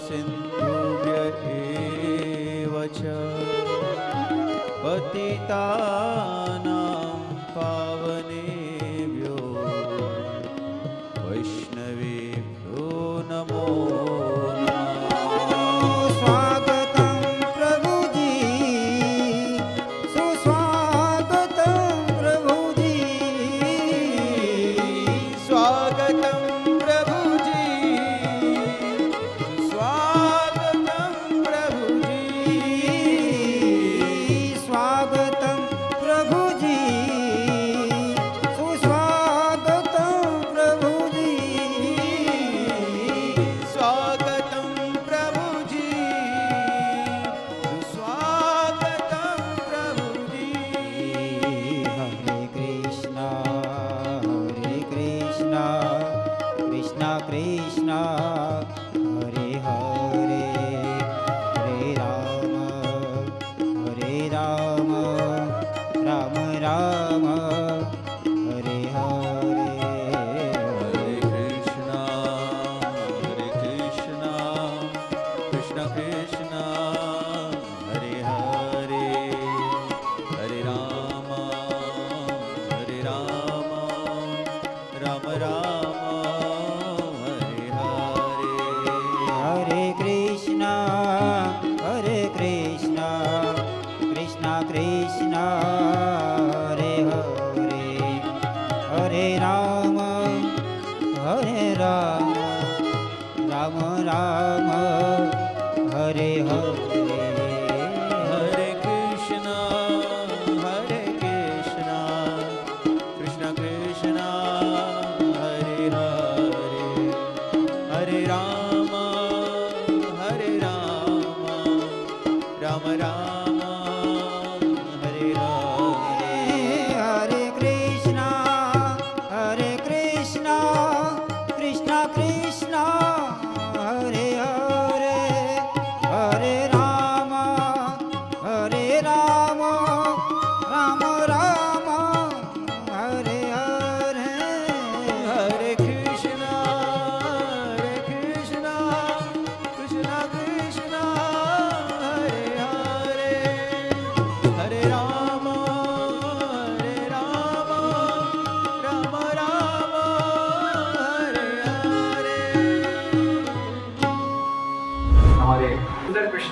सिन्धुभ्य एव च पतितानां पावनेभ्यो वैष्णवेभ्यो नमो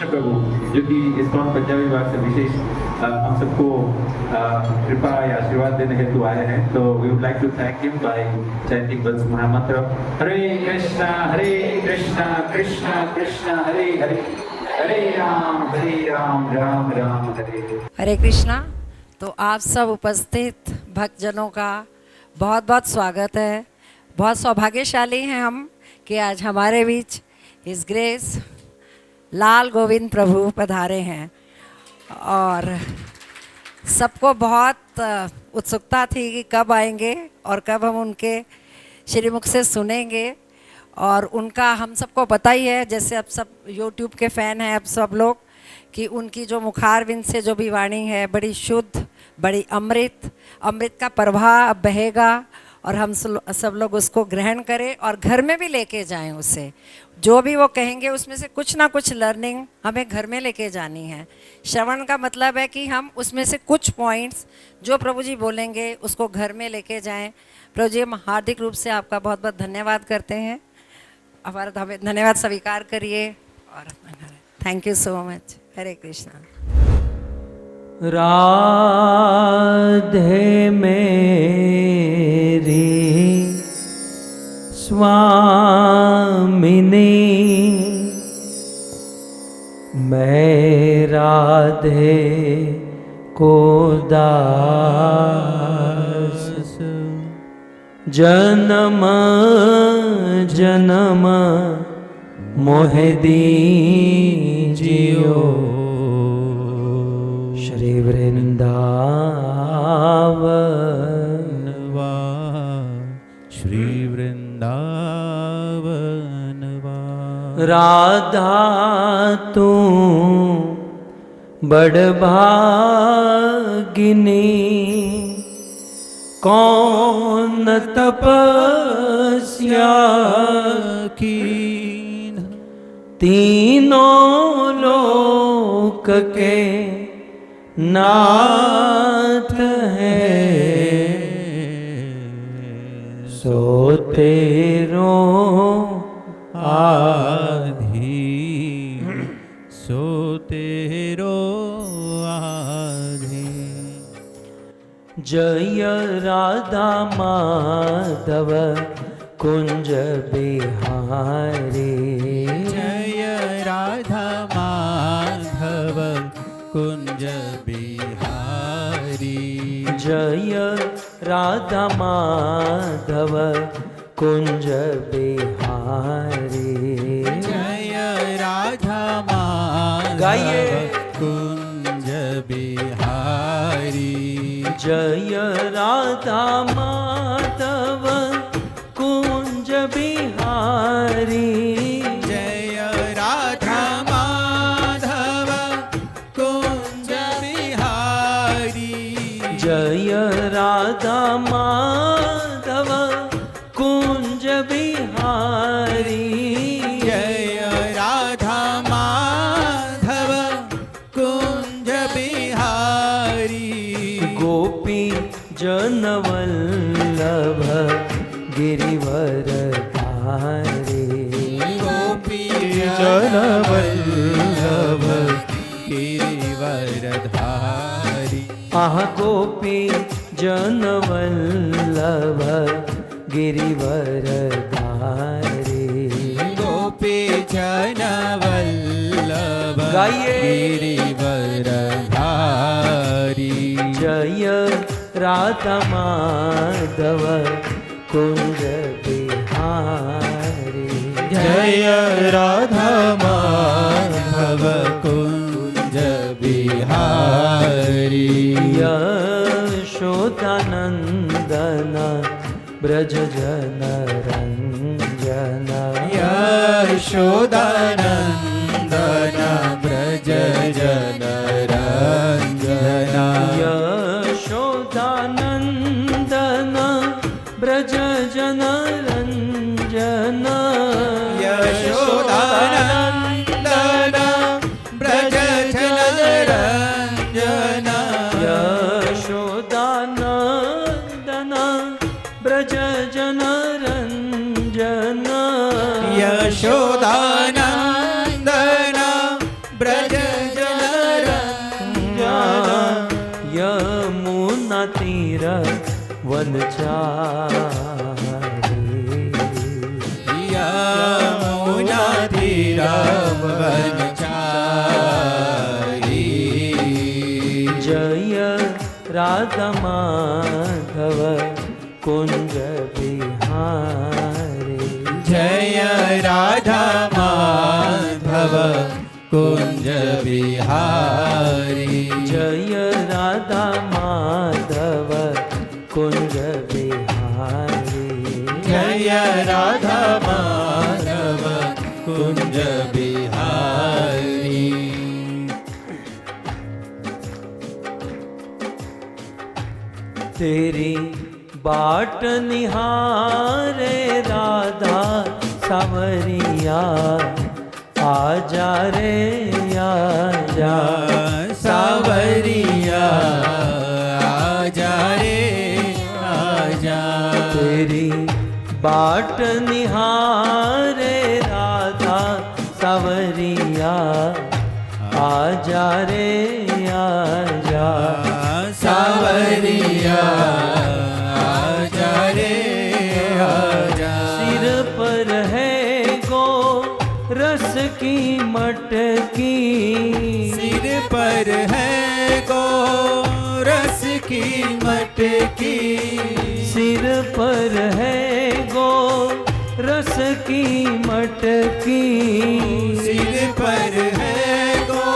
प्रभु जो कि इस्कॉन पंजाबी विभाग से विशेष हम सबको कृपा या आशीर्वाद देने हेतु आए हैं, तो we would like to thank him by chanting once mahamantra Hare Krishna Krishna Krishna Hare Hare Hare Ram Ram Ram Hare हरे कृष्णा। तो आप सब उपस्थित भक्तजनों का बहुत बहुत स्वागत है। बहुत सौभाग्यशाली हैं हम कि आज हमारे बीच हिज ग्रेस लाल गोविंद प्रभु पधारे हैं और सबको बहुत उत्सुकता थी कि कब आएंगे और कब हम उनके श्रीमुख से सुनेंगे। और उनका हम सबको पता ही है, जैसे अब सब YouTube के फ़ैन हैं अब सब लोग, कि उनकी जो मुखारविंद से जो भी वाणी है बड़ी शुद्ध, बड़ी अमृत का प्रवाह अब बहेगा और हम सब लोग उसको ग्रहण करें और घर में भी लेके जाएं उसे। जो भी वो कहेंगे उसमें से कुछ ना कुछ लर्निंग हमें घर में लेके जानी है। श्रवण का मतलब है कि हम उसमें से कुछ पॉइंट्स जो प्रभु जी बोलेंगे उसको घर में लेके जाएं। प्रभु जी हम हार्दिक रूप से आपका बहुत बहुत धन्यवाद करते हैं। हमारा धन्यवाद स्वीकार करिए और थैंक यू सो मच। हरे कृष्णा। राधे मेरी स्वामिनी, मैं राधे को दास, जन्म जन्म मोहे दीजियो श्री वृंदावन श्री वृंदावन राधा तू बड़भागिनी, कौन तपस्या की तीनों लोक के नाथ है, सो तेरो आधी सो तेरो आधी। जय राधा माधव कुंज बिहारी, जय राधा माधव कुंज बिहारी, जय राधा माधव कुंज बिहारी, जय राधा माधव गाइए। कुंज बिहारी, जय राधा माधव कुंज बिहारी, जय राधा माधव कुंज बिहारी, जय राधा माधव कुंज बिहारी, जय राधा माधव कुंज बिहारी, गोपी जनवल्लभ गिरिवर धारी, गोपी जनवल्लभ गिरिवर धारी, आह गोपी जनवल्लभ गिरिवर धारी, गोपी जनवल्लभ गाइए। गिरिवर धारी, जय राधा माधव कुंज बिहारी, जय राधा माधव कुंज बिहारी, यशोदानंदन ब्रज जन रंजन, यशोदानंदन ब्रज जन रंजन, यशोदानंदन ब्रज जन रंजन, यशोदानंदन ब्रज जन रंजन, यशोदानंदन ब्रज जन रंजन, यशोदानंदन ब्रज जन रंजन, यमुना तीर वनचारी, यमुना तीर वनचारी, जय राधा माधव कुंज बिहारी, जय राधा माधव कुंज बिहारी, जय राधा माधव कुंज बिहारी, जय राधा माधव कुंज बिहारी, तेरी बाट निहारे राधा सावरिया, आजा रे आजा सावरिया, आजा रे आजा, तेरी बाट निहारे राधा सावरिया, आजा रे आजा सावरिया, आजा रे आजा, सिर पर है गो रस की मटकी, सिर पर है गो रस की मटकी, सिर पर है गो रस की मटकी, सिर पर है गो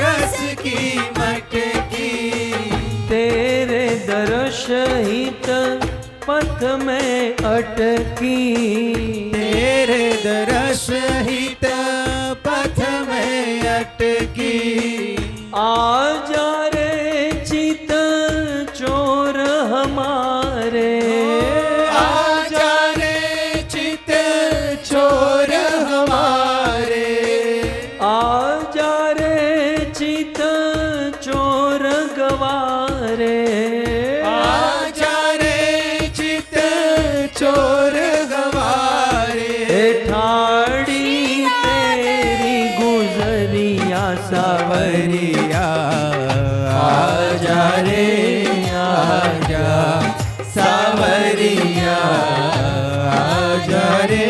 रस की मटकी, तेरे दर्श हित पथ में अटकी, तेरे दर्श हित पथ में अटकी, आजा रे चित चोर हमारे, आजा रे चित चोर हमारे, ठाड़ी तेरी गुजरिया सावरिया आजा रे आजा सावरिया आजा रे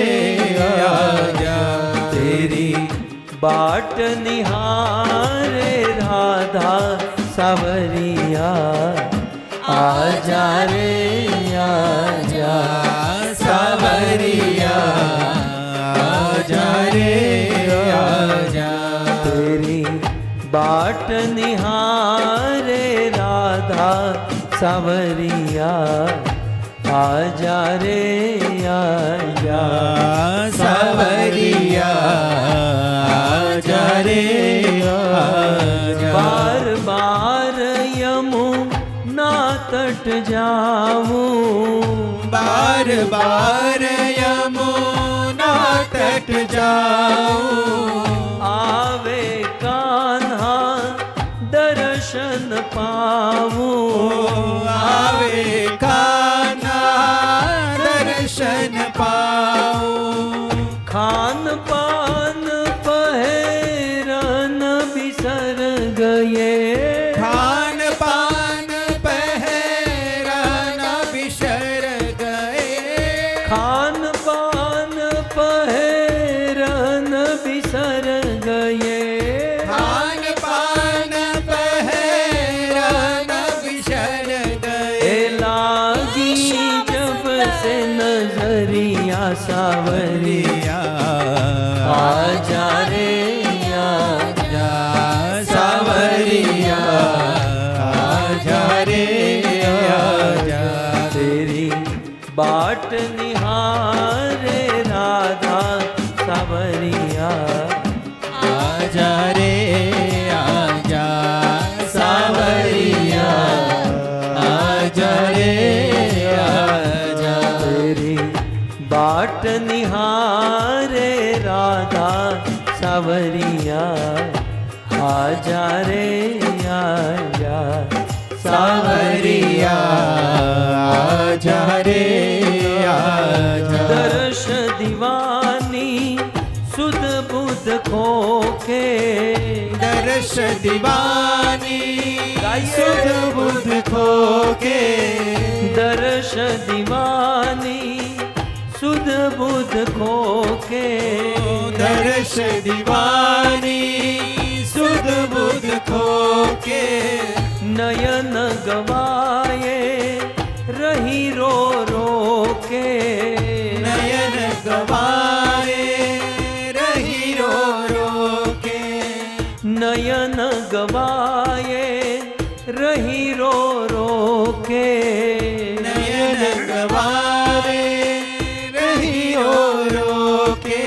आजा तेरी बाट निहारे राधा सावरिया आजा रे आजा सावरिया आजा रे आजा तेरी बाट निहारे राधा सावरिया आजा रे आजा सावरिया आजा रे आजा बार बार यमुना तट जाऊं बार बार यमुना तट जाऊं आवे कान्हा दर्शन पाऊं आवे कान्हा दर्शन पाऊं खान पान पहरन बिसर गए खान पान पहराना बिसर गए खान पान पहरन बिसर गए खान पान पहराना बिसर गए लागी जब से नजरिया सावरिया आजा रे आजा सावरिया आजा रे आजा तेरी बाट निहारे राधा सावरिया आजा रे आजा सावरिया आजा रे आजा तेरी बाट निहारे राधा सावरिया आजा रे आजा सावरिया आजा रे आजा दर्श दीवानी सुध बुध खोके दर्श दीवानी गाइए। सुध बुध खोके दर्श दीवानी सुध बुध खोके दर्श दीवानी सुध बुध खोके नयन गवाए रही रो रो के नयन गवाए रही रो रो के नयन गवाए रही रो रो के नयन गवाए रही रो के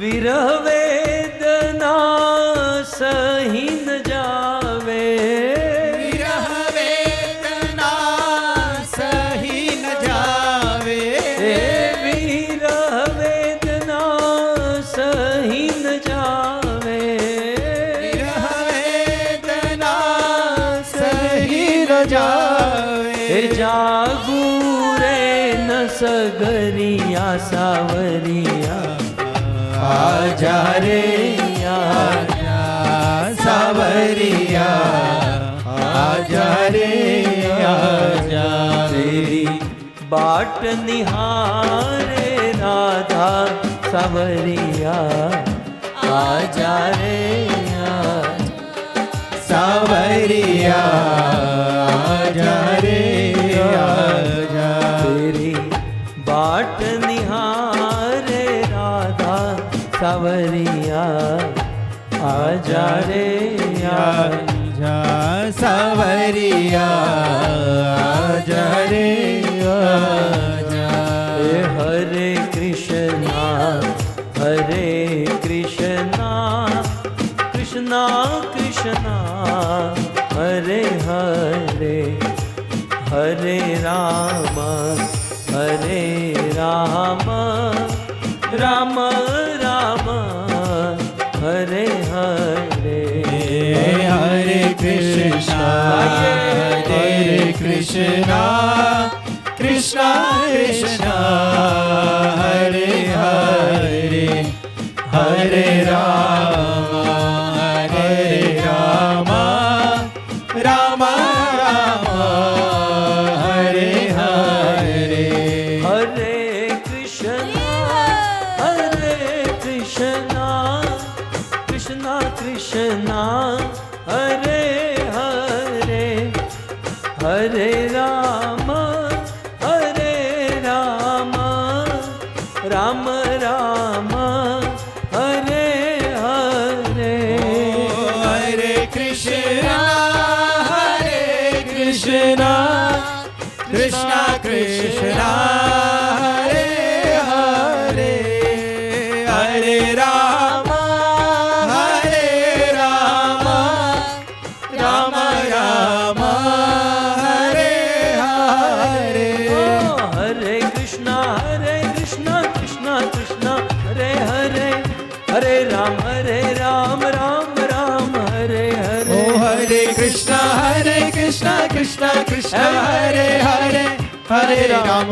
विरह वेदना सही न जावे विरह वेदना सही न जावे विरह वेदना सही न जावे विरह वेदना सही न जावे जागू रे न सगरिया सावरिया आजा रे आजा सावरिया आजा रे आजा तेरी बाट निहारे राधा सावरिया आजा रे आजा सावरिया आजा रे आजा तेरी बाट निहारे राधा सावरिया आजा रे आजा आजा सावरिया आजा रे आजा हरे कृष्णा कृष्णा कृष्णा हरे हरे हरे राम राम राम हरे हरे हरे कृष्णा कृष्णा कृष्णा हरे हरे Hare Rama, Hare Rama, Rama Rama, Hare Hare. Hare Krishna, Krishna Krishna, Hare Hare, Hare Rama, Rama Rama, Hare Hare. Hare Krishna, Krishna Krishna, Hare Hare, Hare Rama, Rama Rama, Hare Hare. Hare Krishna, Krishna Krishna, Hare Hare, Hare Ram, Ram Ram, Hare Hare. Oh Hare Krishna, Krishna Krishna, Hare Hare, Hare Ram,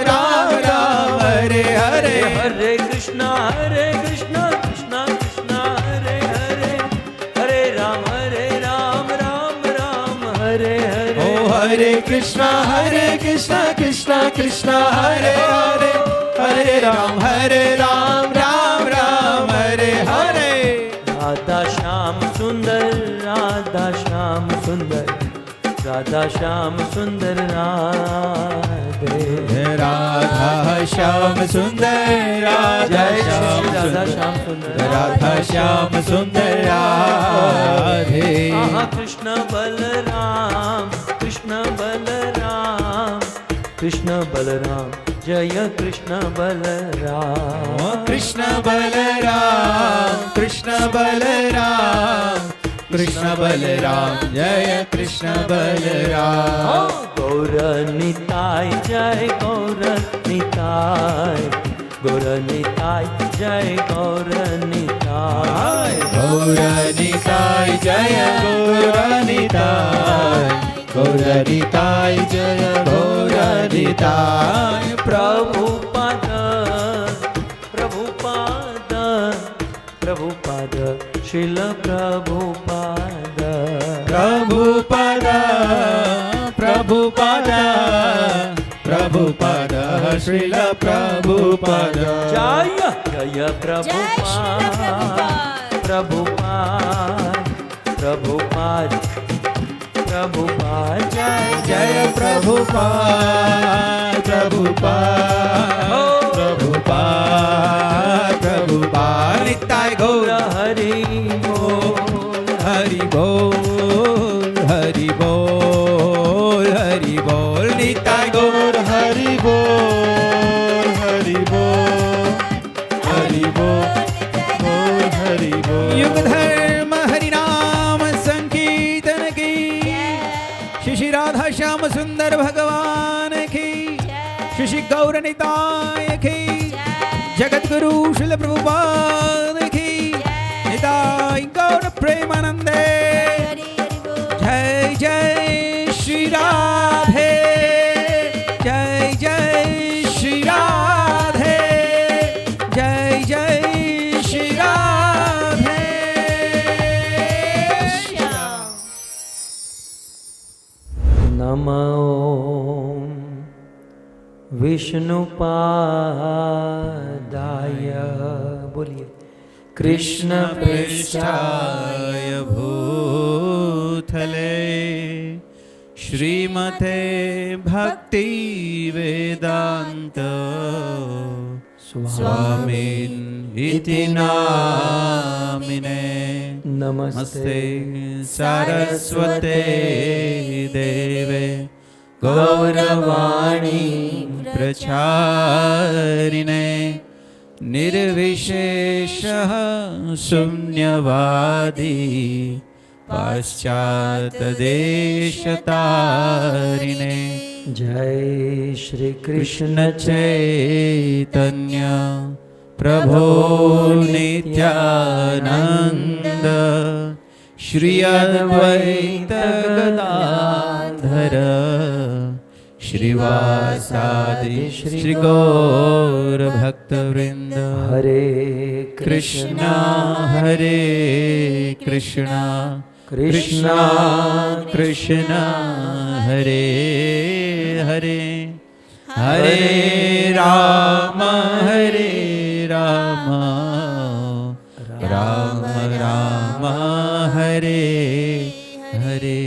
Ram Ram, Hare Hare. Hare Krishna, Krishna Krishna, Hare Hare, Hare Ram, Ram Ram, Hare Hare. Oh Hare Krishna, Krishna Krishna, Hare Hare, Hare Ram, Ram Ram, Hare Hare. Radha Shyam Sundar, Radha Shyam Sundar, Radha Shyam Sundar Radhe. Radha Shyam Sundar, Radha Shyam Sundar, Radha Shyam Sundar Radhe. Aha Krishna Balaram, Krishna Balaram, Krishna Balaram, Jaya Krishna Balaram. Krishna Balaram, Krishna Balaram, Krishna Balaram, Jaya Krishna Balaram. Gaura Nitai, Jai Gaura Nitai, Gaura Nitai, Jai Gaura Nitai. Gaura Nitai, Jaya Gaura Nitai, Gaura Nitai, Jaya Gaura Nitai. Prabhupada, Prabhupada, Prabhupada, Srila Prabhupada. Prabhupada, Prabhupada, Prabhupada, Srila Prabhupada. Jaya, Jaya Prabhupada, Prabhupada, Prabhupada, Prabhupada, Jaya Jaya Prabhupada, Prabhupada, Prabhupada, Prabhupada. Nitai Gaura Hari Bol, Hari Bol, Hari Bol, Hari Bol. Nitai Gaura Hari Bol, Hari Bol, Hari Bol, Hari Bol. Yug Dharma Hari Naam Sankirtan ki, Shri Radha Shyam Sundar Bhagavan ki, Shri Gaura Nitai ki, Jagat Guru Srila Prabhupada ki, Nitai Gaura Premanande. Jai Jai Shri Radhe, Jai Jai Shri Radhe, Jai Jai Shri Radhe. Namo Vishnupadaya, बोलिए कृष्ण पृष्ठाय भूतले श्रीमते भक्ति वेदांत स्वामिन् इति नामिने. नमस्ते सारस्वते देवे गौरवाणी प्रचारिणे निर्विशेषः शून्यवादी पाश्चात्यदेशतारिणे. जय श्री कृष्ण चैतन्य प्रभो नित्यानंद श्री अद्वैत गदाधर श्रीवासादि श्री गौर भक्त भक्तवृंद हरे कृष्णा हरे कृष्णा कृष्णा कृष्णा हरे हरे हरे राम राम राम हरे हरे।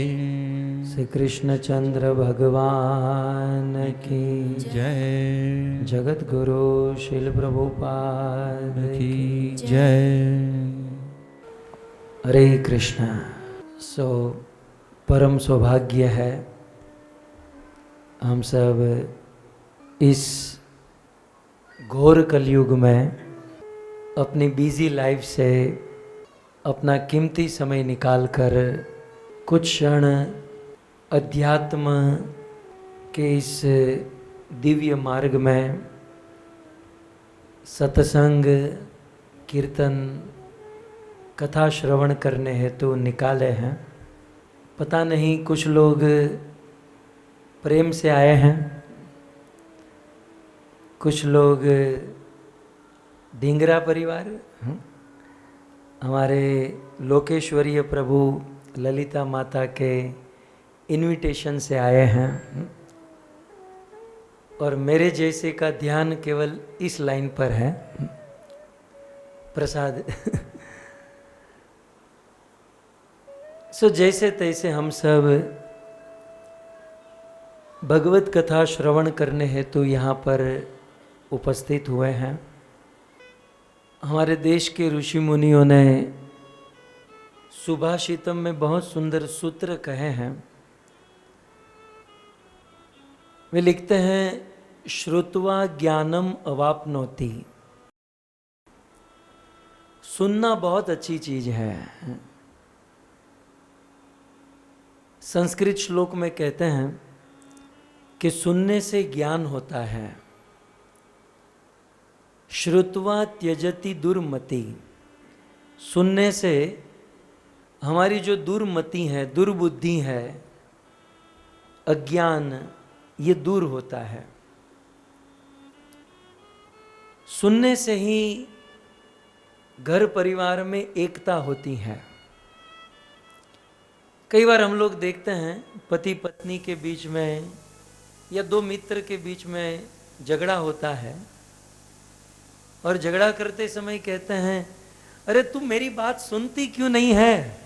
श्री कृष्णचंद्र भगवान की जय। जगत गुरु शिल प्रभुपाद की जय। हरे कृष्णा। परम सौभाग्य है हम सब इस घोर कलयुग में अपनी बिजी लाइफ से अपना कीमती समय निकालकर कुछ क्षण अध्यात्म के इस दिव्य मार्ग में सत्संग कीर्तन कथा श्रवण करने हेतु निकाले हैं। पता नहीं कुछ लोग प्रेम से आए हैं, कुछ लोग ढींगरा परिवार हमारे लोकेश्वरीय प्रभु ललिता माता के इनविटेशन से आए हैं, और मेरे जैसे का ध्यान केवल इस लाइन पर है प्रसाद। जैसे तैसे हम सब भगवत कथा श्रवण करने हेतु यहाँ पर उपस्थित हुए हैं। हमारे देश के ऋषि मुनियों ने सुभाषितम में बहुत सुंदर सूत्र कहे हैं। वे लिखते हैं, श्रुत्वा ज्ञानम अवाप्नोति। सुनना बहुत अच्छी चीज है। संस्कृत श्लोक में कहते हैं कि सुनने से ज्ञान होता है। श्रुत्वा त्यजति दुर्मति। सुनने से हमारी जो दुर्मति है, दुर्बुद्धि है, अज्ञान, ये दूर होता है। सुनने से ही घर परिवार में एकता होती है। कई बार हम लोग देखते हैं पति पत्नी के बीच में या दो मित्र के बीच में झगड़ा होता है, और झगड़ा करते समय कहते हैं, अरे तुम मेरी बात सुनती क्यों नहीं है।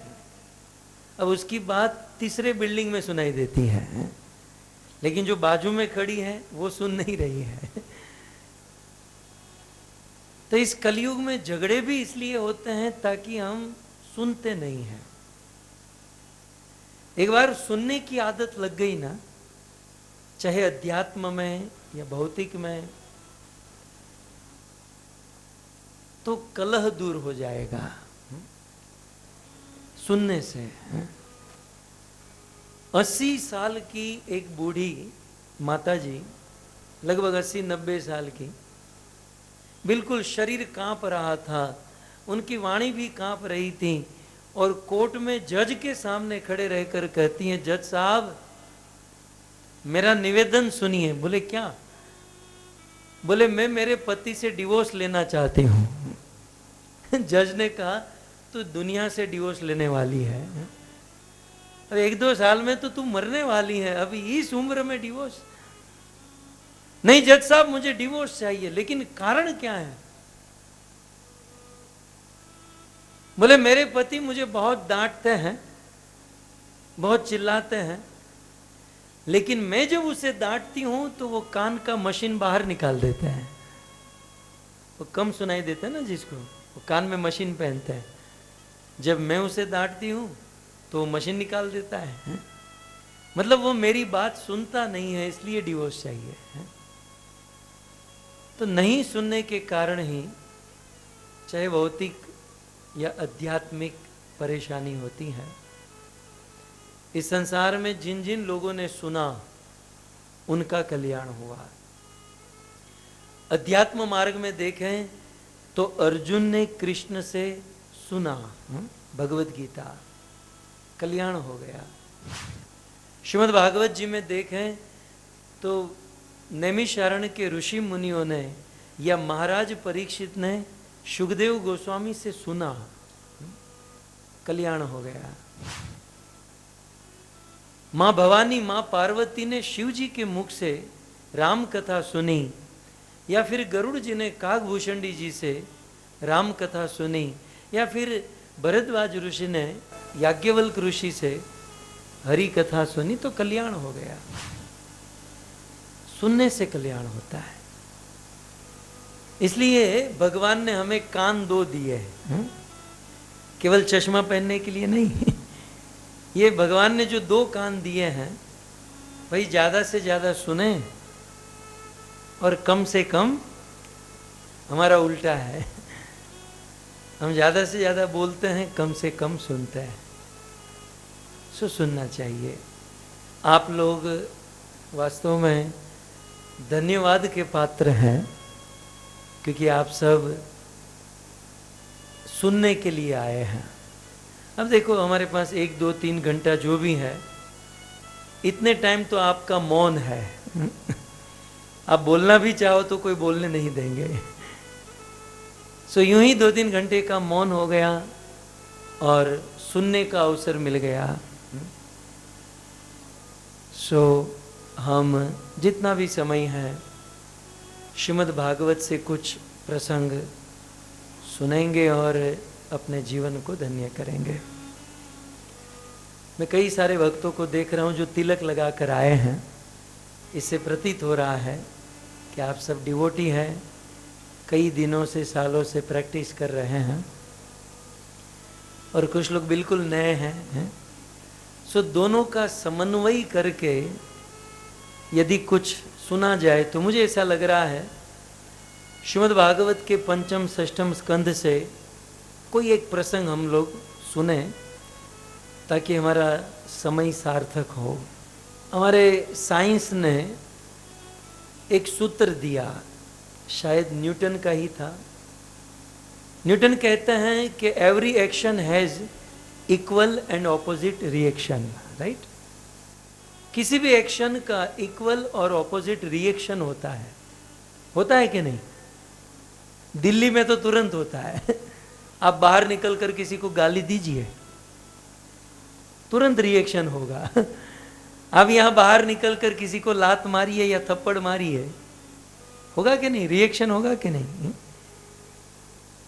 अब उसकी बात तीसरे बिल्डिंग में सुनाई देती है, लेकिन जो बाजू में खड़ी है वो सुन नहीं रही है। तो इस कलयुग में झगड़े भी इसलिए होते हैं ताकि हम सुनते नहीं हैं। एक बार सुनने की आदत लग गई ना, चाहे अध्यात्म में या भौतिक में, तो कलह दूर हो जाएगा सुनने से। 80 साल की एक बूढ़ी माताजी, लगभग 80-90 साल की, बिल्कुल शरीर कांप रहा था, उनकी वाणी भी कांप रही थी, और कोर्ट में जज के सामने खड़े रहकर कहती हैं, जज साहब मेरा निवेदन सुनिए। बोले क्या? बोले मैं मेरे पति से डिवोर्स लेना चाहती हूं। जज ने कहा तू दुनिया से डिवोर्स लेने वाली है, अब 1-2 साल में तो तू मरने वाली है, अभी इस उम्र में डिवोर्स? नहीं जज साहब मुझे डिवोर्स चाहिए, लेकिन कारण क्या है? बोले मेरे पति मुझे बहुत डांटते हैं, बहुत चिल्लाते हैं, लेकिन मैं जब उसे डांटती हूं तो वो कान का मशीन बाहर निकाल देते हैं। वो कम सुनाई देता है ना जिसको, वो कान में मशीन पहनते हैं। जब मैं उसे डांटती हूं तो वो मशीन निकाल देता है। मतलब वो मेरी बात सुनता नहीं है, इसलिए डिवोर्स चाहिए। तो नहीं सुनने के कारण ही चाहे भौतिक या आध्यात्मिक परेशानी होती है। इस संसार में जिन जिन लोगों ने सुना उनका कल्याण हुआ। अध्यात्म मार्ग में देखें तो अर्जुन ने कृष्ण से सुना भगवत गीता, कल्याण हो गया। श्रीमद् भागवत जी में देखें तो नैमिषारण्य के ऋषि मुनियों ने या महाराज परीक्षित ने सुखदेव गोस्वामी से सुना, कल्याण हो गया। मां भवानी, मां पार्वती ने शिव जी के मुख से राम कथा सुनी, या फिर गरुड़ जी ने काकभूषणी जी से राम कथा सुनी, या फिर भरद्वाज ऋषि ने याज्ञवल्क ऋषि से हरि कथा सुनी, तो कल्याण हो गया। सुनने से कल्याण होता है। इसलिए भगवान ने हमें कान दो दिए हैं, केवल चश्मा पहनने के लिए नहीं। ये भगवान ने जो दो कान दिए हैं, भाई ज्यादा से ज्यादा सुने और कम से कम, हमारा उल्टा है, हम ज्यादा से ज्यादा बोलते हैं, कम से कम सुनते हैं। सो सुनना चाहिए। आप लोग वास्तव में धन्यवाद के पात्र हैं, क्योंकि आप सब सुनने के लिए आए हैं। अब देखो, हमारे पास 1, 2, 3 घंटा जो भी है, इतने टाइम तो आपका मौन है। आप बोलना भी चाहो तो कोई बोलने नहीं देंगे। सो यूं ही 2-3 घंटे का मौन हो गया और सुनने का अवसर मिल गया। सो हम जितना भी समय है, श्रीमद् भागवत से कुछ प्रसंग सुनेंगे और अपने जीवन को धन्य करेंगे। मैं कई सारे भक्तों को देख रहा हूँ जो तिलक लगा कर आए हैं। इससे प्रतीत हो रहा है कि आप सब डिवोटी हैं, कई दिनों से, सालों से प्रैक्टिस कर रहे हैं, और कुछ लोग बिल्कुल नए हैं। सो दोनों का समन्वय करके यदि कुछ सुना जाए तो मुझे ऐसा लग रहा है श्रीमद् भागवत के 5म 6ठम स्कंध से कोई एक प्रसंग हम लोग सुने, ताकि हमारा समय सार्थक हो। हमारे साइंस ने एक सूत्र दिया, शायद न्यूटन का ही था। न्यूटन कहते हैं कि every action has equal and opposite reaction, right. किसी भी एक्शन का इक्वल और ऑपोजिट रिएक्शन होता है कि नहीं? दिल्ली में तो तुरंत होता है। आप बाहर निकलकर किसी को गाली दीजिए, तुरंत रिएक्शन होगा। आप यहां बाहर निकलकर किसी को लात मारिए या थप्पड़ मारिए, होगा कि नहीं? रिएक्शन होगा कि नहीं?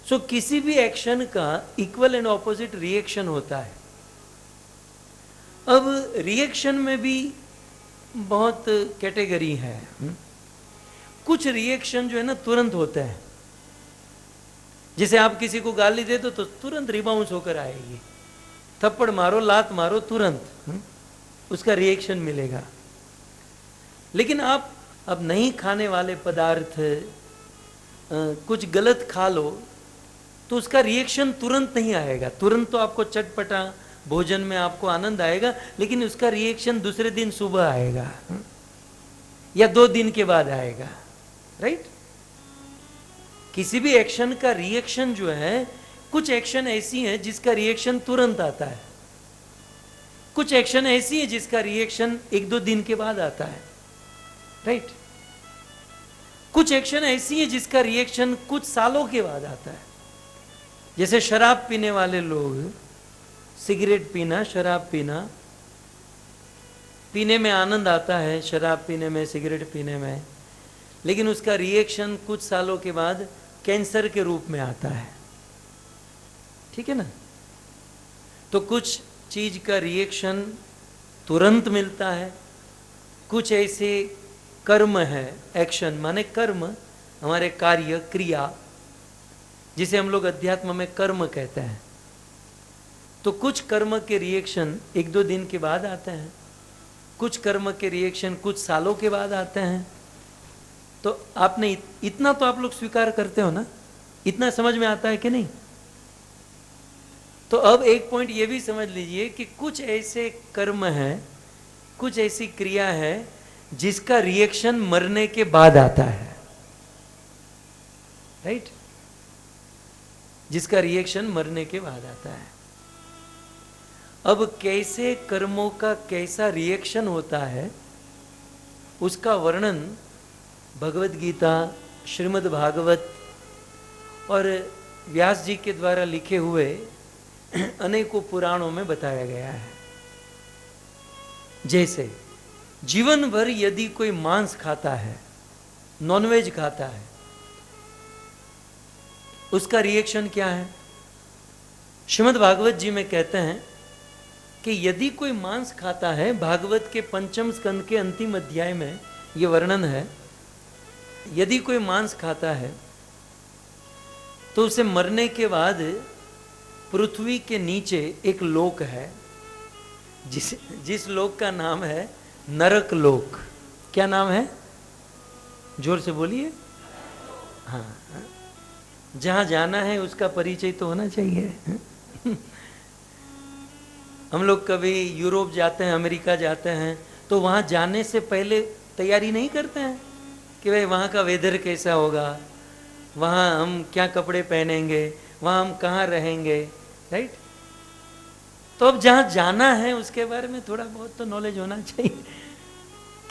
सो किसी भी एक्शन का इक्वल एंड ऑपोजिट रिएक्शन होता है। अब रिएक्शन में भी बहुत कैटेगरी है। कुछ रिएक्शन जो है ना तुरंत होते हैं। जैसे आप किसी को गाली दे दो तो तुरंत रिबाउंस होकर आएगी, थप्पड़ मारो, लात मारो, तुरंत उसका रिएक्शन मिलेगा। लेकिन आप अब नहीं खाने वाले पदार्थ कुछ गलत खा लो तो उसका रिएक्शन तुरंत नहीं आएगा। तुरंत तो आपको चटपटा भोजन में आपको आनंद आएगा, लेकिन उसका रिएक्शन दूसरे दिन सुबह आएगा या 2 दिन के बाद आएगा, राइट। किसी भी एक्शन का रिएक्शन जो है, कुछ एक्शन ऐसी है जिसका रिएक्शन तुरंत आता है, कुछ एक्शन ऐसी है जिसका रिएक्शन 1-2 दिन के बाद आता है, राइट। कुछ एक्शन ऐसी है जिसका रिएक्शन कुछ सालों के बाद आता है। जैसे शराब पीने वाले लोग, सिगरेट पीना, शराब पीना, पीने में आनंद आता है, शराब पीने में, सिगरेट पीने में, लेकिन उसका रिएक्शन कुछ सालों के बाद कैंसर के रूप में आता है, ठीक है ना। तो कुछ चीज का रिएक्शन तुरंत मिलता है, कुछ ऐसे कर्म है, एक्शन माने कर्म, हमारे कार्य, क्रिया, जिसे हम लोग अध्यात्म में कर्म कहते हैं। तो कुछ कर्म के रिएक्शन 1-2 दिन के बाद आते हैं, कुछ कर्म के रिएक्शन कुछ सालों के बाद आते हैं। तो आपने इतना तो आप लोग स्वीकार करते हो ना, इतना समझ में आता है कि नहीं? तो अब एक पॉइंट ये भी समझ लीजिए कि कुछ ऐसे कर्म हैं, कुछ ऐसी क्रिया है जिसका रिएक्शन मरने के बाद आता है, राइट, जिसका रिएक्शन मरने के बाद आता है। अब कैसे कर्मों का कैसा रिएक्शन होता है, उसका वर्णन भगवत गीता श्रीमद् भागवत और व्यास जी के द्वारा लिखे हुए अनेकों पुराणों में बताया गया है। जैसे जीवन भर यदि कोई मांस खाता है, नॉनवेज खाता है, उसका रिएक्शन क्या है? श्रीमद् भागवत जी में कहते हैं कि यदि कोई मांस खाता है, भागवत के 5 स्कंद के अंतिम अध्याय में यह वर्णन है, यदि कोई मांस खाता है तो उसे मरने के बाद पृथ्वी के नीचे एक लोक है, जिस लोक का नाम है नरक लोक। क्या नाम है? जोर से बोलिए। हाँ, जहां जाना है उसका परिचय तो होना चाहिए। हम लोग कभी यूरोप जाते हैं, अमेरिका जाते हैं, तो वहां जाने से पहले तैयारी नहीं करते हैं कि भाई वहाँ का वेदर कैसा होगा, वहाँ हम क्या कपड़े पहनेंगे, वहाँ हम कहाँ रहेंगे, राइट? तो अब जहाँ जाना है उसके बारे में थोड़ा बहुत तो नॉलेज होना चाहिए।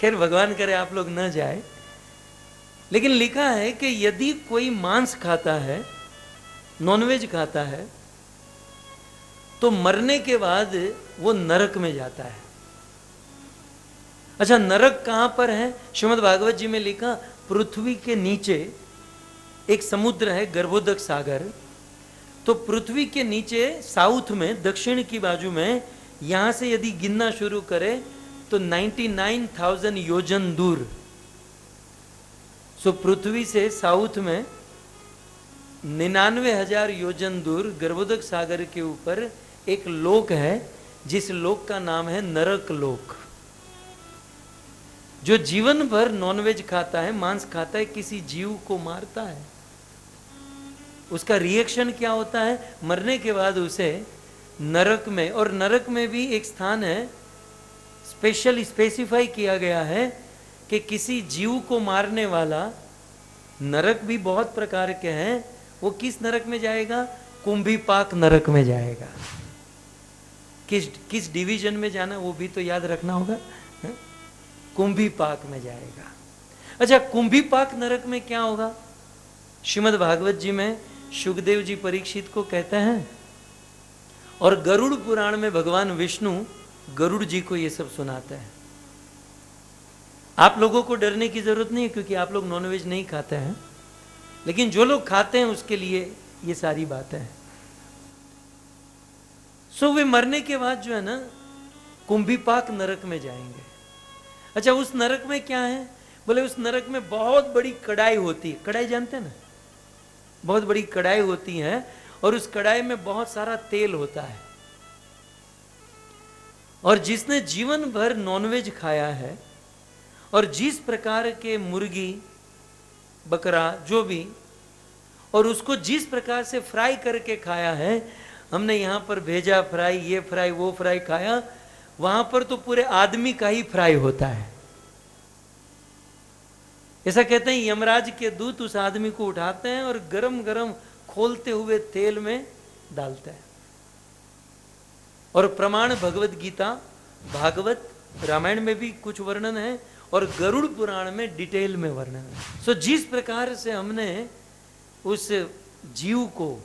खैर भगवान करे आप लोग न जाए, लेकिन लिखा है कि यदि कोई मांस खाता है, नॉनवेज खाता है, तो मरने के बाद वो नरक में जाता है। अच्छा, नरक कहां पर है? श्रीमद् भागवत जी में लिखा, पृथ्वी के नीचे एक समुद्र है, गर्भोदक सागर। तो पृथ्वी के नीचे साउथ में, दक्षिण की बाजू में, यहां से यदि गिनना शुरू करें तो 99,000 योजन दूर, सो पृथ्वी से साउथ में 99,000 योजन दूर गर्भोदक सागर के ऊपर एक लोक है, जिस लोक का नाम है नरक लोक। जो जीवन भर नॉनवेज खाता है, मांस खाता है, किसी जीव को मारता है, उसका रिएक्शन क्या होता है? मरने के बाद उसे नरक में, और नरक में भी एक स्थान है, स्पेशल स्पेसिफाई किया गया है कि किसी जीव को मारने वाला, नरक भी बहुत प्रकार के हैं, वो किस नरक में जाएगा? कुंभीपाक नरक में जाएगा। किस डिवीजन में जाना वो भी तो याद रखना होगा। कुंभीपाक में जाएगा। अच्छा, कुंभीपाक नरक में क्या होगा? श्रीमद् भागवत जी में शुकदेव जी परीक्षित को कहते हैं, और गरुड़ पुराण में भगवान विष्णु गरुड़ जी को ये सब सुनाते हैं। आप लोगों को डरने की जरूरत नहीं है, क्योंकि आप लोग नॉनवेज नहीं खाते हैं, लेकिन जो लोग खाते हैं उसके लिए ये सारी बातें हैं। सो वे मरने के बाद जो है ना, कुंभीपाक नरक में जाएंगे। अच्छा, उस नरक में क्या है? बोले उस नरक में बहुत बड़ी कढ़ाई होती है। कढ़ाई जानते हैं ना? बहुत बड़ी कढ़ाई होती है, और उस कढ़ाई में बहुत सारा तेल होता है। और जिसने जीवन भर नॉनवेज खाया है, और जिस प्रकार के मुर्गी, बकरा, जो भी, और उसको जिस प्रकार से फ्राई करके खाया है, हमने यहां पर भेजा फ्राई, ये फ्राई, वो फ्राई खाया, वहां पर तो पूरे आदमी का ही फ्राई होता है। ऐसा कहते हैं यमराज के दूत उस आदमी को उठाते हैं और गरम गरम खोलते हुए तेल में डालते हैं। और प्रमाण भगवत गीता, भागवत, रामायण में भी कुछ वर्णन है, और गरुड़ पुराण में डिटेल में वर्णन है। सो जिस प्रकार से हमने उस जीव को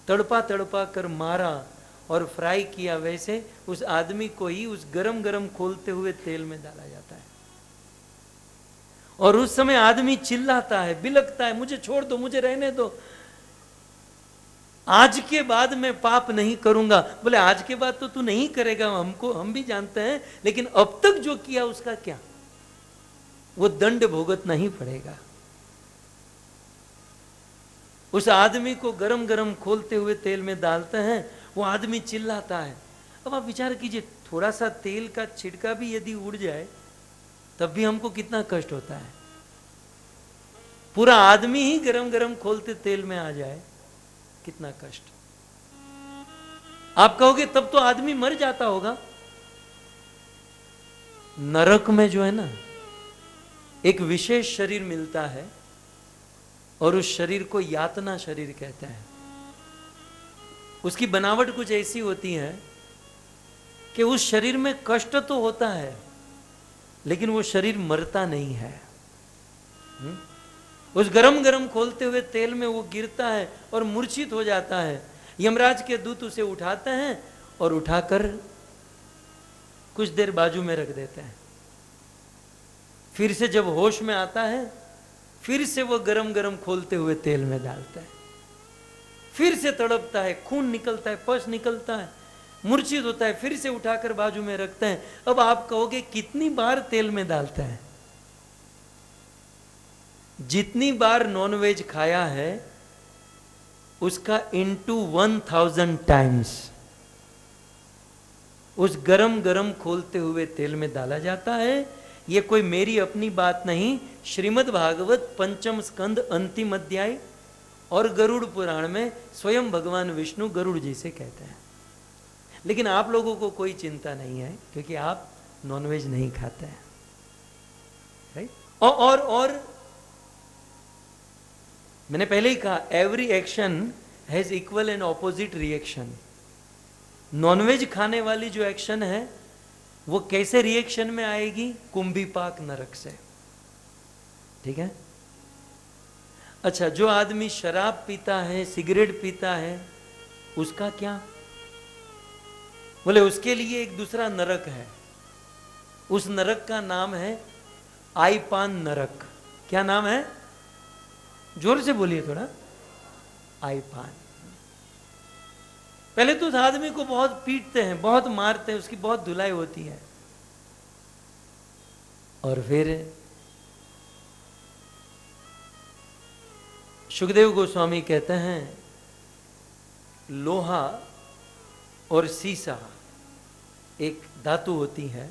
तड़पा तड़पा कर मारा और फ्राई किया, वैसे उस आदमी को ही उस गरम गरम खोलते हुए तेल में डाला जाता है। और उस समय आदमी चिल्लाता है, बिलकता है, मुझे छोड़ दो, मुझे रहने दो, आज के बाद मैं पाप नहीं करूंगा। बोले आज के बाद तो तू नहीं करेगा, हम भी जानते हैं, लेकिन अब तक जो किया उसका क्या? वो दंड भुगतना ही पड़ेगा। उस आदमी को गरम गरम खोलते हुए तेल में डालते हैं, वो आदमी चिल्लाता है। अब आप विचार कीजिए, थोड़ा सा तेल का छिड़का भी यदि उड़ जाए तब भी हमको कितना कष्ट होता है। पूरा आदमी ही गरम गरम खोलते तेल में आ जाए, कितना कष्ट। आप कहोगे तब तो आदमी मर जाता होगा। नरक में जो है ना, एक विशेष शरीर मिलता है, और उस शरीर को यातना शरीर कहते हैं। उसकी बनावट कुछ ऐसी होती है कि उस शरीर में कष्ट तो होता है, लेकिन वो शरीर मरता नहीं है। उस गरम गरम खोलते हुए तेल में वो गिरता है और मूर्छित हो जाता है। यमराज के दूत उसे उठाते हैं और उठाकर कुछ देर बाजू में रख देते हैं। फिर से जब होश में आता है, फिर से वो गरम गरम खोलते हुए तेल में डालता है, फिर से तड़पता है, खून निकलता है, पस निकलता है, मूर्छित होता है, फिर से उठाकर बाजू में रखते हैं। अब आप कहोगे कितनी बार तेल में डालता है? जितनी बार नॉनवेज खाया है उसका इंटू 1000 टाइम्स उस गरम गरम खोलते हुए तेल में डाला जाता है। ये कोई मेरी अपनी बात नहीं, श्रीमद् भागवत पंचम स्कंद अंतिम अध्याय और गरुड़ पुराण में स्वयं भगवान विष्णु गरुड़ जी से कहते हैं। लेकिन आप लोगों को कोई चिंता नहीं है क्योंकि आप नॉनवेज नहीं खाते हैं, राइट? और मैंने पहले ही कहा, every action has equal and opposite reaction. Non veg खाने वाली जो एक्शन है वो कैसे रिएक्शन में आएगी? कुंभीपाक नरक से, ठीक है? अच्छा, जो आदमी शराब पीता है, सिगरेट पीता है, उसका क्या? बोले उसके लिए एक दूसरा नरक है। उस नरक का नाम है आईपान नरक। क्या नाम है? जोर से बोलिए थोड़ा। आईपान। पहले तो उस आदमी को बहुत पीटते हैं, बहुत मारते हैं, उसकी बहुत धुलाई होती है, और फिर सुखदेव गोस्वामी कहते हैं लोहा और सीसा एक धातु होती है,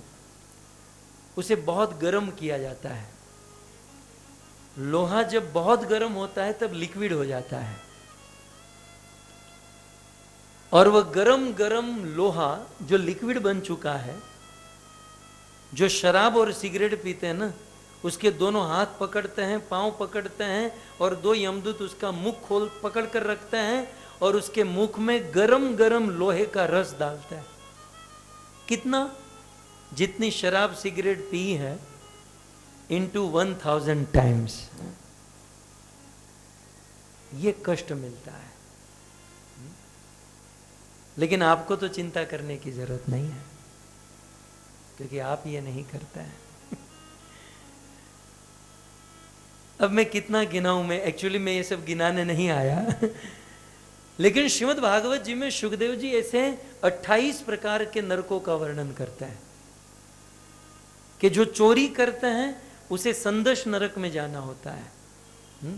उसे बहुत गर्म किया जाता है। लोहा जब बहुत गर्म होता है तब लिक्विड हो जाता है, और वह गरम गरम लोहा जो लिक्विड बन चुका है, जो शराब और सिगरेट पीते हैं ना, उसके दोनों हाथ पकड़ते हैं, पांव पकड़ते हैं, और दो यमदूत उसका मुख खोल पकड़ कर रखते हैं और उसके मुख में गरम गरम लोहे का रस डालते हैं। कितना? जितनी शराब सिगरेट पी है इंटू 1000 टाइम्स ये कष्ट मिलता है। लेकिन आपको तो चिंता करने की जरूरत नहीं है क्योंकि आप ये नहीं करते हैं। अब मैं कितना गिनाऊं? मैं एक्चुअली मैं ये सब गिनाने नहीं आया लेकिन श्रीमद् भागवत जी में सुखदेव जी ऐसे 28 प्रकार के नरकों का वर्णन करते हैं कि जो चोरी करते हैं उसे संदश नरक में जाना होता है,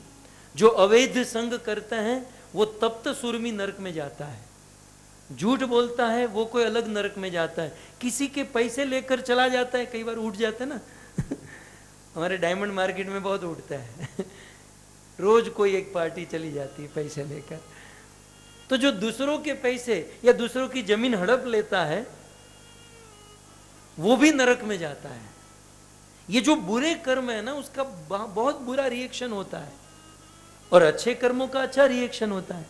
जो अवैध संग करते हैं वो तप्त सुरमी नरक में जाता है, झूठ बोलता है वो कोई अलग नरक में जाता है, किसी के पैसे लेकर चला जाता है, कई बार उठ जाता है ना हमारे डायमंड मार्केट में बहुत उठता है रोज कोई एक पार्टी चली जाती है पैसे लेकर। तो जो दूसरों के पैसे या दूसरों की जमीन हड़प लेता है वो भी नरक में जाता है। ये जो बुरे कर्म है ना उसका बहुत बुरा रिएक्शन होता है, और अच्छे कर्मों का अच्छा रिएक्शन होता है।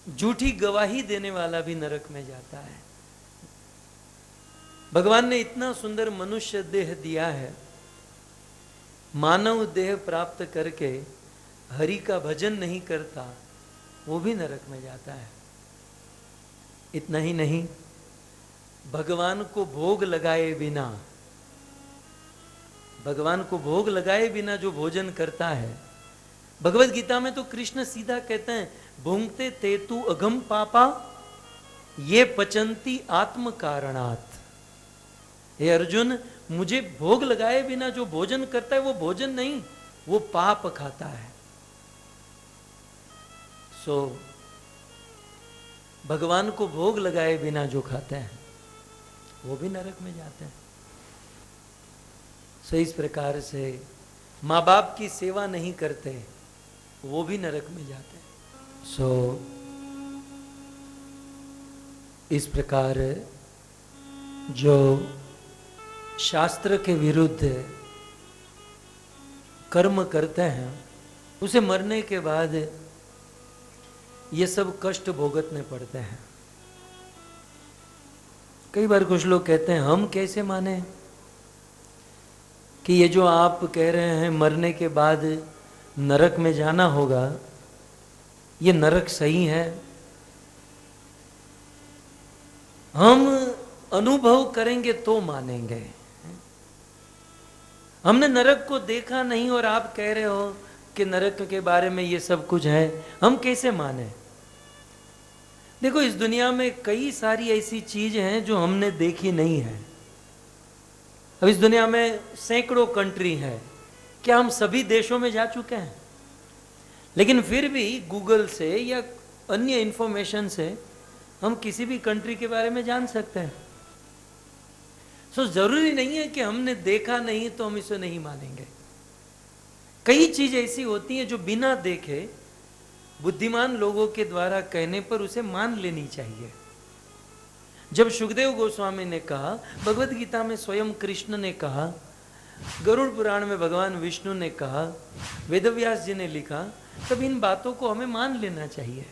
झूठी गवाही देने वाला भी नरक में जाता है। भगवान ने इतना सुंदर मनुष्य देह दिया है, मानव देह प्राप्त करके हरि का भजन नहीं करता वो भी नरक में जाता है। इतना ही नहीं, भगवान को भोग लगाए बिना, भगवान को भोग लगाए बिना जो भोजन करता है, भगवत गीता में तो कृष्ण सीधा कहते हैं भुंगते तेतु अघम पापा ये पचंती आत्म कारणात। हे अर्जुन, मुझे भोग लगाए बिना जो भोजन करता है वो भोजन नहीं, वो पाप खाता है। सो भगवान को भोग लगाए बिना जो खाते हैं वो भी नरक में जाते हैं। सो इस प्रकार से माँ बाप की सेवा नहीं करते वो भी नरक में जाते हैं। सो इस प्रकार जो शास्त्र के विरुद्ध कर्म करते हैं उसे मरने के बाद ये सब कष्ट भोगतने पड़ते हैं। कई बार कुछ लोग कहते हैं हम कैसे माने, कि ये जो आप कह रहे हैं मरने के बाद नरक में जाना होगा, ये नरक सही है? हम अनुभव करेंगे तो मानेंगे। हमने नरक को देखा नहीं और आप कह रहे हो कि नरक के बारे में ये सब कुछ है, हम कैसे माने? देखो, इस दुनिया में कई सारी ऐसी चीजें हैं जो हमने देखी नहीं है। अब इस दुनिया में सैकड़ों कंट्री है, क्या हम सभी देशों में जा चुके हैं? लेकिन फिर भी गूगल से या अन्य इंफॉर्मेशन से हम किसी भी कंट्री के बारे में जान सकते हैं। सो जरूरी नहीं है कि हमने देखा नहीं तो हम इसे नहीं मानेंगे। कई चीजें ऐसी होती हैं जो बिना देखे बुद्धिमान लोगों के द्वारा कहने पर उसे मान लेनी चाहिए। जब सुखदेव गोस्वामी ने कहा, भगवत गीता में स्वयं कृष्ण ने कहा, गरुड़ पुराण में भगवान विष्णु ने कहा, वेदव्यास जी ने लिखा, तब इन बातों को हमें मान लेना चाहिए।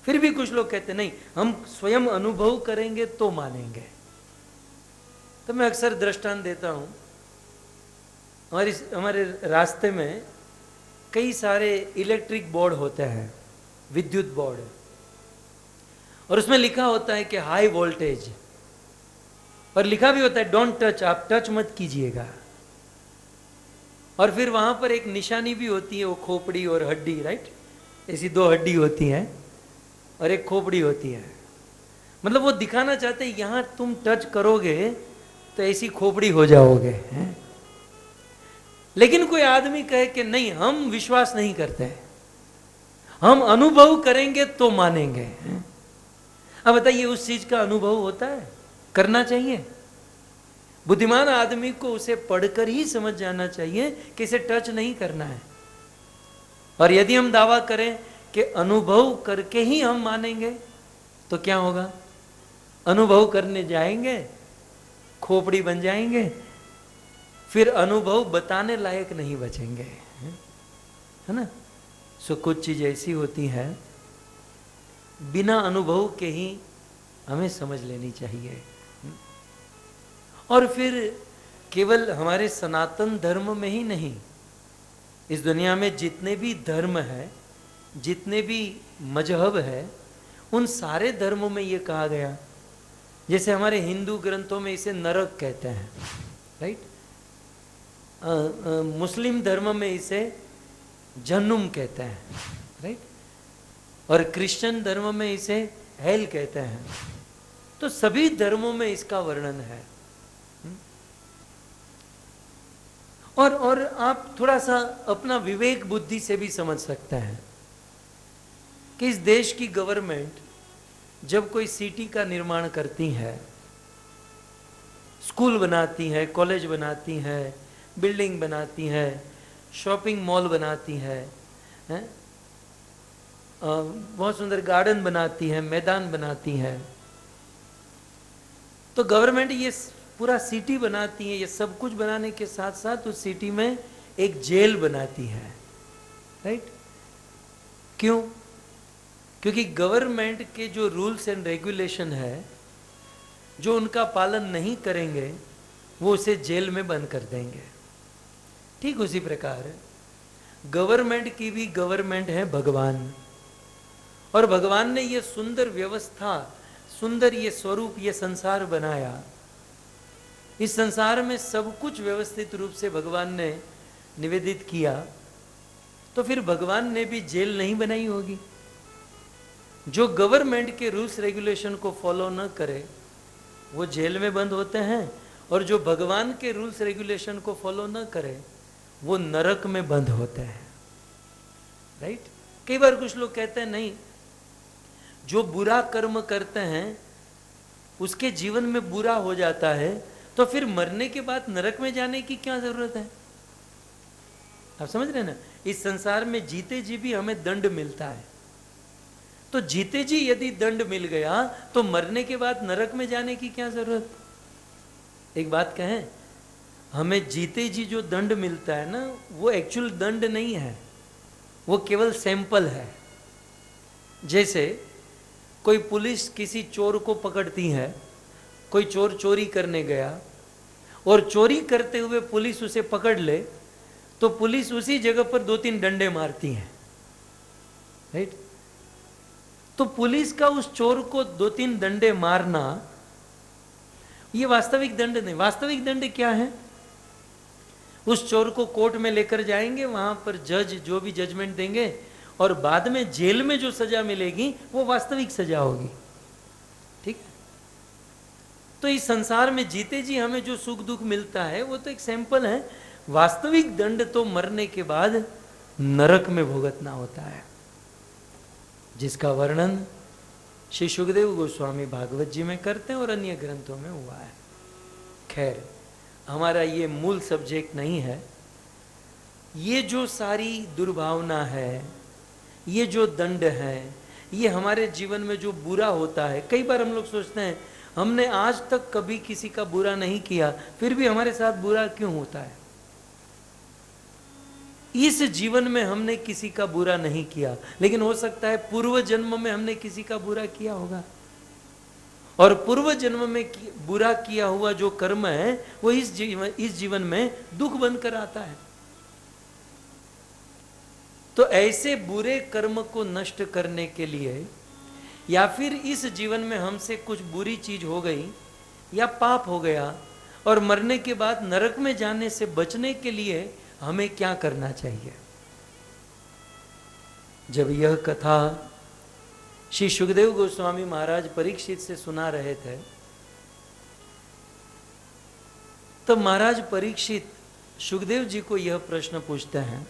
फिर भी कुछ लोग कहते नहीं, हम स्वयं अनुभव करेंगे तो मानेंगे। तो मैं अक्सर दृष्टांत देता हूं, हमारे रास्ते में कई सारे इलेक्ट्रिक बोर्ड होते हैं, विद्युत बोर्ड, और उसमें लिखा होता है कि हाई वोल्टेज, और लिखा भी होता है डोंट टच, आप टच मत कीजिएगा। और फिर वहां पर एक निशानी भी होती है, वो खोपड़ी और हड्डी, राइट, ऐसी दो हड्डी होती हैं और एक खोपड़ी होती है। मतलब वो दिखाना चाहते हैं यहां तुम टच करोगे तो ऐसी खोपड़ी हो जाओगे, हैं? लेकिन कोई आदमी कहे कि नहीं, हम विश्वास नहीं करते, हम अनुभव करेंगे तो मानेंगे, हैं? अब बताइए, उस चीज का अनुभव होता है? करना चाहिए। बुद्धिमान आदमी को उसे पढ़कर ही समझ जाना चाहिए कि इसे टच नहीं करना है। और यदि हम दावा करें कि अनुभव करके ही हम मानेंगे तो क्या होगा? अनुभव करने जाएंगे, खोपड़ी बन जाएंगे, फिर अनुभव बताने लायक नहीं बचेंगे, है ना? सो कुछ चीज ऐसी होती है बिना अनुभव के ही हमें समझ लेनी चाहिए। और फिर केवल हमारे सनातन धर्म में ही नहीं, इस दुनिया में जितने भी धर्म है, जितने भी मजहब है, उन सारे धर्मों में ये कहा गया। जैसे हमारे हिंदू ग्रंथों में इसे नरक कहते हैं, राइट? मुस्लिम धर्म में इसे जन्नुम कहते हैं, राइट? और क्रिश्चियन धर्म में इसे हेल कहते हैं। तो सभी धर्मों में इसका वर्णन है। और आप थोड़ा सा अपना विवेक बुद्धि से भी समझ सकते हैं कि इस देश की गवर्नमेंट जब कोई सिटी का निर्माण करती है, स्कूल बनाती है, कॉलेज बनाती है, बिल्डिंग बनाती है, शॉपिंग मॉल बनाती है, बहुत सुंदर गार्डन बनाती है, मैदान बनाती है, तो गवर्नमेंट ये पूरा सिटी बनाती है। ये सब कुछ बनाने के साथ साथ उस सिटी में एक जेल बनाती है, राइट? क्यों? क्योंकि गवर्नमेंट के जो रूल्स एंड रेगुलेशन है, जो उनका पालन नहीं करेंगे वो उसे जेल में बंद कर देंगे। ठीक उसी प्रकार गवर्नमेंट की भी गवर्नमेंट है भगवान, और भगवान ने ये सुंदर व्यवस्था, सुंदर ये स्वरूप, ये संसार बनाया। इस संसार में सब कुछ व्यवस्थित रूप से भगवान ने निवेदित किया, तो फिर भगवान ने भी जेल नहीं बनाई होगी। जो गवर्नमेंट के रूल्स रेगुलेशन को फॉलो न करे वो जेल में बंद होते हैं, और जो भगवान के रूल्स रेगुलेशन को फॉलो न करे वो नरक में बंद होते हैं, राइट? कई बार कुछ लोग कहते हैं नहीं, जो बुरा कर्म करते हैं उसके जीवन में बुरा हो जाता है, तो फिर मरने के बाद नरक में जाने की क्या जरूरत है? आप समझ रहे हैं ना? इस संसार में जीते जी भी हमें दंड मिलता है, तो जीते जी यदि दंड मिल गया तो मरने के बाद नरक में जाने की क्या जरूरत? एक बात कहें, हमें जीते जी जो दंड मिलता है ना, वो एक्चुअल दंड नहीं है, वो केवल सैंपल है। जैसे कोई पुलिस किसी चोर को पकड़ती है, कोई चोर चोरी करने गया और चोरी करते हुए पुलिस उसे पकड़ ले तो पुलिस उसी जगह पर 2-3 डंडे मारती है, राइट। तो पुलिस का उस चोर को 2-3 डंडे मारना ये वास्तविक दंड नहीं। वास्तविक दंड क्या है? उस चोर को कोर्ट में लेकर जाएंगे, वहां पर जज जो भी जजमेंट देंगे और बाद में जेल में जो सजा मिलेगी वो वास्तविक सजा होगी, ठीक है। तो इस संसार में जीते जी हमें जो सुख दुख मिलता है वो तो एक सैंपल है। वास्तविक दंड तो मरने के बाद नरक में भुगतना होता है, जिसका वर्णन श्री सुखदेव गोस्वामी भागवत जी में करते हैं और अन्य ग्रंथों में हुआ है। खैर, हमारा ये मूल सब्जेक्ट नहीं है। ये जो सारी दुर्भावना है, ये जो दंड है, ये हमारे जीवन में जो बुरा होता है, कई बार हम लोग सोचते हैं हमने आज तक कभी किसी का बुरा नहीं किया, फिर भी हमारे साथ बुरा क्यों होता है? इस जीवन में हमने किसी का बुरा नहीं किया, लेकिन हो सकता है पूर्व जन्म में हमने किसी का बुरा किया होगा, और पूर्व जन्म में बुरा किया हुआ जो कर्म है वो इस जीवन में दुख बनकर आता है। तो ऐसे बुरे कर्म को नष्ट करने के लिए, या फिर इस जीवन में हमसे कुछ बुरी चीज हो गई या पाप हो गया और मरने के बाद नरक में जाने से बचने के लिए हमें क्या करना चाहिए? जब यह कथा श्री सुखदेव गोस्वामी महाराज परीक्षित से सुना रहे थे, तब महाराज परीक्षित सुखदेव जी को यह प्रश्न पूछते हैं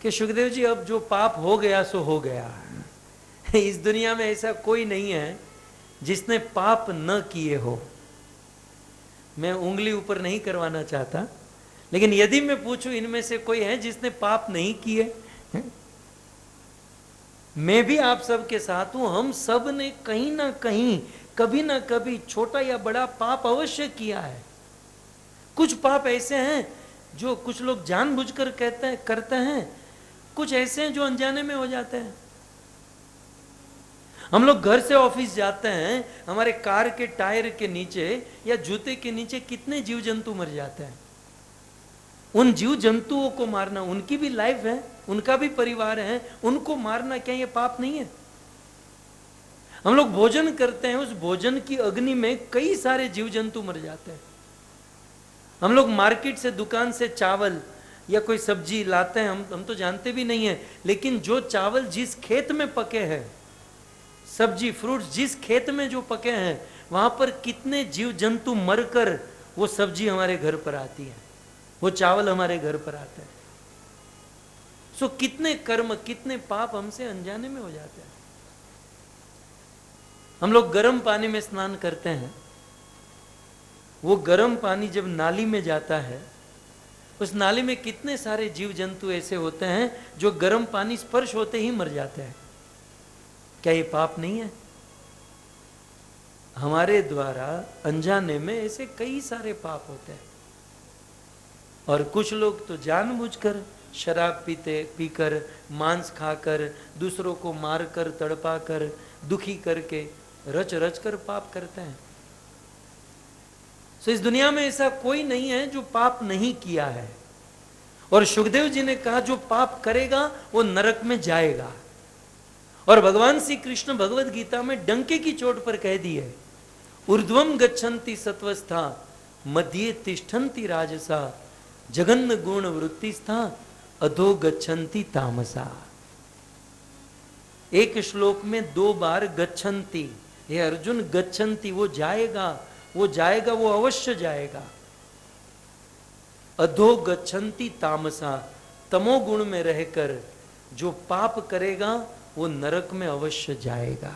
कि सुखदेव जी, अब जो पाप हो गया सो हो गया। इस दुनिया में ऐसा कोई नहीं है जिसने पाप न किए हो। मैं उंगली ऊपर नहीं करवाना चाहता, लेकिन यदि मैं पूछूं इनमें से कोई है जिसने पाप नहीं किए? मैं भी आप सब के साथ हूं। हम सब ने कहीं ना कहीं, कभी ना कभी छोटा या बड़ा पाप अवश्य किया है। कुछ पाप ऐसे हैं जो कुछ लोग जानबूझकर करते हैं, कुछ ऐसे हैं जो अनजाने में हो जाते हैं। हम लोग घर से ऑफिस जाते हैं, हमारे कार के टायर के नीचे या जूते के नीचे कितने जीव जंतु मर जाते हैं। उन जीव जंतुओं को मारना, उनकी भी लाइफ है, उनका भी परिवार है, उनको मारना क्या ये पाप नहीं है? हम लोग भोजन करते हैं, उस भोजन की अग्नि में कई सारे जीव जंतु मर जाते हैं। हम लोग मार्केट से, दुकान से चावल या कोई सब्जी लाते हैं, हम तो जानते भी नहीं है, लेकिन जो चावल जिस खेत में पके हैं, सब्जी फ्रूट्स जिस खेत में जो पके हैं, वहां पर कितने जीव जंतु मरकर वो सब्जी हमारे घर पर आती है, वो चावल हमारे घर पर आते हैं। सो कितने कर्म, कितने पाप हमसे अनजाने में हो जाते हैं। हम लोग गर्म पानी में स्नान करते हैं, वो गर्म पानी जब नाली में जाता है, उस नाली में कितने सारे जीव जंतु ऐसे होते हैं जो गर्म पानी स्पर्श होते ही मर जाते हैं। क्या ये पाप नहीं है? हमारे द्वारा अनजाने में ऐसे कई सारे पाप होते हैं। और कुछ लोग तो जानबूझकर शराब पीकर, मांस खाकर, दूसरों को मारकर, तड़पाकर, दुखी करके, रच रच कर पाप करते हैं। इस दुनिया में ऐसा कोई नहीं है जो पाप नहीं किया है। और सुखदेव जी ने कहा जो पाप करेगा वो नरक में जाएगा। और भगवान श्री कृष्ण भगवत गीता में डंके की चोट पर कह दिए, ऊर्ध्वम गच्छन्ति सत्वस्था मध्ये तिष्ठन्ति राजसा जगन्न गुण वृत्तिस्था अधो गच्छन्ति तामसा। एक श्लोक में 2 बार गच्छन्ति, हे अर्जुन गच्छन्ति, वो जाएगा, वो जाएगा, वो अवश्य जाएगा। अधो गच्छन्ति तामसा, तमोगुण में रहकर जो पाप करेगा वो नरक में अवश्य जाएगा।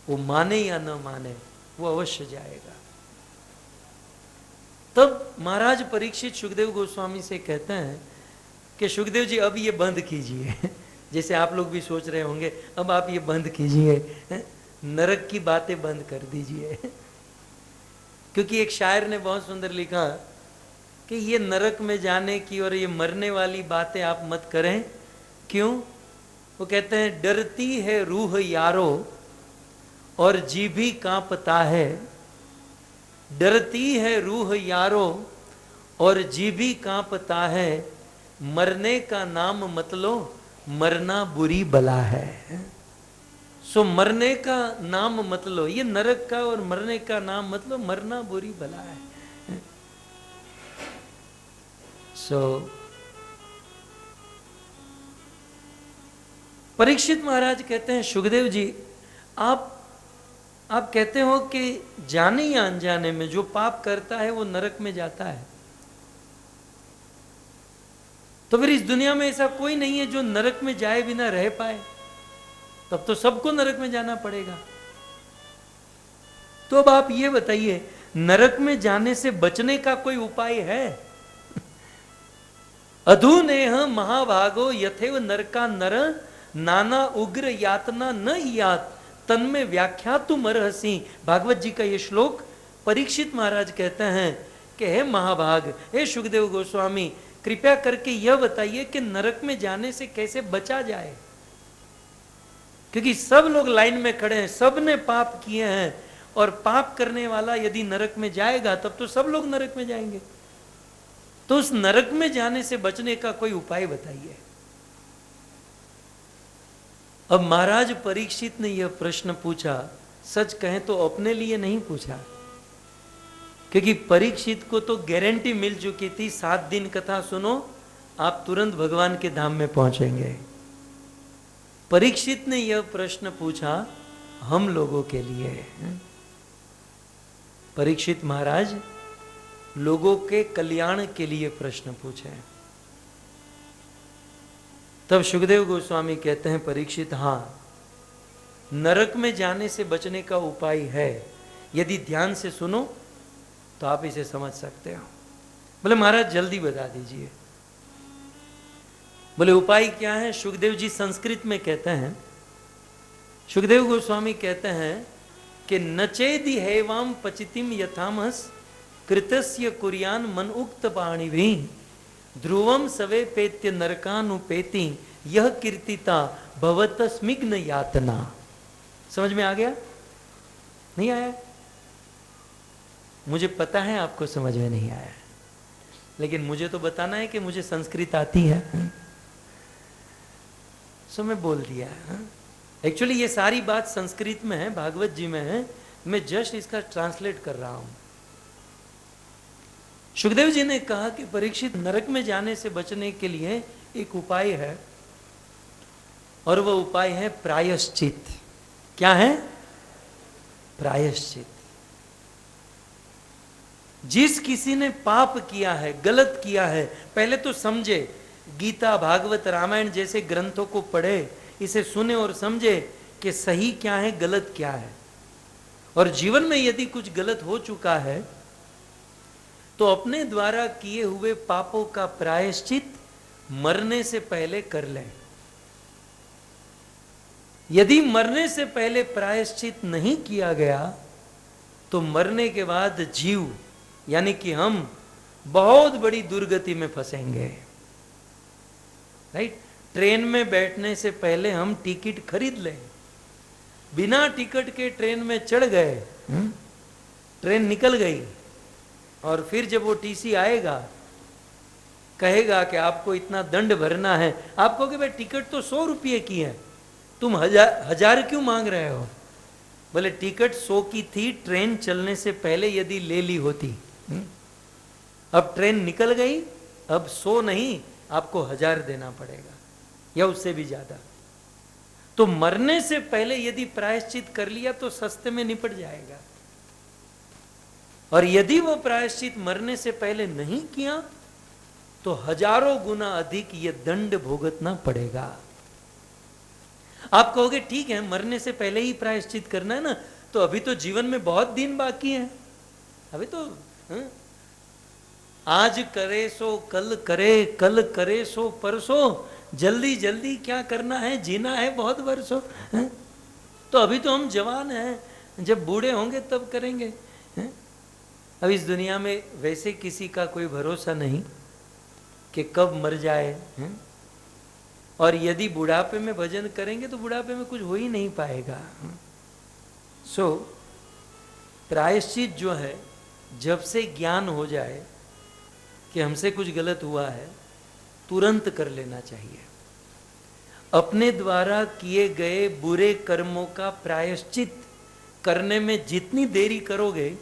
वो माने या न माने, वो अवश्य जाएगा। तब महाराज परीक्षित सुखदेव गोस्वामी से कहते हैं कि सुखदेव जी अब ये बंद कीजिए। जैसे आप लोग भी सोच रहे होंगे अब आप ये बंद कीजिए, नरक की बातें बंद कर दीजिए। क्योंकि एक शायर ने बहुत सुंदर लिखा कि ये नरक में जाने की और ये मरने वाली बातें आप मत करें। क्यों? वो कहते हैं डरती है रूह यारो और जी भी कांपता है, डरती है रूह यारो और जी भी कांपता है, मरने का नाम मत लो, मरना बुरी बला है। सो मरने का नाम मत लो, ये नरक का और मरने का नाम मत लो, मरना बुरी बला है। सो परीक्षित महाराज कहते हैं, सुखदेव जी आप कहते हो कि जाने या अनजाने में जो पाप करता है वो नरक में जाता है, तो फिर इस दुनिया में ऐसा कोई नहीं है जो नरक में जाए बिना रह पाए, तब तो सबको नरक में जाना पड़ेगा। तो अब आप ये बताइए, नरक में जाने से बचने का कोई उपाय है? अधुनेह महाभागो यथेव नरका नर, नाना उग्र यातना न यात, तन्मे व्याख्या तुम अर्हसी। भागवत जी का ये श्लोक परीक्षित महाराज कहते हैं कि हे महाभाग, हे सुखदेव गोस्वामी, कृपया करके यह बताइए कि नरक में जाने से कैसे बचा जाए, क्योंकि सब लोग लाइन में खड़े हैं, सब ने पाप किए हैं, और पाप करने वाला यदि नरक में जाएगा तब तो सब लोग नरक में जाएंगे। तो उस नरक में जाने से बचने का कोई उपाय बताइए। अब महाराज परीक्षित ने यह प्रश्न पूछा, सच कहें तो अपने लिए नहीं पूछा, क्योंकि परीक्षित को तो गारंटी मिल चुकी थी, 7 दिन कथा सुनो आप तुरंत भगवान के धाम में पहुंचेंगे। परीक्षित ने यह प्रश्न पूछा हम लोगों के लिए। परीक्षित महाराज लोगों के कल्याण के लिए प्रश्न पूछे। तब सुखदेव गोस्वामी कहते हैं, परीक्षित हाँ, नरक में जाने से बचने का उपाय है, यदि ध्यान से सुनो तो आप इसे समझ सकते हो। बोले महाराज जल्दी बता दीजिए। बोले उपाय क्या है? सुखदेव जी संस्कृत में कहते हैं, सुखदेव गोस्वामी कहते हैं कि नचेदि हैवाम पचितिम यथामहस कृतस्य कुर्यान मन उक्त पाणिभि, ध्रुवम सवे पेत्य नरकानुपेति, यह कीर्तिता भवत स्मिग्न यातना। समझ में आ गया? नहीं आया? मुझे पता है आपको समझ में नहीं आया, लेकिन मुझे तो बताना है कि मुझे संस्कृत आती है, सो मैं बोल दिया। एक्चुअली ये सारी बात संस्कृत में है, भागवत जी में है, मैं जस्ट इसका ट्रांसलेट कर रहा हूं। सुखदेव जी ने कहा कि परीक्षित, नरक में जाने से बचने के लिए एक उपाय है, और वह उपाय है प्रायश्चित। क्या है? प्रायश्चित। जिस किसी ने पाप किया है, गलत किया है, पहले तो समझे, गीता भागवत रामायण जैसे ग्रंथों को पढ़े, इसे सुने और समझे कि सही क्या है गलत क्या है, और जीवन में यदि कुछ गलत हो चुका है तो अपने द्वारा किए हुए पापों का प्रायश्चित मरने से पहले कर लें। यदि मरने से पहले प्रायश्चित नहीं किया गया तो मरने के बाद जीव यानी कि हम बहुत बड़ी दुर्गति में फंसेंगे। राइट? ट्रेन में बैठने से पहले हम टिकट खरीद लें, बिना टिकट के ट्रेन में चढ़ गए, ट्रेन निकल गई, और फिर जब वो टीसी आएगा कहेगा कि आपको इतना दंड भरना है, आप कहोगे भाई टिकट तो 100 रुपये की है, तुम हजार क्यों मांग रहे हो? बोले टिकट 100 की थी, ट्रेन चलने से पहले यदि ले ली होती, अब ट्रेन निकल गई, अब 100 नहीं, आपको 1000 देना पड़ेगा या उससे भी ज्यादा। तो मरने से पहले यदि प्रायश्चित कर लिया तो सस्ते में निपट जाएगा, और यदि वो प्रायश्चित मरने से पहले नहीं किया तो हजारों गुना अधिक ये दंड भुगतना पड़ेगा। आप कहोगे ठीक है, मरने से पहले ही प्रायश्चित करना है ना, तो अभी तो जीवन में बहुत दिन बाकी है, अभी तो आज करे सो कल करे, कल करे सो परसों, जल्दी जल्दी क्या करना है, जीना है बहुत वर्षों। तो अभी तो हम जवान हैं, जब बूढ़े होंगे तब करेंगे। अब इस दुनिया में वैसे किसी का कोई भरोसा नहीं कि कब मर जाए, और यदि बुढ़ापे में भजन करेंगे तो बुढ़ापे में कुछ हो ही नहीं पाएगा। सो प्रायश्चित जो है जब से ज्ञान हो जाए कि हमसे कुछ गलत हुआ है, तुरंत कर लेना चाहिए। अपने द्वारा किए गए बुरे कर्मों का प्रायश्चित करने में जितनी देरी करोगे,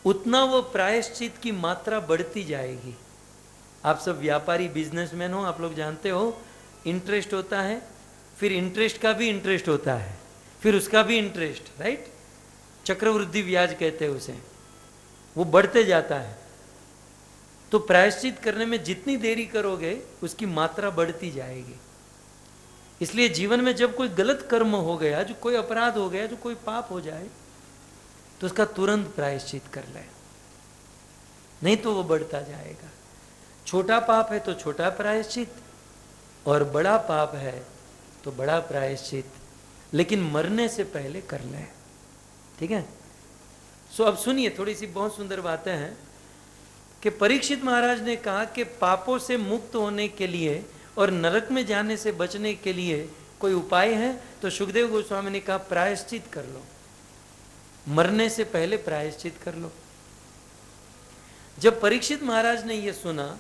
उतना वो प्रायश्चित की मात्रा बढ़ती जाएगी। आप सब व्यापारी बिजनेसमैन हो, आप लोग जानते हो इंटरेस्ट होता है, फिर इंटरेस्ट का भी इंटरेस्ट होता है, फिर उसका भी इंटरेस्ट, राइट? चक्रवृद्धि ब्याज कहते हैं उसे, वो बढ़ते जाता है। तो प्रायश्चित करने में जितनी देरी करोगे उसकी मात्रा बढ़ती जाएगी। इसलिए जीवन में जब कोई गलत कर्म हो गया, जो कोई अपराध हो गया, जो कोई पाप हो जाए, तो उसका तुरंत प्रायश्चित कर ले, नहीं तो वो बढ़ता जाएगा। छोटा पाप है तो छोटा प्रायश्चित, और बड़ा पाप है तो बड़ा प्रायश्चित, लेकिन मरने से पहले कर ले। ठीक है? सो अब सुनिए, थोड़ी सी बहुत सुंदर बातें हैं कि परीक्षित महाराज ने कहा कि पापों से मुक्त होने के लिए और नरक में जाने से बचने के लिए कोई उपाय है? तो सुखदेव गोस्वामी ने कहा प्रायश्चित कर लो, मरने से पहले प्रायश्चित कर लो। जब परीक्षित महाराज ने यह सुना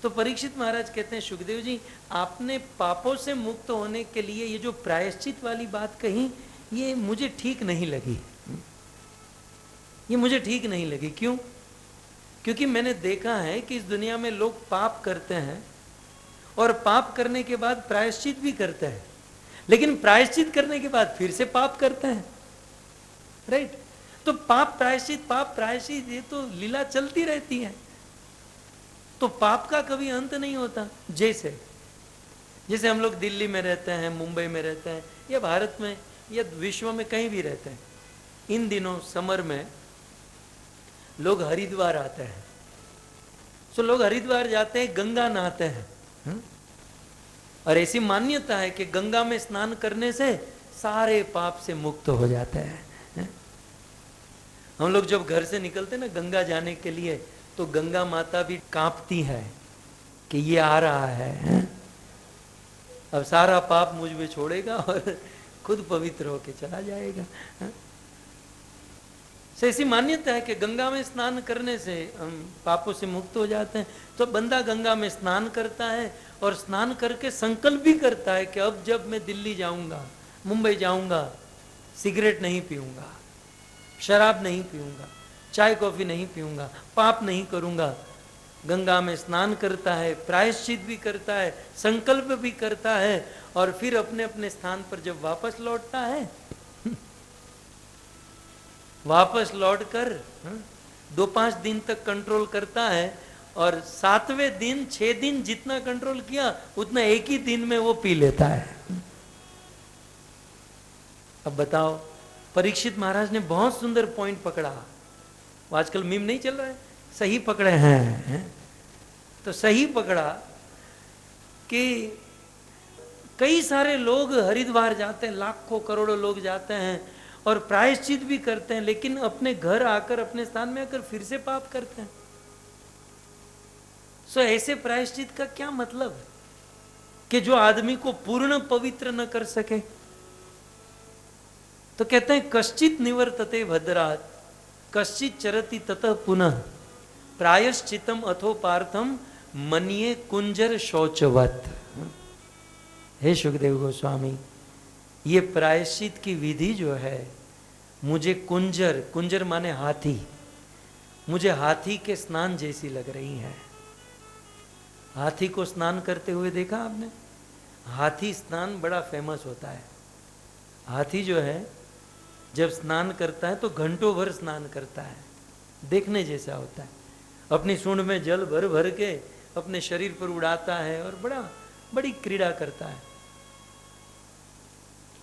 तो परीक्षित महाराज कहते हैं, सुखदेव जी आपने पापों से मुक्त होने के लिए ये जो प्रायश्चित वाली बात कही, ये मुझे ठीक नहीं लगी। ये मुझे ठीक नहीं लगी। क्यों? क्योंकि मैंने देखा है कि इस दुनिया में लोग पाप करते हैं और पाप करने के बाद प्रायश्चित भी करते हैं, लेकिन प्रायश्चित करने के बाद फिर से पाप करते हैं, राइट? तो पाप प्रायश्चित ये तो लीला चलती रहती है। तो पाप का कभी अंत नहीं होता। जैसे हम लोग दिल्ली में रहते हैं, मुंबई में रहते हैं, या भारत में या विश्व में कहीं भी रहते हैं, इन दिनों समर में लोग हरिद्वार आते हैं। तो लोग हरिद्वार जाते हैं, गंगा नहाते हैं, और ऐसी मान्यता है कि गंगा में स्नान करने से सारे पाप से मुक्त हो जाते हैं। हम लोग जब घर से निकलते हैं ना गंगा जाने के लिए, तो गंगा माता भी कांपती है कि ये आ रहा है, अब सारा पाप मुझ में छोड़ेगा और खुद पवित्र होके चला जाएगा। ऐसी मान्यता है कि गंगा में स्नान करने से हम पापों से मुक्त हो जाते हैं। तो बंदा गंगा में स्नान करता है और स्नान करके संकल्प भी करता है कि अब जब मैं दिल्ली जाऊंगा, मुंबई जाऊंगा, सिगरेट नहीं पीऊंगा, शराब नहीं पीऊंगा, चाय कॉफी नहीं पीऊंगा, पाप नहीं करूंगा। गंगा में स्नान करता है, प्रायश्चित भी करता है, संकल्प भी करता है, और फिर अपने अपने स्थान पर जब वापस लौटता है, वापस लौटकर 2-5 दिन तक कंट्रोल करता है, और 7वें दिन 6 दिन जितना कंट्रोल किया उतना एक ही दिन में वो पी लेता है। अब बताओ, परीक्षित महाराज ने बहुत सुंदर पॉइंट पकड़ा। वो आजकल मीम नहीं चल रहा है, सही पकड़े हैं। तो सही पकड़ा कि कई सारे लोग हरिद्वार जाते हैं, लाखों करोड़ों लोग जाते हैं और प्रायश्चित भी करते हैं, लेकिन अपने घर आकर, अपने स्थान में आकर फिर से पाप करते हैं। सो ऐसे प्रायश्चित का क्या मतलब कि जो आदमी को पूर्ण पवित्र न कर सके? तो कहते हैं कश्चित निवर्तते भद्रात कश्चित चरति ततः पुनः प्रायश्चितम अथो पार्थम मन्ये कुंजर शौचवत। हे सुखदेव गोस्वामी, ये प्रायश्चित की विधि जो है, मुझे कुंजर माने हाथी, मुझे हाथी के स्नान जैसी लग रही है। हाथी को स्नान करते हुए देखा आपने? हाथी स्नान बड़ा फेमस होता है। हाथी जो है जब स्नान करता है तो घंटों भर स्नान करता है, देखने जैसा होता है। अपनी सूंड में जल भर भर के अपने शरीर पर उड़ाता है और बड़ी क्रीड़ा करता है।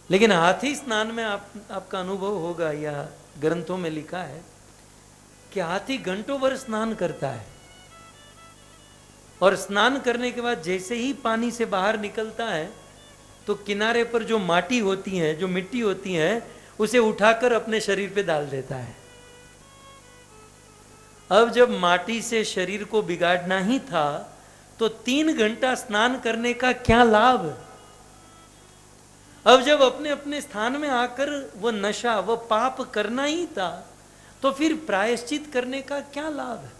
लेकिन हाथी स्नान में आपका अनुभव होगा, या ग्रंथों में लिखा है कि हाथी घंटों भर स्नान करता है, और स्नान करने के बाद जैसे ही पानी से बाहर निकलता है तो किनारे पर जो माटी होती है, जो मिट्टी होती है, उसे उठाकर अपने शरीर पे डाल देता है। अब जब माटी से शरीर को बिगाड़ना ही था तो 3 घंटा स्नान करने का क्या लाभ? अब जब अपने अपने स्थान में आकर वो नशा, वो पाप करना ही था, तो फिर प्रायश्चित करने का क्या लाभ है?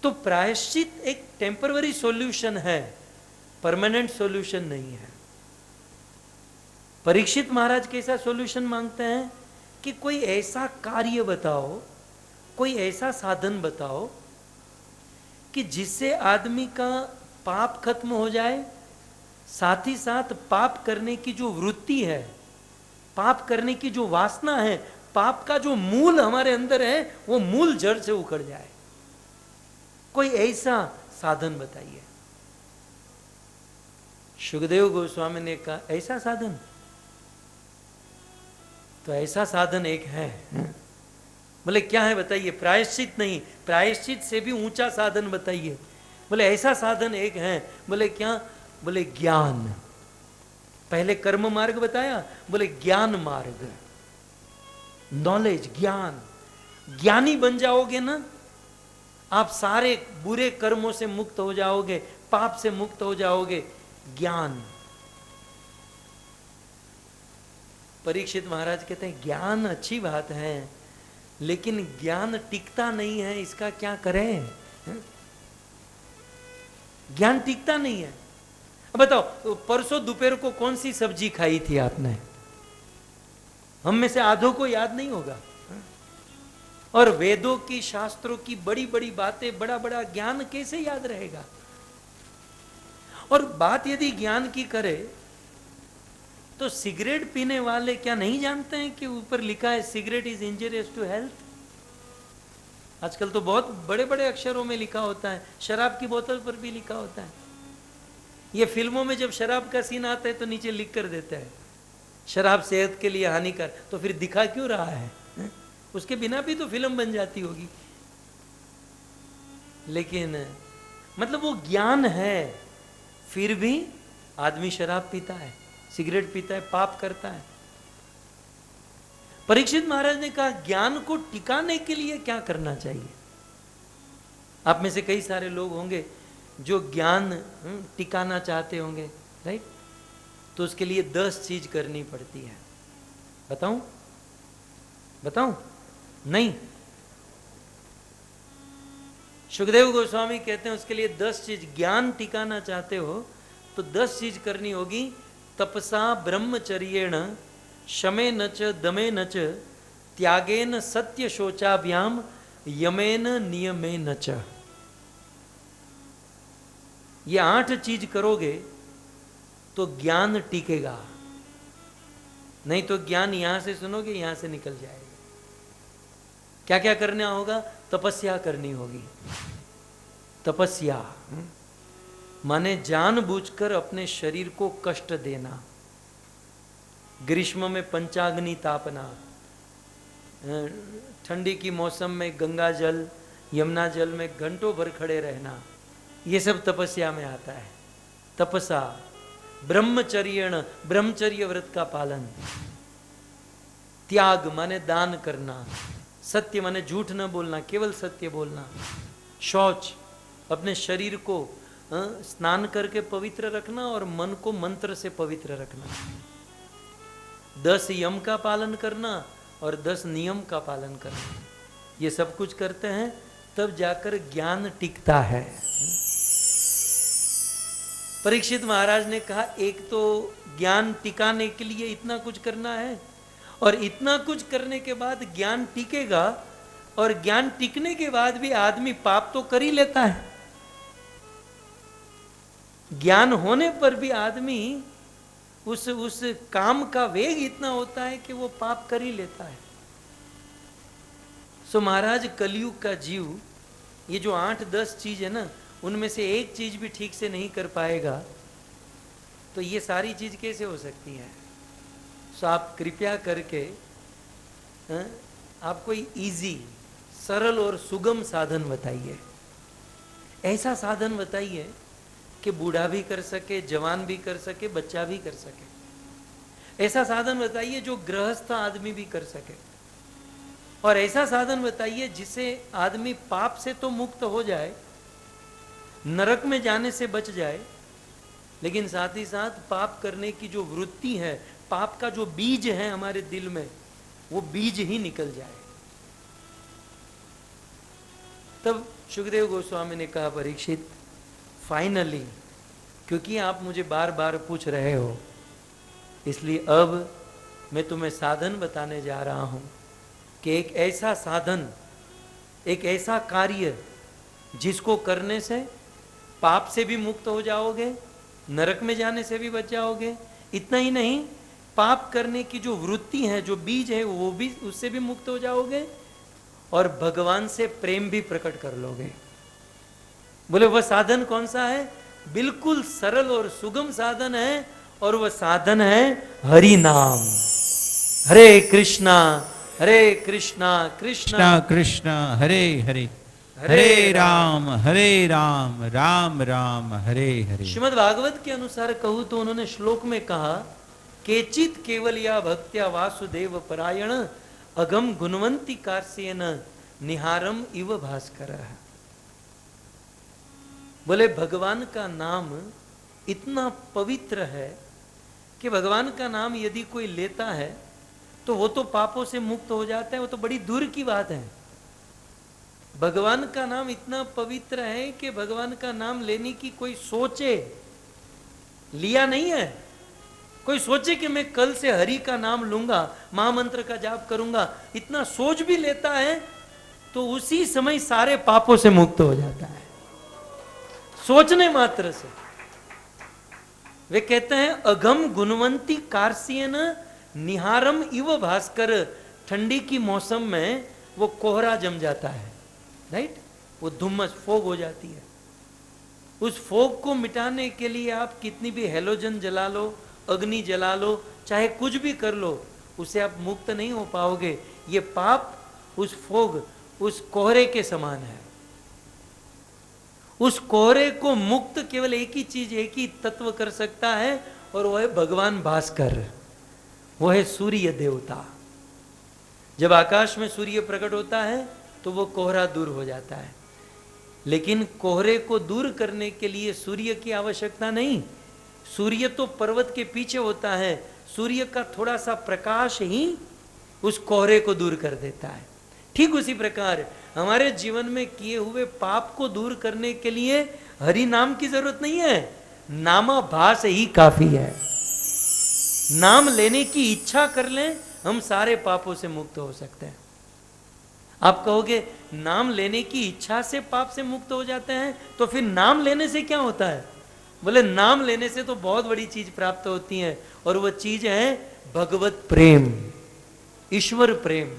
तो प्रायश्चित एक टेम्पररी सॉल्यूशन है, परमानेंट सॉल्यूशन नहीं है। परीक्षित महाराज कैसा सॉल्यूशन मांगते हैं कि कोई ऐसा कार्य बताओ, कोई ऐसा साधन बताओ कि जिससे आदमी का पाप खत्म हो जाए, साथ ही साथ पाप करने की जो वृत्ति है, पाप करने की जो वासना है, पाप का जो मूल हमारे अंदर है, वो मूल जड़ से उखड़ जाए। कोई ऐसा साधन बताइए। सुखदेव गोस्वामी ने कहा ऐसा साधन, तो ऐसा साधन एक है। बोले क्या है बताइए? प्रायश्चित नहीं, प्रायश्चित से भी ऊंचा साधन बताइए। बोले ऐसा साधन एक है। बोले क्या? बोले ज्ञान। पहले कर्म मार्ग बताया, बोले ज्ञान मार्ग, नॉलेज, ज्ञान। ज्ञानी बन जाओगे ना, आप सारे बुरे कर्मों से मुक्त हो जाओगे, पाप से मुक्त हो जाओगे। ज्ञान। परीक्षित महाराज कहते हैं ज्ञान अच्छी बात है, लेकिन ज्ञान टिकता नहीं है, इसका क्या करें? ज्ञान टिकता नहीं है। अब बताओ, तो परसों दोपहर को कौन सी सब्जी खाई थी आपने? हम में से आधों को याद नहीं होगा। और वेदों की, शास्त्रों की बड़ी बड़ी बातें, बड़ा बड़ा ज्ञान कैसे याद रहेगा? और बात यदि ज्ञान की करे तो सिगरेट पीने वाले क्या नहीं जानते हैं कि ऊपर लिखा है cigarette is injurious to health? आजकल तो बहुत बड़े बड़े अक्षरों में लिखा होता है, शराब की बोतल पर भी लिखा होता है। ये फिल्मों में जब शराब का सीन आता है तो नीचे लिख कर देता है शराब सेहत के लिए हानिकारक, तो फिर दिखा क्यों रहा है? उसके बिना भी तो फिल्म बन जाती होगी। लेकिन मतलब वो ज्ञान है, फिर भी आदमी शराब पीता है, सिगरेट पीता है, पाप करता है। परीक्षित महाराज ने कहा ज्ञान को टिकाने के लिए क्या करना चाहिए? आप में से कई सारे लोग होंगे जो ज्ञान टिकाना चाहते होंगे, राइट? तो उसके लिए 10 चीज करनी पड़ती है। बताऊं? बताऊं? नहीं। सुखदेव गोस्वामी कहते हैं उसके लिए 10 चीज, ज्ञान टिकाना चाहते हो तो 10 चीज करनी होगी। तपसा ब्रह्मचर्येण शमेन च दमेन च त्यागेन सत्य शोचाभ्याम यमेन नियमेन च। ये 8 चीज करोगे तो ज्ञान टिकेगा, नहीं तो ज्ञान यहां से सुनोगे यहां से निकल जाएगा। क्या क्या करना होगा? तपस्या करनी होगी। तपस्या माने जानबूझकर अपने शरीर को कष्ट देना, ग्रीष्म में पंचाग्नि तापना, ठंडी की मौसम में गंगा जल, यमुना जल में घंटों भर खड़े रहना, ये सब तपस्या में आता है। तपसा ब्रह्मचर्येण, ब्रह्मचर्य व्रत का पालन। त्याग माने दान करना, सत्य माने झूठ न बोलना, केवल सत्य बोलना। शौच, अपने शरीर को स्नान करके पवित्र रखना और मन को मंत्र से पवित्र रखना। 10 यम का पालन करना और 10 नियम का पालन करना। ये सब कुछ करते हैं तब जाकर ज्ञान टिकता है। परीक्षित महाराज ने कहा एक तो ज्ञान टिकाने के लिए इतना कुछ करना है, और इतना कुछ करने के बाद ज्ञान टिकेगा, और ज्ञान टिकने के बाद भी आदमी पाप तो कर ही लेता है। ज्ञान होने पर भी आदमी उस काम का वेग इतना होता है कि वो पाप कर ही लेता है। सो महाराज कलयुग का जीव ये जो 8-10 चीज है ना, उनमें से एक चीज भी ठीक से नहीं कर पाएगा तो ये सारी चीज कैसे हो सकती है? सो आप कृपया करके आप कोई इजी, सरल और सुगम साधन बताइए। ऐसा साधन बताइए कि बूढ़ा भी कर सके, जवान भी कर सके, बच्चा भी कर सके। ऐसा साधन बताइए जो गृहस्थ आदमी भी कर सके, और ऐसा साधन बताइए जिससे आदमी पाप से तो मुक्त हो जाए, नरक में जाने से बच जाए, लेकिन साथ ही साथ पाप करने की जो वृत्ति है, पाप का जो बीज है हमारे दिल में, वो बीज ही निकल जाए। तब सुखदेव गोस्वामी ने कहा, परीक्षित फाइनली, क्योंकि आप मुझे बार बार पूछ रहे हो, इसलिए अब मैं तुम्हें साधन बताने जा रहा हूं कि एक ऐसा साधन, एक ऐसा कार्य जिसको करने से पाप से भी मुक्त हो जाओगे, नरक में जाने से भी बच जाओगे। इतना ही नहीं, पाप करने की जो वृत्ति है, जो बीज है, वो भी, उससे भी मुक्त हो जाओगे और भगवान से प्रेम भी प्रकट कर लोगे। बोले वह साधन कौन सा है? बिल्कुल सरल और सुगम साधन है, और वह साधन है हरि नाम। हरे कृष्णा कृष्णा कृष्णा कृष्णा कृष्णा हरे हरे, हरे राम राम राम हरे हरे। श्रीमद् भागवत के अनुसार कहूं तो उन्होंने श्लोक में कहा, केचित केवल या भक्त्या वासुदेव परायण अगम गुणवंती कार्सेन निहारम इव भास्कर। बोले भगवान का नाम इतना पवित्र है कि भगवान का नाम यदि कोई लेता है तो वो तो पापों से मुक्त हो जाता है, वो तो बड़ी दूर की बात है। भगवान का नाम इतना पवित्र है कि भगवान का नाम लेने की कोई सोचे, लिया नहीं है, कोई सोचे कि मैं कल से हरि का नाम लूंगा, महामंत्र का जाप करूंगा, इतना सोच भी लेता है तो उसी समय सारे पापों से मुक्त हो जाता है, सोचने मात्र से। वे कहते हैं अघम गुणवंती कार्सियन निहारम इव भास्कर। ठंडी की मौसम में वो कोहरा जम जाता है, राइट, वो धुम्मस, फोग हो जाती है। उस फोग को मिटाने के लिए आप कितनी भी हेलोजन जला लो, अग्नि जला लो, चाहे कुछ भी कर लो, उसे आप मुक्त नहीं हो पाओगे। ये पाप उस फोग, उस कोहरे के समान है। उस कोहरे को मुक्त केवल एक ही चीज, एक ही तत्व कर सकता है, और वह है भगवान भास्कर, वो है सूर्य देवता। जब आकाश में सूर्य प्रकट होता है तो वो कोहरा दूर हो जाता है, लेकिन कोहरे को दूर करने के लिए सूर्य की आवश्यकता नहीं। सूर्य तो पर्वत के पीछे होता है, सूर्य का थोड़ा सा प्रकाश ही उस कोहरे को दूर कर देता है। ठीक उसी प्रकार हमारे जीवन में किए हुए पाप को दूर करने के लिए हरि नाम की जरूरत नहीं है, नामाभास ही काफी है। नाम लेने की इच्छा कर लें, हम सारे पापों से मुक्त हो सकते हैं। आप कहोगे नाम लेने की इच्छा से पाप से मुक्त हो जाते हैं, तो फिर नाम लेने से क्या होता है? बोले नाम लेने से तो बहुत बड़ी चीज प्राप्त होती है, और वह चीज है भगवत प्रेम, ईश्वर प्रेम।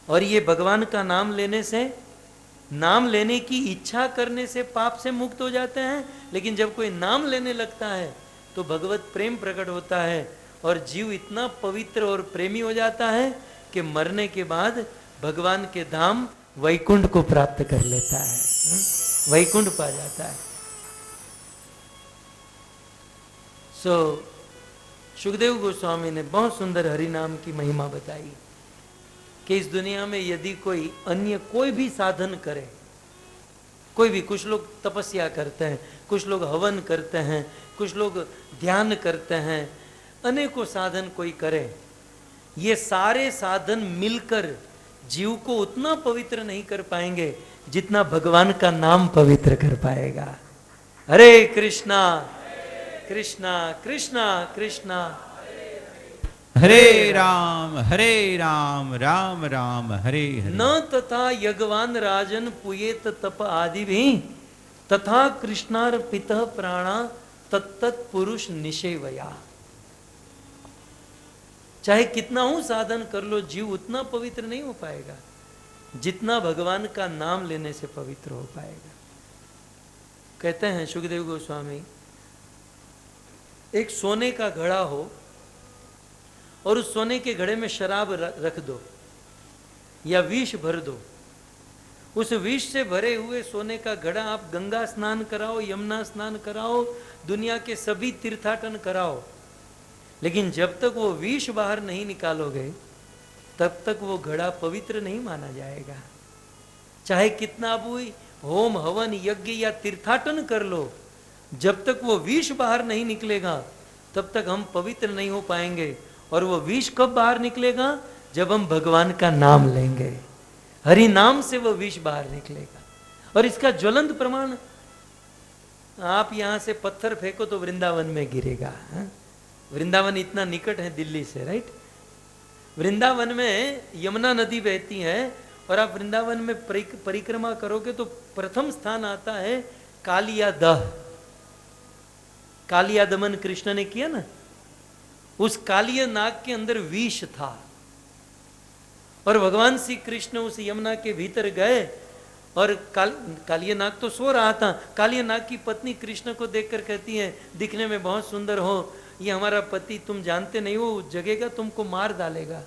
और ये भगवान का नाम लेने से, नाम लेने की इच्छा करने से पाप से मुक्त हो जाते हैं, लेकिन जब कोई नाम लेने लगता है तो भगवत प्रेम प्रकट होता है, और जीव इतना पवित्र और प्रेमी हो जाता है कि मरने के बाद भगवान के धाम वैकुंठ को प्राप्त कर लेता है, वैकुंठ पा जाता है। सुखदेव गोस्वामी ने बहुत सुंदर हरि नाम की महिमा बताई कि इस दुनिया में यदि कोई अन्य कोई भी साधन करे, कोई भी, कुछ लोग तपस्या करते हैं, कुछ लोग हवन करते हैं, कुछ लोग ध्यान करते हैं, अनेकों साधन कोई करे, ये सारे साधन मिलकर जीव को उतना पवित्र नहीं कर पाएंगे जितना भगवान का नाम पवित्र कर पाएगा। हरे कृष्णा कृष्णा कृष्णा कृष्णा हरे राम राम राम हरे हरे। न तथा यज्ञवान राजन पुयेत तप आदि भी तथा कृष्णार्पित प्राणा तत्त पुरुष निषेवया। चाहे कितना हूं साधन कर लो, जीव उतना पवित्र नहीं हो पाएगा जितना भगवान का नाम लेने से पवित्र हो पाएगा। कहते हैं सुखदेव गोस्वामी, एक सोने का घड़ा हो और उस सोने के घड़े में शराब रख दो या विष भर दो, उस विष से भरे हुए सोने का घड़ा आप गंगा स्नान कराओ, यमुना स्नान कराओ, दुनिया के सभी तीर्थाटन कराओ, लेकिन जब तक वो विष बाहर नहीं निकालोगे तब तक वो घड़ा पवित्र नहीं माना जाएगा। चाहे कितना भी होम हवन यज्ञ या तीर्थाटन कर लो, जब तक वो विष बाहर नहीं निकलेगा तब तक हम पवित्र नहीं हो पाएंगे। और वो विष कब बाहर निकलेगा? जब हम भगवान का नाम लेंगे, हरि नाम से वो विष बाहर निकलेगा। और इसका ज्वलंत प्रमाण, आप यहां से पत्थर फेंको तो वृंदावन में गिरेगा। वृंदावन इतना निकट है दिल्ली से, राइट? वृंदावन में यमुना नदी बहती है और आप वृंदावन में परिक्रमा करोगे तो प्रथम स्थान आता है कालिया दह। कालिया दमन कृष्ण ने किया ना, उस कालिया नाग के अंदर विष था और भगवान श्री कृष्ण उस यमुना के भीतर गए और कालिया नाग तो सो रहा था। कालिया नाग की पत्नी कृष्ण को देखकर कहती है, दिखने में बहुत सुंदर हो, ये हमारा पति, तुम जानते नहीं हो जगेगा तुमको मार डालेगा,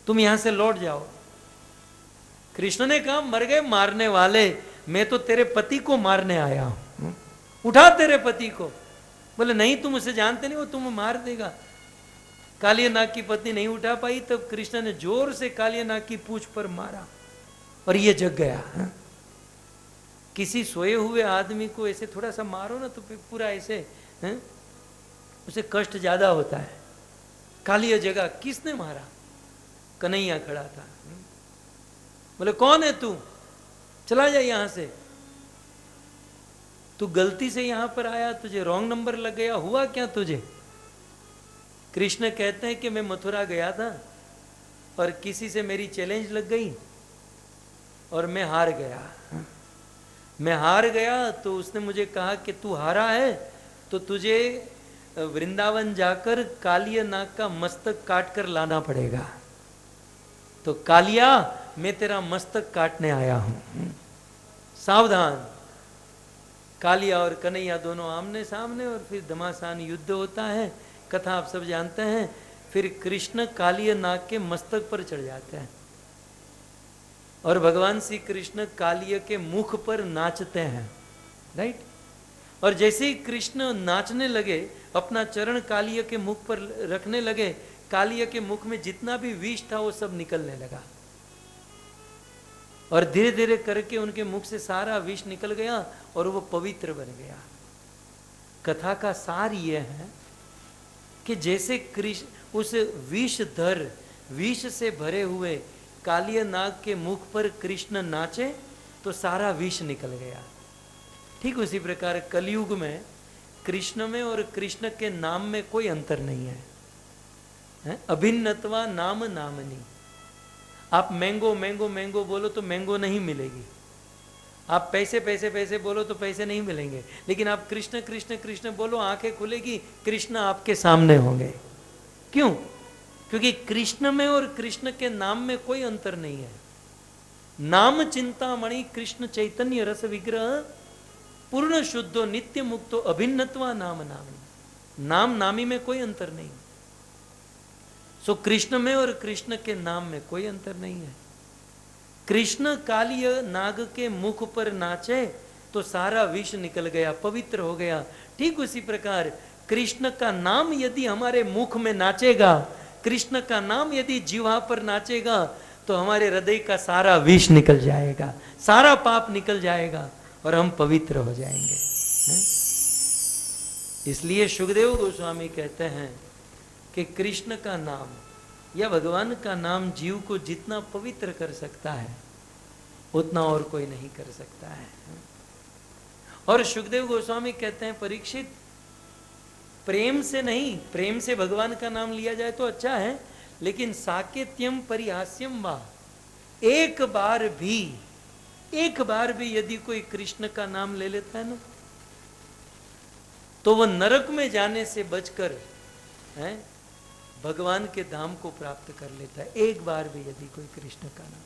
तुम यहां से लौट जाओ। कृष्ण ने कहा, मर गए मारने वाले, मैं तो तेरे पति को मारने आया हूं, उठा तेरे पति को। बोले नहीं, तुम उसे जानते नहीं हो, तुम मार देगा। कालिया नाग की पत्नी नहीं उठा पाई, तब कृष्ण ने जोर से कालिया नाग की पूंछ पर मारा और ये जग गया। किसी सोए हुए आदमी को ऐसे थोड़ा सा मारो ना तो पूरा ऐसे उसे कष्ट ज्यादा होता है। कालिया जगह, किसने मारा? कन्हैया खड़ा था। बोले कौन है तू, चला जा यहां से, तू गलती से यहां पर आया, तुझे रॉन्ग नंबर लग गया, हुआ क्या तुझे? कृष्ण कहते हैं कि मैं मथुरा गया था और किसी से मेरी चैलेंज लग गई और मैं हार गया। मैं हार गया तो उसने मुझे कहा कि तू हारा है तो तुझे वृंदावन जाकर कालिया नाग का मस्तक काट कर लाना पड़ेगा। तो कालिया, मैं तेरा मस्तक काटने आया हूं, सावधान। कालिया और कन्हैया दोनों आमने सामने और फिर घमासान युद्ध होता है, कथा आप सब जानते हैं। फिर कृष्ण कालिया नाग के मस्तक पर चढ़ जाते हैं और भगवान श्री कृष्ण कालिया के मुख पर नाचते हैं, राइट? और जैसे ही कृष्ण नाचने लगे, अपना चरण कालिया के मुख पर रखने लगे, कालिया के मुख में जितना भी विष था वो सब निकलने लगा और धीरे धीरे करके उनके मुख से सारा विष निकल गया और वो पवित्र बन गया। कथा का सार ये है कि जैसे कृष्ण उस विषधर, विष से भरे हुए कालिया नाग के मुख पर कृष्ण नाचे तो सारा विष निकल गया। ठीक उसी प्रकार कलयुग में कृष्ण में और कृष्ण के नाम में कोई अंतर नहीं है, अभिन्नत्वा नाम नामनी। आप मैंगो मैंगो मैंगो बोलो तो मैंगो नहीं मिलेगी, आप पैसे पैसे पैसे बोलो तो पैसे नहीं मिलेंगे, लेकिन आप कृष्ण कृष्ण कृष्ण बोलो, आंखें खुलेगी, कृष्ण आपके सामने होंगे। क्यों? क्योंकि कृष्ण में और कृष्ण के नाम में कोई अंतर नहीं है। नाम चिंतामणि कृष्ण चैतन्य रस विग्रह पूर्ण शुद्धो नित्य मुक्तो अभिन्नत्वा नाम नामी। नाम नामी में कोई अंतर नहीं। सो कृष्ण में और कृष्ण के नाम में कोई अंतर नहीं है। कृष्ण कालिया नाग के मुख पर नाचे तो सारा विष निकल गया, पवित्र हो गया। ठीक उसी प्रकार कृष्ण का नाम यदि हमारे मुख में नाचेगा, कृष्ण का नाम यदि जीवा पर नाचेगा तो हमारे हृदय का सारा विष निकल जाएगा, सारा पाप निकल जाएगा और हम पवित्र हो जाएंगे। इसलिए सुखदेव गोस्वामी कहते हैं कि कृष्ण का नाम या भगवान का नाम जीव को जितना पवित्र कर सकता है उतना और कोई नहीं कर सकता है। और सुखदेव गोस्वामी कहते हैं, परीक्षित, प्रेम से नहीं, प्रेम से भगवान का नाम लिया जाए तो अच्छा है, लेकिन साकेत्यम परिहास्यम वा, एक बार भी यदि कोई कृष्ण का नाम ले लेता है ना तो वह नरक में जाने से बचकर भगवान के धाम को प्राप्त कर लेता है। एक बार भी यदि कोई कृष्ण का नाम।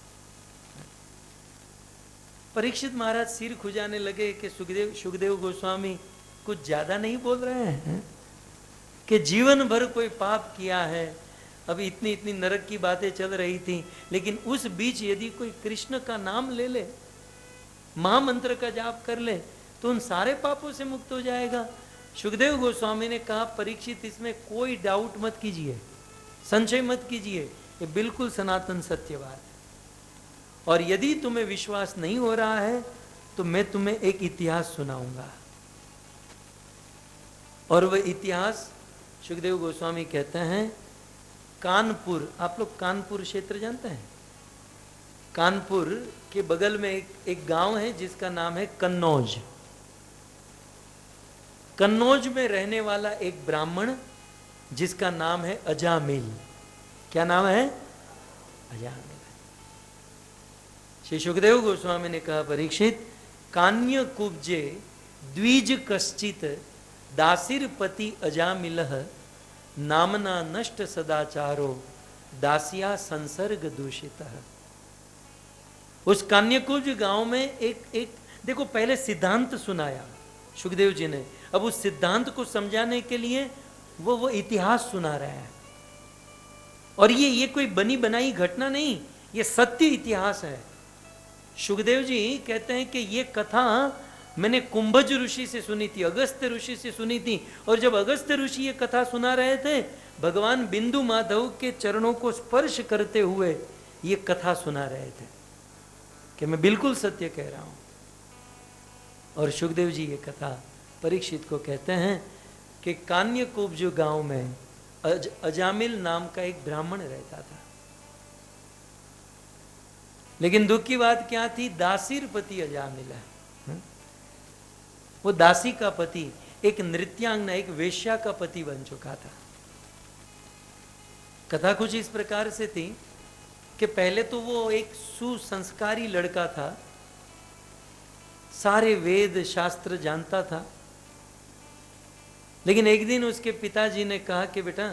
परीक्षित महाराज सिर खुजाने लगे कि सुखदेव गोस्वामी कुछ ज्यादा नहीं बोल रहे हैं कि जीवन भर कोई पाप किया है, अभी इतनी इतनी नरक की बातें चल रही थी, लेकिन उस बीच यदि कोई कृष्ण का नाम ले ले, महामंत्र का जाप कर ले तो उन सारे पापों से मुक्त हो जाएगा। सुखदेव गोस्वामी ने कहा, परीक्षित, इसमें कोई डाउट मत कीजिए, संशय मत कीजिए, ये बिल्कुल सनातन सत्य बात है। और यदि तुम्हें विश्वास नहीं हो रहा है तो मैं तुम्हें एक इतिहास सुनाऊंगा। और वह इतिहास सुखदेव गोस्वामी कहते हैं, कानपुर, आप लोग कानपुर क्षेत्र जानते हैं? कानपुर के बगल में एक गांव है जिसका नाम है कन्नौज। कन्नौज में रहने वाला एक ब्राह्मण जिसका नाम है अजामिल। क्या नाम है? अजामिल। श्री सुखदेव गोस्वामी ने कहा, परीक्षित, कान्य कुब्जे द्विज कश्चित दासिरपति अजामिलः नामना नष्ट सदाचारो दासिया संसर्ग दूषितः। उस कान्यकुब्ज गांव में एक देखो, पहले सिद्धांत सुनाया सुखदेव जी ने, अब उस सिद्धांत को समझाने के लिए वो इतिहास सुना रहा है। और ये कोई बनी बनाई घटना नहीं, ये सत्य इतिहास है। सुखदेव जी कहते हैं कि ये कथा मैंने कुंभज ऋषि से सुनी थी, अगस्त्य ऋषि से सुनी थी। और जब अगस्त्य ऋषि ये कथा सुना रहे थे, भगवान बिंदु माधव के चरणों को स्पर्श करते हुए ये कथा सुना रहे थे कि मैं बिल्कुल सत्य कह रहा हूं। और सुखदेव जी ये कथा परीक्षित को कहते हैं कि कान्यकुब्ज गांव में अजामिल नाम का एक ब्राह्मण रहता था। लेकिन दुख की बात क्या थी? दासीर पति अजामिल है। वो दासी का पति, एक नृत्यांगना, एक वेश्या का पति बन चुका था। कथा कुछ इस प्रकार से थी कि पहले तो वो एक सुसंस्कारी लड़का था, सारे वेद शास्त्र जानता था। लेकिन एक दिन उसके पिताजी ने कहा कि बेटा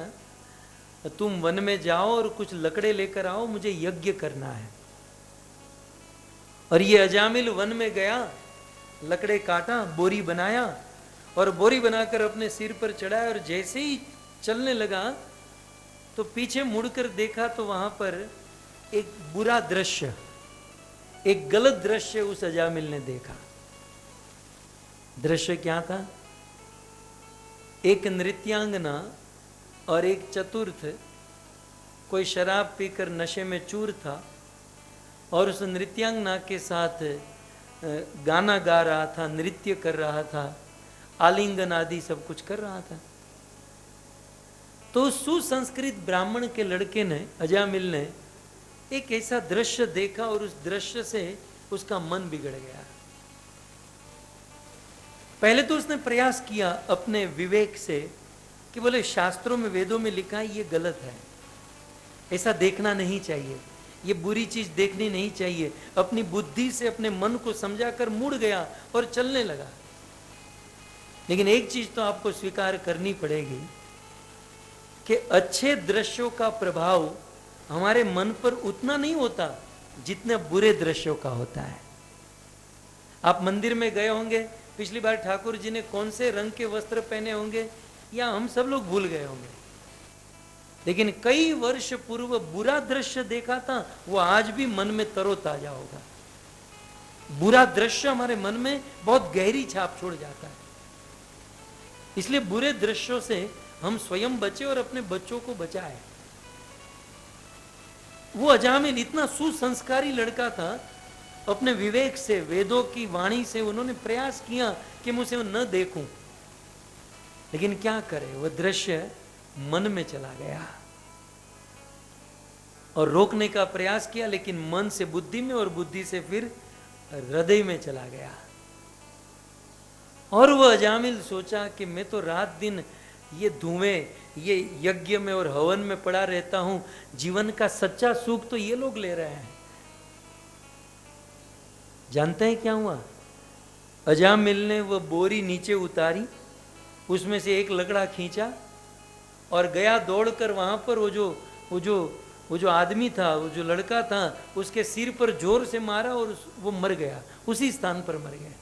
तुम वन में जाओ और कुछ लकड़े लेकर आओ, मुझे यज्ञ करना है। और ये अजामिल वन में गया, लकड़े काटा, बोरी बनाया और बोरी बनाकर अपने सिर पर चढ़ाया। और जैसे ही चलने लगा तो पीछे मुड़कर देखा तो वहां पर एक बुरा दृश्य, एक गलत दृश्य उस अजामिल ने देखा। दृश्य क्या था? एक नृत्यांगना और एक चतुर्थ कोई शराब पीकर नशे में चूर था और उस नृत्यांगना के साथ गाना गा रहा था, नृत्य कर रहा था, आलिंगन आदि सब कुछ कर रहा था। तो सुसंस्कृत ब्राह्मण के लड़के ने, अजामिल ने, एक ऐसा दृश्य देखा और उस दृश्य से उसका मन बिगड़ गया। पहले तो उसने प्रयास किया अपने विवेक से कि बोले शास्त्रों में, वेदों में लिखा है ये गलत है, ऐसा देखना नहीं चाहिए, ये बुरी चीज देखनी नहीं चाहिए। अपनी बुद्धि से अपने मन को समझाकर मुड़ गया और चलने लगा। लेकिन एक चीज तो आपको स्वीकार करनी पड़ेगी कि अच्छे दृश्यों का प्रभाव हमारे मन पर उतना नहीं होता जितने बुरे दृश्यों का होता है। आप मंदिर में गए होंगे, पिछली बार ठाकुर जी ने कौन से रंग के वस्त्र पहने होंगे या हम सब लोग भूल गए होंगे, लेकिन कई वर्ष पूर्व बुरा दृश्य देखा था, वो आज भी मन में तरोताजा होगा। बुरा दृश्य हमारे मन में बहुत गहरी छाप छोड़ जाता है। इसलिए बुरे दृश्यों से हम स्वयं बचे और अपने बच्चों को बचाए। वो अजामिल इतना सुसंस्कारी लड़का था, अपने विवेक से, वेदों की वाणी से उन्होंने प्रयास किया कि मैं उसे न देखूं, लेकिन क्या करे, वह दृश्य मन में चला गया। और रोकने का प्रयास किया, लेकिन मन से बुद्धि में और बुद्धि से फिर हृदय में चला गया। और वह अजामिल सोचा कि मैं तो रात दिन ये धुएं, ये यज्ञ में और हवन में पड़ा रहता हूं, जीवन का सच्चा सुख तो ये लोग ले रहे हैं। जानते हैं क्या हुआ? अजामिल ने वह बोरी नीचे उतारी, उसमें से एक लकड़ा खींचा और गया दौड़कर वहां पर वो जो आदमी था, वो जो लड़का था, उसके सिर पर जोर से मारा और वो मर गया, उसी स्थान पर मर गया।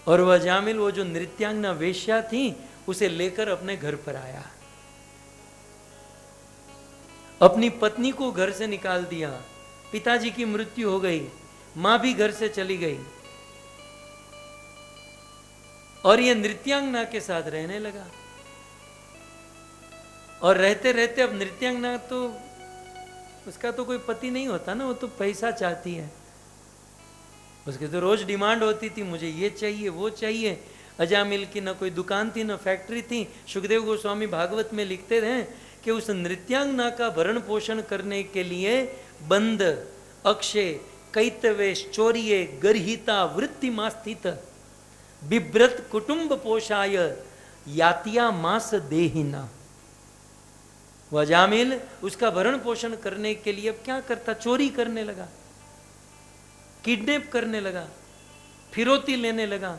और वह अजामिल, वो जो नृत्यांगना वेश्या थी, उसे लेकर अपने घर पर आया। अपनी पत्नी को घर से निकाल दिया, पिताजी की मृत्यु हो गई, मां भी घर से चली गई और यह नृत्यांगना के साथ रहने लगा। और रहते रहते अब नृत्यांगना तो, उसका तो कोई पति नहीं होता ना, वो तो पैसा चाहती है, उसकी तो रोज डिमांड होती थी, मुझे ये चाहिए वो चाहिए। अजामिल की ना कोई दुकान थी ना फैक्ट्री थी। सुखदेव गोस्वामी भागवत में लिखते हैं कि उस नृत्यांगना का भरण पोषण करने के लिए बंद, अक्षय, कैतवेश, चौर्य, गर्हिता, वृत्ति मास्थित, बिभ्रत कुटुंब पोषाय यातिया मास देहिना। वह अजामिल उसका भरण पोषण करने के लिए अब क्या करता, चोरी करने लगा, किडनैप करने लगा, फिरौती लेने लगा,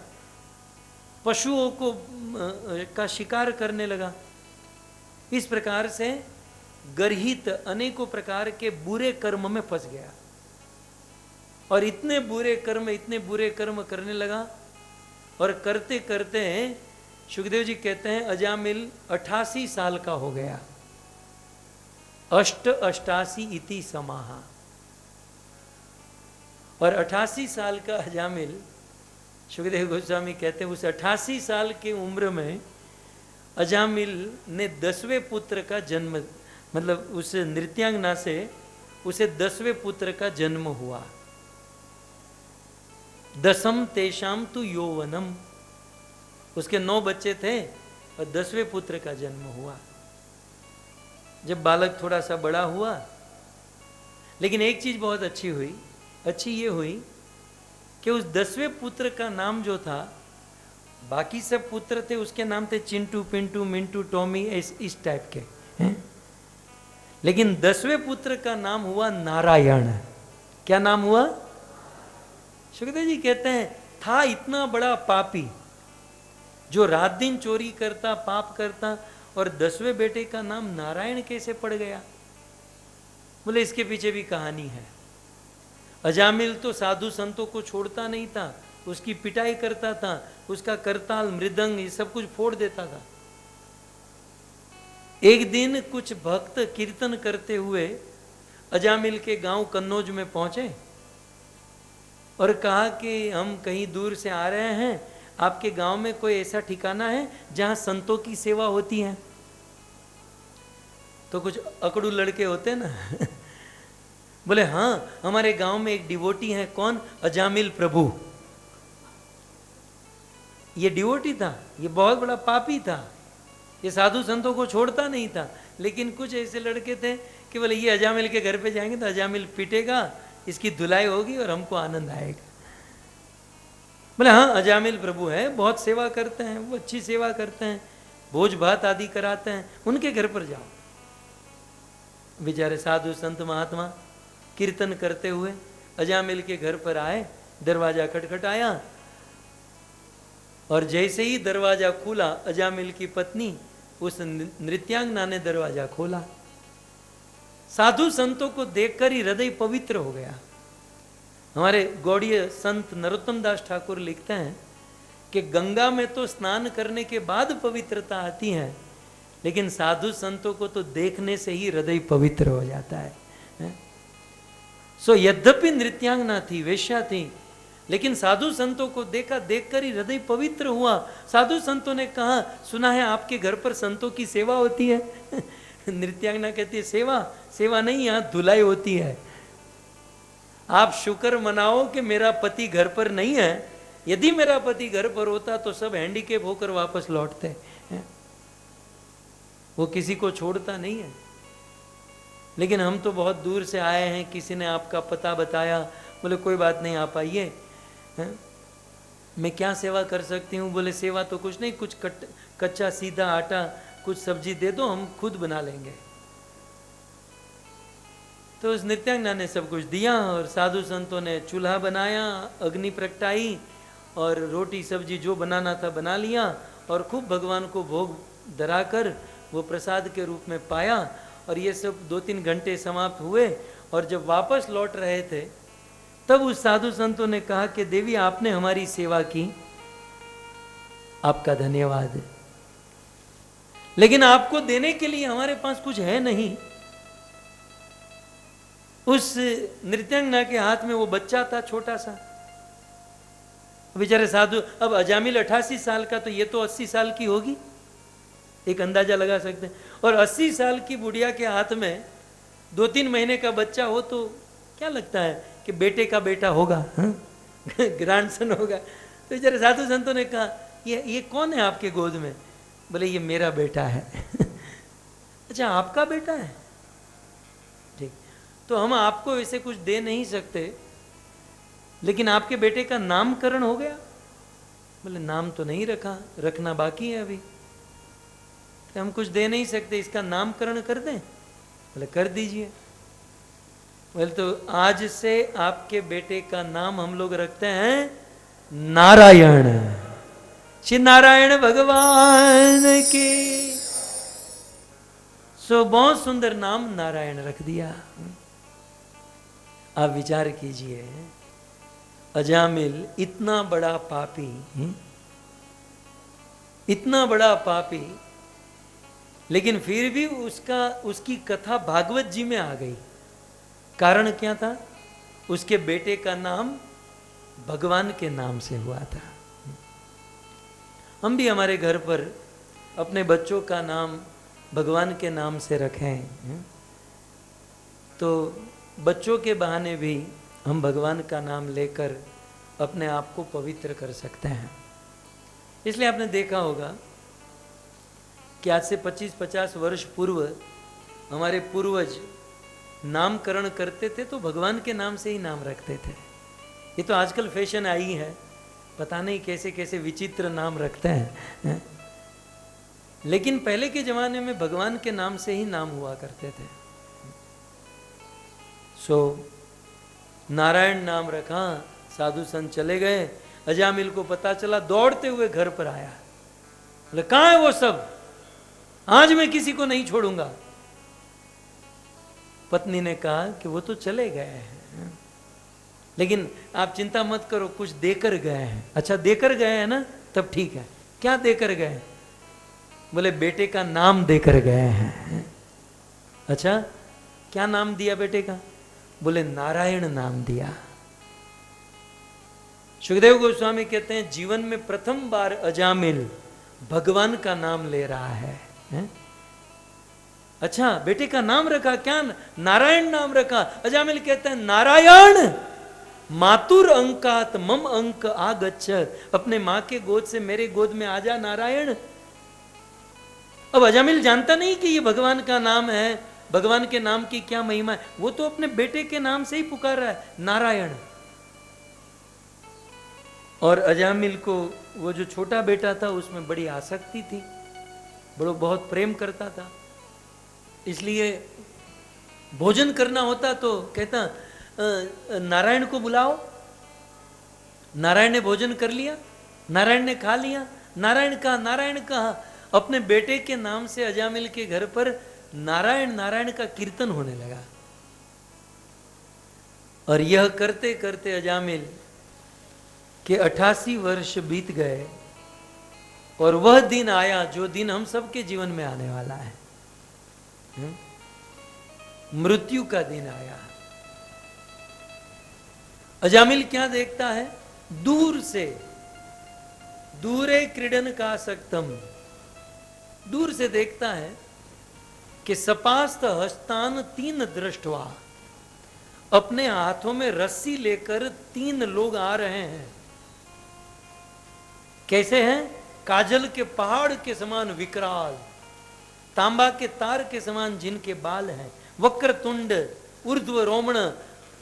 पशुओं को का शिकार करने लगा। इस प्रकार से गर्हित अनेकों प्रकार के बुरे कर्म में फंस गया और इतने बुरे कर्म करने लगा। और करते करते सुखदेव जी कहते हैं अजामिल 88 साल का हो गया। 88 इति समाहा। और 88 साल का अजामिल, सुखदेव गोस्वामी कहते हैं उस 88 साल की उम्र में अजामिल ने 10वें पुत्र का जन्म, मतलब उस नृत्यांगना से उसे 10वें पुत्र का जन्म हुआ। दसम तेषाम तु यौवनम, उसके 9 बच्चे थे और 10वें पुत्र का जन्म हुआ। जब बालक थोड़ा सा बड़ा हुआ, लेकिन एक चीज बहुत अच्छी ये हुई कि उस 10वें पुत्र का नाम जो था, बाकी सब पुत्र थे उसके नाम थे चिंटू, पिंटू, मिंटू, टॉमी, इस टाइप के हैं? लेकिन 10वें पुत्र का नाम हुआ नारायण। क्या नाम हुआ? सुखदेव जी कहते हैं था इतना बड़ा पापी जो रात दिन चोरी करता, पाप करता, और 10वें बेटे का नाम नारायण कैसे पड़ गया? बोले इसके पीछे भी कहानी है। अजामिल तो साधु संतों को छोड़ता नहीं था, उसकी पिटाई करता था, उसका करताल, मृदंग ये सब कुछ फोड़ देता था। एक दिन कुछ भक्त कीर्तन करते हुए अजामिल के गांव कन्नौज में पहुंचे और कहा कि हम कहीं दूर से आ रहे हैं, आपके गांव में कोई ऐसा ठिकाना है जहां संतों की सेवा होती है? तो कुछ अकड़ू लड़के होते ना बोले हाँ, हमारे गांव में एक डिवोटी है। कौन? अजामिल प्रभु। ये डिवोटी था, ये बहुत बड़ा पापी था, ये साधु संतों को छोड़ता नहीं था। लेकिन कुछ ऐसे लड़के थे कि बोले ये अजामिल के घर पे जाएंगे तो अजामिल पीटेगा, इसकी धुलाई होगी और हमको आनंद आएगा। बोले हाँ, अजामिल प्रभु है, बहुत सेवा करते हैं, वो अच्छी सेवा करते हैं, भोज भात आदि कराते हैं, उनके घर पर जाओ। बेचारे साधु संत महात्मा कीर्तन करते हुए अजामिल के घर पर आए, दरवाजा खटखटाया और जैसे ही दरवाजा खुला, अजामिल की पत्नी उस नृत्यांगना ने दरवाजा खोला। साधु संतों को देखकर ही हृदय पवित्र हो गया। हमारे गौड़ीय संत नरोत्तम दास ठाकुर लिखते हैं कि गंगा में तो स्नान करने के बाद पवित्रता आती है, लेकिन साधु संतों को तो देखने से ही हृदय पवित्र हो जाता है। सो यद्यपि नृत्यांगना थी, वेश्या थी, लेकिन साधु संतों को देखा, देखकर ही हृदय पवित्र हुआ। साधु संतों ने कहा सुना है आपके घर पर संतों की सेवा होती है नृत्यांगना कहती है सेवा नहीं, यहाँ धुलाई होती है। आप शुक्र मनाओ कि मेरा पति घर पर नहीं है, यदि मेरा पति घर पर होता तो सब हैंडीकेप होकर वापस लौटते। वो किसी को छोड़ता नहीं है। लेकिन हम तो बहुत दूर से आए हैं, किसी ने आपका पता बताया, बोले कोई बात नहीं आप आइए, मैं क्या सेवा कर सकती हूँ? बोले सेवा तो कुछ नहीं, कुछ कच्चा सीधा आटा, कुछ सब्जी दे दो, हम खुद बना लेंगे। तो उस नृत्यांगना ने सब कुछ दिया और साधु संतों ने चूल्हा बनाया, अग्नि प्रगटाई और रोटी सब्जी जो बनाना था बना लिया और खूब भगवान को भोग धराकर वो प्रसाद के रूप में पाया। और ये सब 2-3 घंटे समाप्त हुए और जब वापस लौट रहे थे तब उस साधु संतों ने कहा कि देवी आपने हमारी सेवा की, आपका धन्यवाद, लेकिन आपको देने के लिए हमारे पास कुछ है नहीं। उस नृत्यांगना के हाथ में वो बच्चा था छोटा सा, बेचारे साधु, अब अजामिल 88 साल का, तो ये तो 80 साल की होगी, एक अंदाजा लगा सकते हैं। और 80 साल की बुढ़िया के हाथ में 2-3 महीने का बच्चा हो तो क्या लगता है कि बेटे का बेटा होगा, ग्रैंडसन होगा। तो बेचारे साधु संतों ने कहा ये कौन है आपके गोद में? बोले ये मेरा बेटा है अच्छा आपका बेटा है, ठीक, तो हम आपको वैसे कुछ दे नहीं सकते, लेकिन आपके बेटे का नामकरण हो गया? बोले नाम तो नहीं रखा, रखना बाकी है अभी, तो हम कुछ दे नहीं सकते, इसका नामकरण कर दें? बोले कर दीजिए। बोले तो आज से आपके बेटे का नाम हम लोग रखते हैं नारायण। श्री नारायण भगवान की। सो बहुत सुंदर नाम नारायण रख दिया। आप विचार कीजिए, अजामिल इतना बड़ा पापी, इतना बड़ा पापी, लेकिन फिर भी उसकी कथा भागवत जी में आ गई। कारण क्या था? उसके बेटे का नाम भगवान के नाम से हुआ था। हम भी हमारे घर पर अपने बच्चों का नाम भगवान के नाम से रखें, तो बच्चों के बहाने भी हम भगवान का नाम लेकर अपने आप को पवित्र कर सकते हैं। इसलिए आपने देखा होगा कि आज से 25-50 वर्ष पूर्व हमारे पूर्वज नामकरण करते थे तो भगवान के नाम से ही नाम रखते थे। ये तो आजकल फैशन आई है, पता नहीं कैसे कैसे विचित्र नाम रखते हैं, लेकिन पहले के जमाने में भगवान के नाम से ही नाम हुआ करते थे। सो नारायण नाम रखा, साधु संत चले गए। अजामिल को पता चला, दौड़ते हुए घर पर आया, बोले कहाँ है वो सब, आज मैं किसी को नहीं छोड़ूंगा। पत्नी ने कहा कि वो तो चले गए हैं, लेकिन आप चिंता मत करो, कुछ देकर गए हैं। अच्छा देकर गए हैं ना, तब ठीक है। क्या देकर गए? बोले बेटे का नाम देकर गए हैं। अच्छा क्या नाम दिया बेटे का? बोले नारायण नाम दिया। सुखदेव गोस्वामी कहते हैं जीवन में प्रथम बार अजामिल भगवान का नाम ले रहा है? अच्छा बेटे का नाम रखा, क्या नारायण नाम रखा। अजामिल कहते हैं नारायण मातुर अंकात मम अंक आगच्छ, अपने मां के गोद से मेरे गोद में आजा नारायण। अब अजामिल जानता नहीं कि ये भगवान का नाम है, भगवान के नाम की क्या महिमा है, वो तो अपने बेटे के नाम से ही पुकार रहा है नारायण। और अजामिल को वो जो छोटा बेटा था उसमें बड़ी आसक्ति थी, बहुत प्रेम करता था, इसलिए भोजन करना होता तो कहता नारायण को बुलाओ। नारायण ने भोजन कर लिया, नारायण ने खा लिया, नारायण कहा। अपने बेटे के नाम से अजामिल के घर पर नारायण नारायण का कीर्तन होने लगा। और यह करते करते अजामिल के 88 वर्ष बीत गए, और वह दिन आया जो दिन हम सबके जीवन में आने वाला है, मृत्यु का दिन आया। अजामिल क्या देखता है? दूर से, दूरे क्रीडन का सक्तम, दूर से देखता है कि सपास्त हस्तान 3 दृष्टवा, अपने हाथों में रस्सी लेकर 3 लोग आ रहे हैं। कैसे हैं? काजल के पहाड़ के समान विकराल, तांबा के तार के समान जिनके बाल हैं, वक्र तुंड ऊर्ध्व रोमण,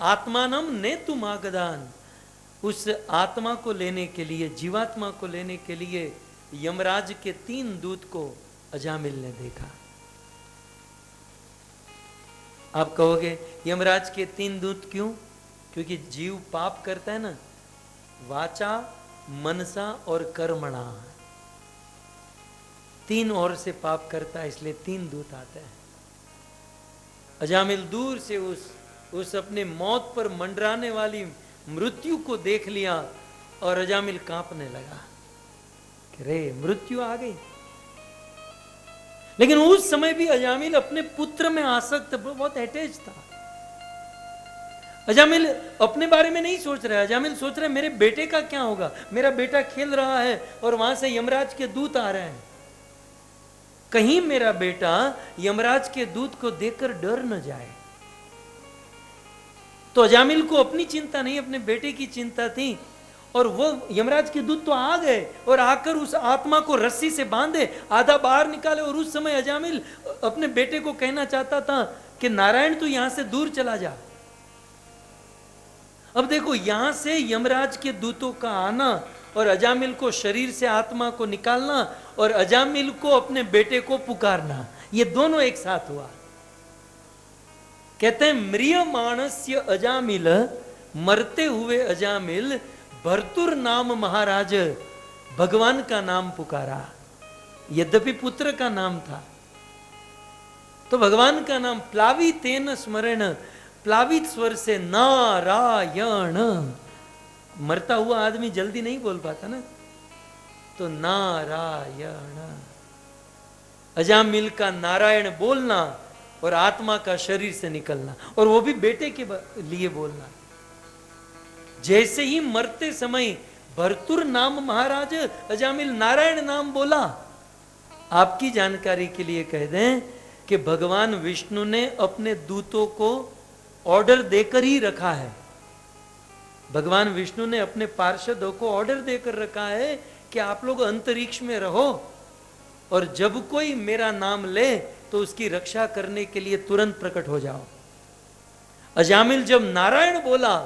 आत्मानम नेतु मागदान। उस आत्मा को लेने के लिए, जीवात्मा को लेने के लिए यमराज के 3 दूत को अजामिल ने देखा। आप कहोगे यमराज के 3 दूत क्यों? क्योंकि जीव पाप करता है ना, वाचा मनसा और कर्मणा, 3 ओर से पाप करता है, इसलिए 3 दूत आते हैं। अजामिल दूर से उस अपने मौत पर मंडराने वाली मृत्यु को देख लिया और अजामिल कांपने लगा कि रे मृत्यु आ गई। लेकिन उस समय भी अजामिल अपने पुत्र में आसक्त, बहुत अटैच था। अजामिल अपने बारे में नहीं सोच रहा है, अजामिल सोच रहा है मेरे बेटे का क्या होगा, मेरा बेटा खेल रहा है और वहां से यमराज के दूत आ रहे हैं, कहीं मेरा बेटा यमराज के दूत को देखकर डर न जाए। तो अजामिल को अपनी चिंता नहीं, अपने बेटे की चिंता थी। और वो यमराज के दूत तो आ गए और आकर उस आत्मा को रस्सी से बांधे, आधा बाहर निकाले। और उस समय अजामिल अपने बेटे को कहना चाहता था कि नारायण तू यहां से दूर चला जा। अब देखो, यहां से यमराज के दूतों का आना और अजामिल को शरीर से आत्मा को निकालना और अजामिल को अपने बेटे को पुकारना, ये दोनों एक साथ हुआ। कहते हैं म्रियमाणस्य अजामिल, मरते हुए अजामिल भर्तुर नाम महाराज, भगवान का नाम पुकारा। यद्यपि पुत्र का नाम था तो भगवान का नाम, प्लावी तेन स्मरण, प्लावित स्वर से नारायण। मरता हुआ आदमी जल्दी नहीं बोल पाता ना, तो नारायण। अजामिल का नारायण बोलना और आत्मा का शरीर से निकलना, और वो भी बेटे के लिए बोलना। जैसे ही मरते समय भर्तुर नाम महाराज, अजामिल नारायण नाम बोला। आपकी जानकारी के लिए कह दें कि भगवान विष्णु ने अपने दूतों को ऑर्डर देकर ही रखा है। भगवान विष्णु ने अपने पार्षदों को ऑर्डर देकर रखा है कि आप लोग अंतरिक्ष में रहो और जब कोई मेरा नाम ले तो उसकी रक्षा करने के लिए तुरंत प्रकट हो जाओ। अजामिल जब नारायण बोला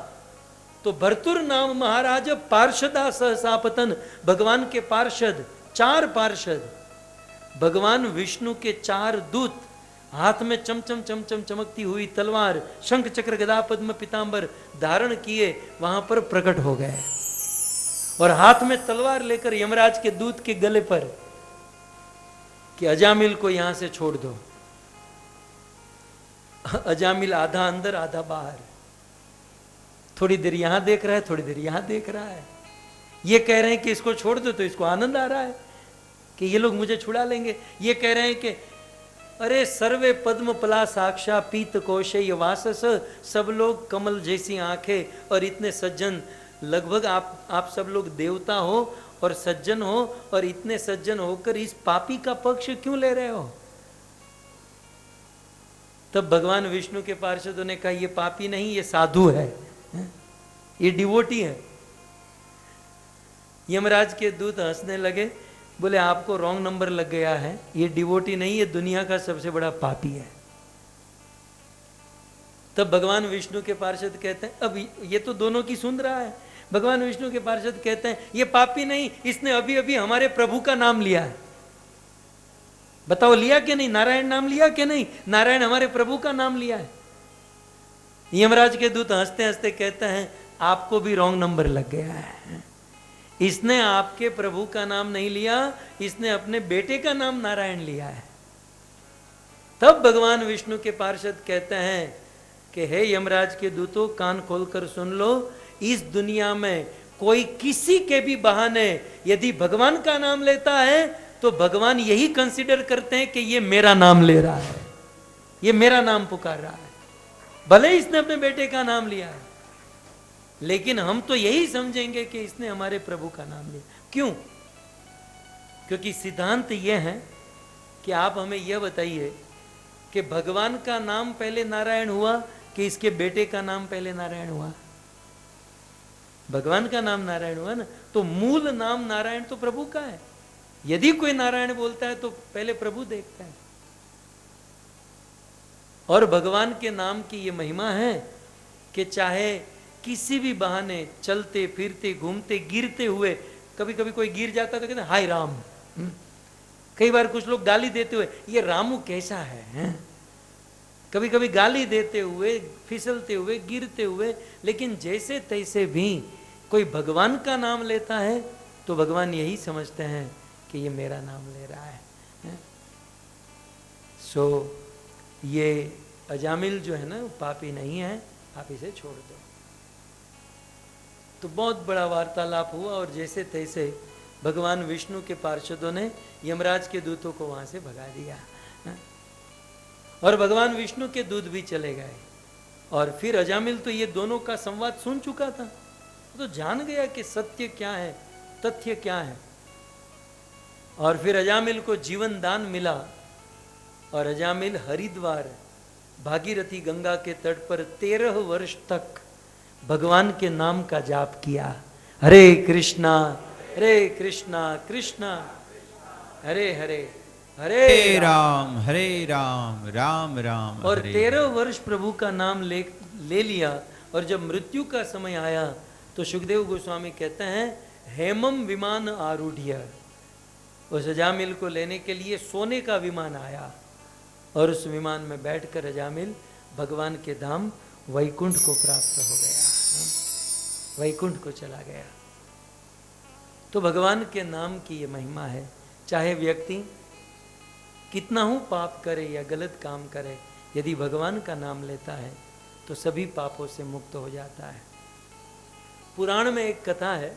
तो भर्तुर नाम महाराज पार्षदा सहसापतन, भगवान के पार्षद, 4 पार्षद, भगवान विष्णु के 4 दूत हाथ में चमचम चमचम चमकती हुई तलवार, शंख चक्र गदा पद्म पीतांबर धारण किए वहां पर प्रकट हो गए और हाथ में तलवार लेकर यमराज के दूत के गले पर कि अजामिल को यहां से छोड़ दो। अजामिल आधा अंदर आधा बाहर, थोड़ी देर यहां देख रहा है, थोड़ी देर यहां देख रहा है। ये कह रहे हैं कि इसको छोड़ दो तो इसको आनंद आ रहा है कि ये लोग मुझे छुड़ा लेंगे। ये कह रहे हैं कि अरे सर्वे पद्म पला साक्षा पीत कोशय वासस, सब लोग कमल जैसी आंखें और इतने सज्जन, लगभग आप सब लोग देवता हो और सज्जन हो, और इतने सज्जन होकर इस पापी का पक्ष क्यों ले रहे हो? तब भगवान विष्णु के पार्षदों ने कहा ये पापी नहीं, ये साधु है, ये डिवोटी है। यमराज के दूत हंसने लगे, बोले आपको रॉन्ग नंबर लग गया है, ये डिवोटी नहीं, ये दुनिया का सबसे बड़ा पापी है। तब भगवान विष्णु के पार्षद कहते हैं, अब ये तो दोनों की सुन रहा है। भगवान विष्णु के पार्षद कहते हैं ये पापी नहीं, इसने अभी अभी हमारे प्रभु का नाम लिया है। बताओ लिया कि नहीं? नारायण नाम लिया कि नहीं? नारायण हमारे प्रभु का नाम लिया है। यमराज के दूत हंसते हंसते कहते हैं आपको भी रॉन्ग नंबर लग गया है, इसने आपके प्रभु का नाम नहीं लिया, इसने अपने बेटे का नाम नारायण लिया है। तब भगवान विष्णु के पार्षद कहते हैं कि हे यमराज के दूतों, कान खोलकर सुन लो, इस दुनिया में कोई किसी के भी बहाने यदि भगवान का नाम लेता है तो भगवान यही कंसीडर करते हैं कि ये मेरा नाम ले रहा है, ये मेरा नाम पुकार रहा है, भले ही इसने अपने बेटे का नाम लिया है, लेकिन हम तो यही समझेंगे कि इसने हमारे प्रभु का नाम लिया। क्यों? क्योंकि सिद्धांत यह है कि आप हमें यह बताइए कि भगवान का नाम पहले नारायण हुआ कि इसके बेटे का नाम पहले नारायण हुआ? भगवान का नाम नारायण हुआ ना, तो मूल नाम नारायण तो प्रभु का है। यदि कोई नारायण बोलता है तो पहले प्रभु देखता है। और भगवान के नाम की ये महिमा है कि चाहे किसी भी बहाने चलते फिरते घूमते गिरते हुए, कभी कभी कोई गिर जाता तो कहते हैं हाय राम। कई बार कुछ लोग गाली देते हुए ये रामू कैसा है, कभी कभी गाली देते हुए, फिसलते हुए, गिरते हुए, लेकिन जैसे तैसे भी कोई भगवान का नाम लेता है तो भगवान यही समझते हैं कि ये मेरा नाम ले रहा है। सो ये अजामिल जो है ना पापी नहीं है, आप इसे छोड़ दो। तो बहुत बड़ा वार्तालाप हुआ और जैसे तैसे भगवान विष्णु के पार्षदों ने यमराज के दूतों को वहां से भगा दिया और भगवान विष्णु के दूत भी चले गए। और फिर अजामिल तो ये दोनों का संवाद सुन चुका था, तो जान गया कि सत्य क्या है, तथ्य क्या है। और फिर अजामिल को जीवन दान मिला और अजामिल हरिद्वार भागीरथी गंगा के तट पर 13 वर्ष तक भगवान के नाम का जाप किया। हरे कृष्णा कृष्णा हरे हरे हरे राम राम राम और हरे 13 वर्ष प्रभु का नाम ले लिया। और जब मृत्यु का समय आया तो सुखदेव गोस्वामी कहते हैं हेमम विमान आरूढ़, उस अजामिल को लेने के लिए सोने का विमान आया और उस विमान में बैठकर अजामिल भगवान के धाम वैकुंठ को प्राप्त हो गया, वैकुंठ को चला गया। तो भगवान के नाम की ये महिमा है। चाहे व्यक्ति कितना ही पाप करे या गलत काम करे, यदि भगवान का नाम लेता है तो सभी पापों से मुक्त हो जाता है। पुराण में एक कथा है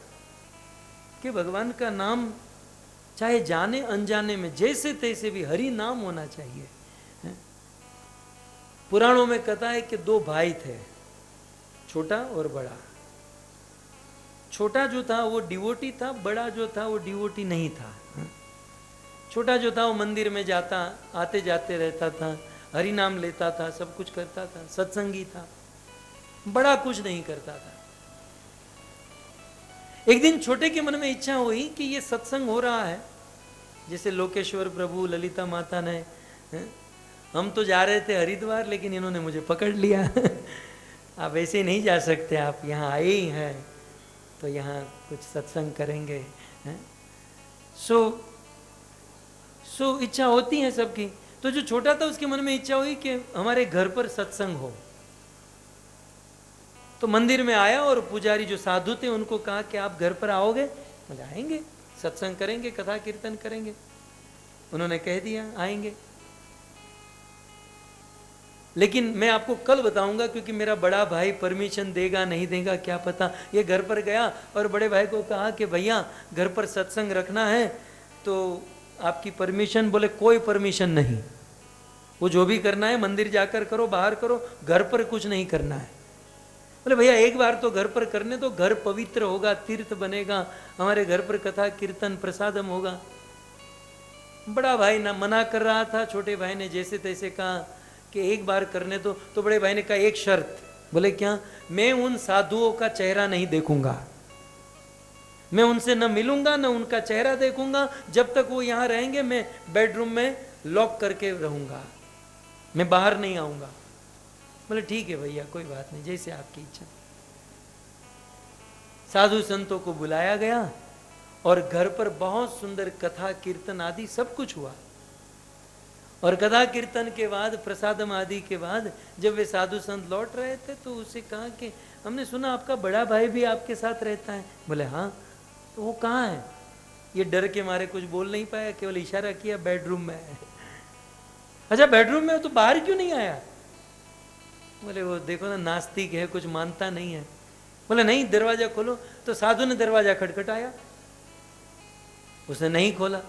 कि भगवान का नाम चाहे जाने अनजाने में जैसे तैसे भी हरि नाम होना चाहिए। पुराणों में कथा है कि 2 भाई थे, छोटा और बड़ा। छोटा जो था वो डिवोटी था, बड़ा जो था वो डिवोटी नहीं था। छोटा जो था वो मंदिर में जाता, आते जाते रहता था, हरि नाम लेता था, सब कुछ करता था, सत्संगी था। बड़ा कुछ नहीं करता था। एक दिन छोटे के मन में इच्छा हुई कि ये सत्संग हो रहा है, जैसे लोकेश्वर प्रभु, ललिता माता ने, हम तो जा रहे थे हरिद्वार लेकिन इन्होंने मुझे पकड़ लिया। आप ऐसे नहीं जा सकते, आप यहाँ आए ही हैं तो यहाँ कुछ सत्संग करेंगे। सो इच्छा होती है सबकी। तो जो छोटा था उसके मन में इच्छा हुई कि हमारे घर पर सत्संग हो। तो मंदिर में आया और पुजारी जो साधु थे उनको कहा कि आप घर पर आओगे? बोले आएंगे, सत्संग करेंगे, कथा कीर्तन करेंगे। उन्होंने कह दिया आएंगे, लेकिन मैं आपको कल बताऊंगा क्योंकि मेरा बड़ा भाई परमिशन देगा नहीं देगा क्या पता। ये घर पर गया और बड़े भाई को कहा कि भैया घर पर सत्संग रखना है तो आपकी परमिशन? बोले कोई परमिशन नहीं, वो जो भी करना है मंदिर जाकर करो, बाहर करो, घर पर कुछ नहीं करना है। बोले भैया एक बार तो घर पर करने दो, घर पवित्र होगा, तीर्थ बनेगा, हमारे घर पर कथा कीर्तन प्रसादम होगा। बड़ा भाई ना मना कर रहा था, छोटे भाई ने जैसे तैसे कहा कि एक बार करने दो। तो बड़े भाई ने कहा एक शर्त। बोले क्या? मैं उन साधुओं का चेहरा नहीं देखूंगा, मैं उनसे न मिलूंगा न उनका चेहरा देखूंगा। जब तक वो यहाँ रहेंगे मैं बेडरूम में लॉक करके रहूंगा, मैं बाहर नहीं आऊंगा। बोले ठीक है भैया कोई बात नहीं, जैसे आपकी इच्छा। साधु संतों को बुलाया गया और घर पर बहुत सुंदर कथा कीर्तन आदि सब कुछ हुआ। और कथा कीर्तन के बाद, प्रसादम आदि के बाद जब वे साधु संत लौट रहे थे तो उससे कहा कि हमने सुना आपका बड़ा भाई भी आपके साथ रहता है। बोले हाँ। तो वो कहाँ है? ये डर के मारे कुछ बोल नहीं पाया, केवल इशारा किया बेडरूम में है। अच्छा बेडरूम में, तो बाहर क्यों नहीं आया? बोले वो देखो ना नास्तिक है, कुछ मानता नहीं है। बोले नहीं दरवाजा खोलो। तो साधु ने दरवाजा खटखटाया, उसने नहीं खोला,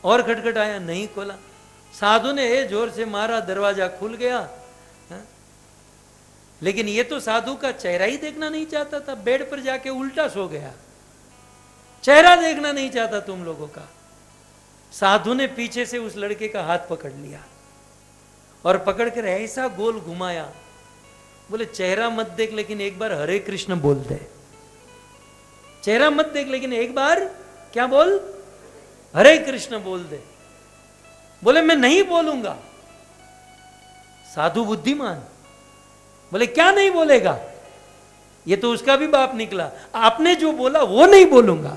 और खटखटाया, नहीं खोला। साधु ने जोर से मारा, दरवाजा खुल गया। हा? लेकिन ये तो साधु का चेहरा ही देखना नहीं चाहता था, बेड पर जाके उल्टा सो गया। चेहरा देखना नहीं चाहता तुम लोगों का। साधु ने पीछे से उस लड़के का हाथ पकड़ लिया और पकड़कर ऐसा गोल घुमाया। बोले चेहरा मत देख लेकिन एक बार हरे कृष्ण बोल दे। चेहरा मत देख लेकिन एक बार क्या बोल? हरे कृष्ण बोल दे। बोले मैं नहीं बोलूंगा। साधु बुद्धिमान, बोले क्या नहीं बोलेगा? ये तो उसका भी बाप निकला, आपने जो बोला वो नहीं बोलूंगा।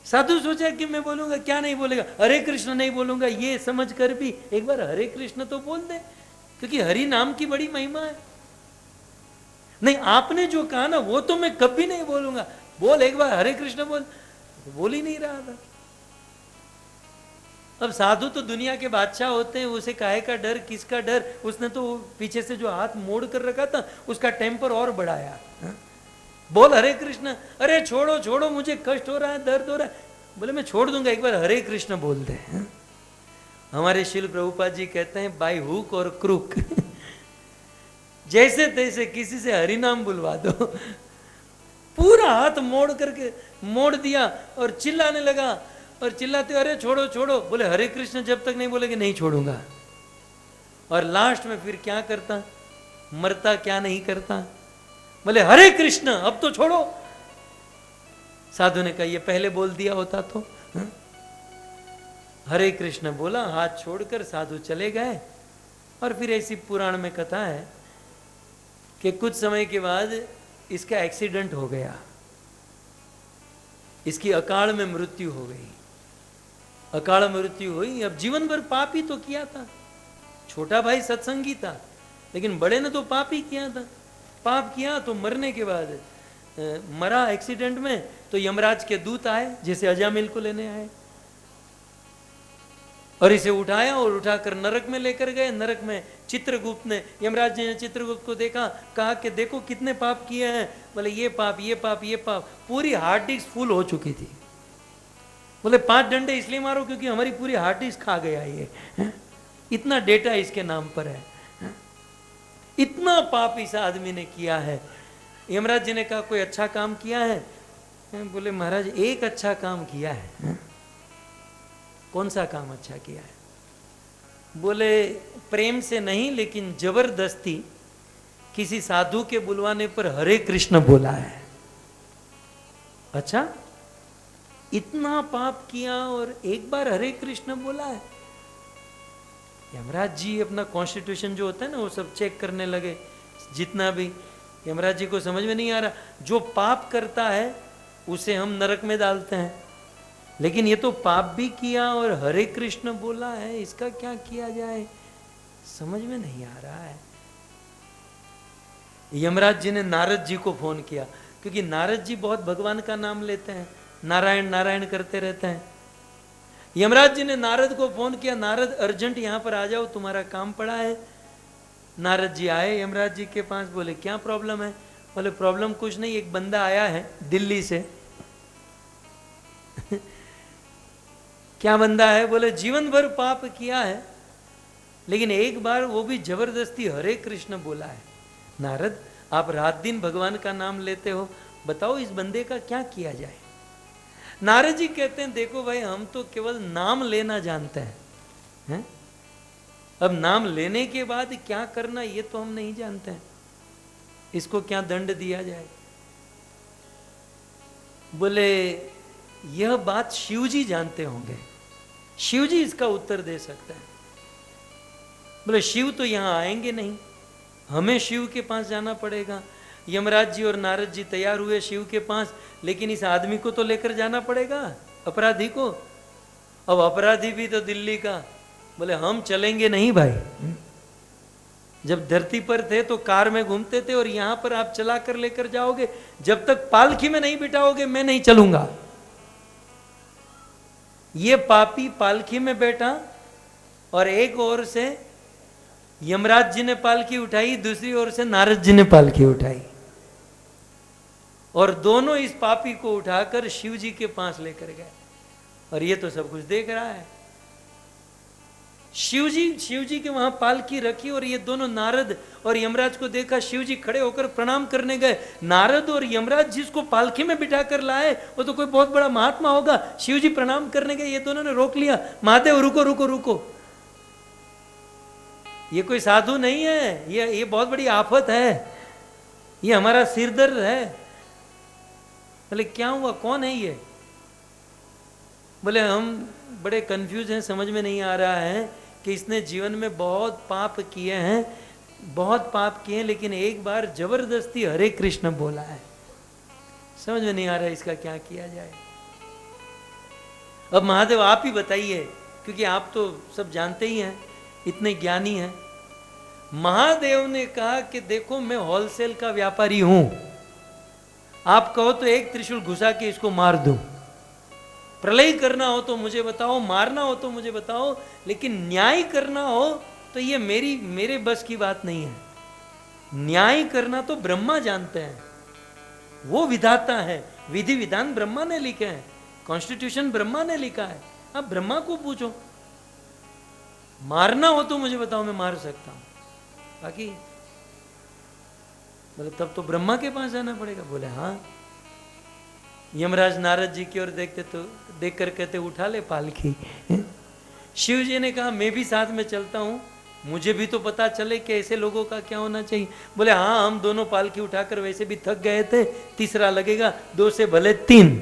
साधु सोचा कि मैं बोलूंगा, क्या नहीं बोलेगा? हरे कृष्ण नहीं बोलूंगा। ये समझ कर भी एक बार हरे कृष्ण तो बोल दे, क्योंकि हरि नाम की बड़ी महिमा है। नहीं आपने जो कहा ना वो तो मैं कभी नहीं बोलूंगा, बोल एक बार हरे कृष्ण बोल। तो बोल ही नहीं रहा था। अब साधु तो दुनिया के बादशाह होते हैं, उसे काहे का डर, किसका डर? उसने तो पीछे से जो हाथ मोड़ कर रखा था उसका टेम्पर और बढ़ाया। बोल हरे कृष्ण। अरे छोड़ो छोड़ो, मुझे कष्ट हो रहा है, दर्द हो रहा है। बोले मैं छोड़ दूंगा, एक बार हरे कृष्ण बोल दे। हमारे शिल प्रभुपाद जी कहते हैं बाय हुक और क्रुक जैसे तैसे किसी से हरि नाम बुलवा दो। पूरा हाथ मोड़ करके मोड़ दिया और चिल्लाने लगा, और चिल्लाते अरे छोड़ो छोड़ो। बोले हरे कृष्ण जब तक नहीं बोलेगे नहीं छोड़ूंगा। और लास्ट में फिर क्या करता, मरता क्या नहीं करता? बोले हरे कृष्ण, अब तो छोड़ो। साधु ने कहा ये पहले बोल दिया होता तो। हाँ? हरे कृष्ण बोला, हाथ छोड़कर साधु चले गए। और फिर ऐसी पुराण में कथा है कि कुछ समय के बाद इसका एक्सीडेंट हो गया, इसकी अकाल में मृत्यु हो गई। अकाल मृत्यु हुई। अब जीवन भर पाप ही तो किया था। छोटा भाई सत्संगी था, लेकिन बड़े ने तो पाप ही किया था। पाप किया तो मरने के बाद मरा एक्सीडेंट में, तो यमराज के दूत आए, जैसे अजामिल को लेने आए, और इसे उठाया और उठाकर नरक में लेकर गए। नरक में चित्रगुप्त ने, यमराज जी ने चित्रगुप्त को देखा, कहा कि देखो कितने पाप किए हैं। बोले ये पाप, ये पाप, ये पाप। पूरी हार्ड डिस्क फुल हो चुकी थी। बोले 5 डंडे इसलिए मारो क्योंकि हमारी पूरी हार्ड डिस्क खा गया ये, है? इतना डेटा इसके नाम पर है। इतना पाप इस आदमी ने किया है। यमराज जी ने कहा कोई अच्छा काम किया है? बोले महाराज एक अच्छा काम किया है। कौन सा काम अच्छा किया है? बोले प्रेम से नहीं, लेकिन जबरदस्ती किसी साधु के बुलवाने पर हरे कृष्ण बोला है। अच्छा, इतना पाप किया और एक बार हरे कृष्ण बोला है? यमराज जी अपना कॉन्स्टिट्यूशन जो होता है ना वो सब चेक करने लगे, जितना भी। यमराज जी को समझ में नहीं आ रहा, जो पाप करता है उसे हम नरक में डालते हैं, लेकिन ये तो पाप भी किया और हरे कृष्ण बोला है, इसका क्या किया जाए, समझ में नहीं आ रहा है। यमराज जी ने नारद जी को फोन किया, क्योंकि नारद जी बहुत भगवान का नाम लेते हैं, नारायण नारायण करते रहते हैं। यमराज जी ने नारद को फोन किया, नारद अर्जेंट यहां पर आ जाओ, तुम्हारा काम पड़ा है। नारद जी आए यमराज जी के पास। बोले क्या प्रॉब्लम है? बोले प्रॉब्लम कुछ नहीं, एक बंदा आया है दिल्ली से। क्या बंदा है? बोले जीवन भर पाप किया है, लेकिन एक बार वो भी जबरदस्ती हरे कृष्ण बोला है। नारद आप रात दिन भगवान का नाम लेते हो, बताओ इस बंदे का क्या किया जाए। नारद जी कहते हैं देखो भाई, हम तो केवल नाम लेना जानते हैं, अब नाम लेने के बाद क्या करना ये तो हम नहीं जानते हैं, इसको क्या दंड दिया जाए। बोले यह बात शिव जी जानते होंगे, शिव जी इसका उत्तर दे सकते हैं। बोले शिव तो यहां आएंगे नहीं, हमें शिव के पास जाना पड़ेगा। यमराज जी और नारद जी तैयार हुए शिव के पास, लेकिन इस आदमी को तो लेकर जाना पड़ेगा, अपराधी को। अब अपराधी भी तो दिल्ली का। बोले हम चलेंगे नहीं भाई, जब धरती पर थे तो कार में घूमते थे, और यहां पर आप चला कर लेकर जाओगे, जब तक पालकी में नहीं बिठाओगे मैं नहीं चलूंगा। ये पापी पालकी में बैठा, और एक ओर से यमराज जी ने पालकी उठाई, दूसरी ओर से नारद जी ने पालकी उठाई, और दोनों इस पापी को उठाकर शिव जी के पास लेकर गए। और ये तो सब कुछ देख रहा है। शिव जी के वहां पालकी रखी, और ये दोनों नारद और यमराज को देखा। शिव जी खड़े होकर प्रणाम करने गए। नारद और यमराज जिसको पालकी में बिठा कर लाए वो तो कोई बहुत बड़ा महात्मा होगा। शिव जी प्रणाम करने गए, ये दोनों ने रोक लिया। महादेव रुको रुको रुको, ये कोई साधु नहीं है, ये बहुत बड़ी आफत है, ये हमारा सिरदर्द है। बोले क्या हुआ, कौन है ये? बोले हम बड़े कंफ्यूज हैं, समझ में नहीं आ रहा है कि इसने जीवन में बहुत पाप किए हैं, बहुत पाप किए हैं, लेकिन एक बार जबरदस्ती हरे कृष्ण बोला है, समझ में नहीं आ रहा है इसका क्या किया जाए। अब महादेव आप ही बताइए, क्योंकि आप तो सब जानते ही हैं, इतने ज्ञानी हैं। महादेव ने कहा कि देखो मैं होलसेल का व्यापारी हूं, आप कहो तो एक त्रिशूल घुसा के इसको मार दूं, प्रलय करना हो तो मुझे बताओ, मारना हो तो मुझे बताओ, लेकिन न्याय करना हो तो ये मेरे बस की बात नहीं है। न्याय करना तो ब्रह्मा जानते हैं, वो विधाता है, विधि विधान ब्रह्मा ने लिखे हैं, कॉन्स्टिट्यूशन ब्रह्मा ने लिखा है। आप ब्रह्मा को पूछो, मारना हो तो मुझे बताओ, मैं मार सकता हूं, बाकी बोले तब तो ब्रह्मा के पास जाना पड़ेगा। बोले हाँ। यमराज नारद जी की ओर देखते तो देख कर कहते उठा ले पालकी। शिव जी ने कहा मैं भी साथ में चलता हूं, मुझे भी तो पता चले कि ऐसे लोगों का क्या होना चाहिए। बोले हाँ, हम दोनों पालकी उठाकर वैसे भी थक गए थे, तीसरा लगेगा, 2 से भले 3।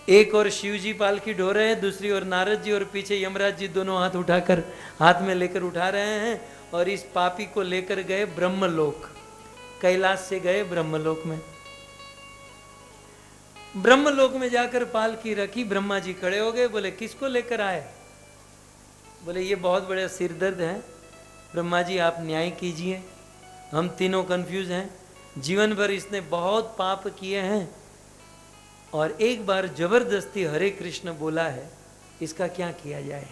एक और शिव जी पालकी ढो रहे हैं, दूसरी ओर नारद जी, और पीछे यमराज जी दोनों हाथ उठाकर हाथ में लेकर उठा रहे हैं। और इस पापी को लेकर गए ब्रह्मलोक, कैलाश से गए ब्रह्मलोक में। ब्रह्मलोक में जाकर पालकी रखी, ब्रह्मा जी खड़े हो गए, बोले किसको लेकर आए? बोले ये बहुत बड़ा सिरदर्द है, ब्रह्मा जी आप न्याय कीजिए, हम तीनों कंफ्यूज हैं, जीवन भर इसने बहुत पाप किए हैं और एक बार जबरदस्ती हरे कृष्ण बोला है, इसका क्या किया जाए?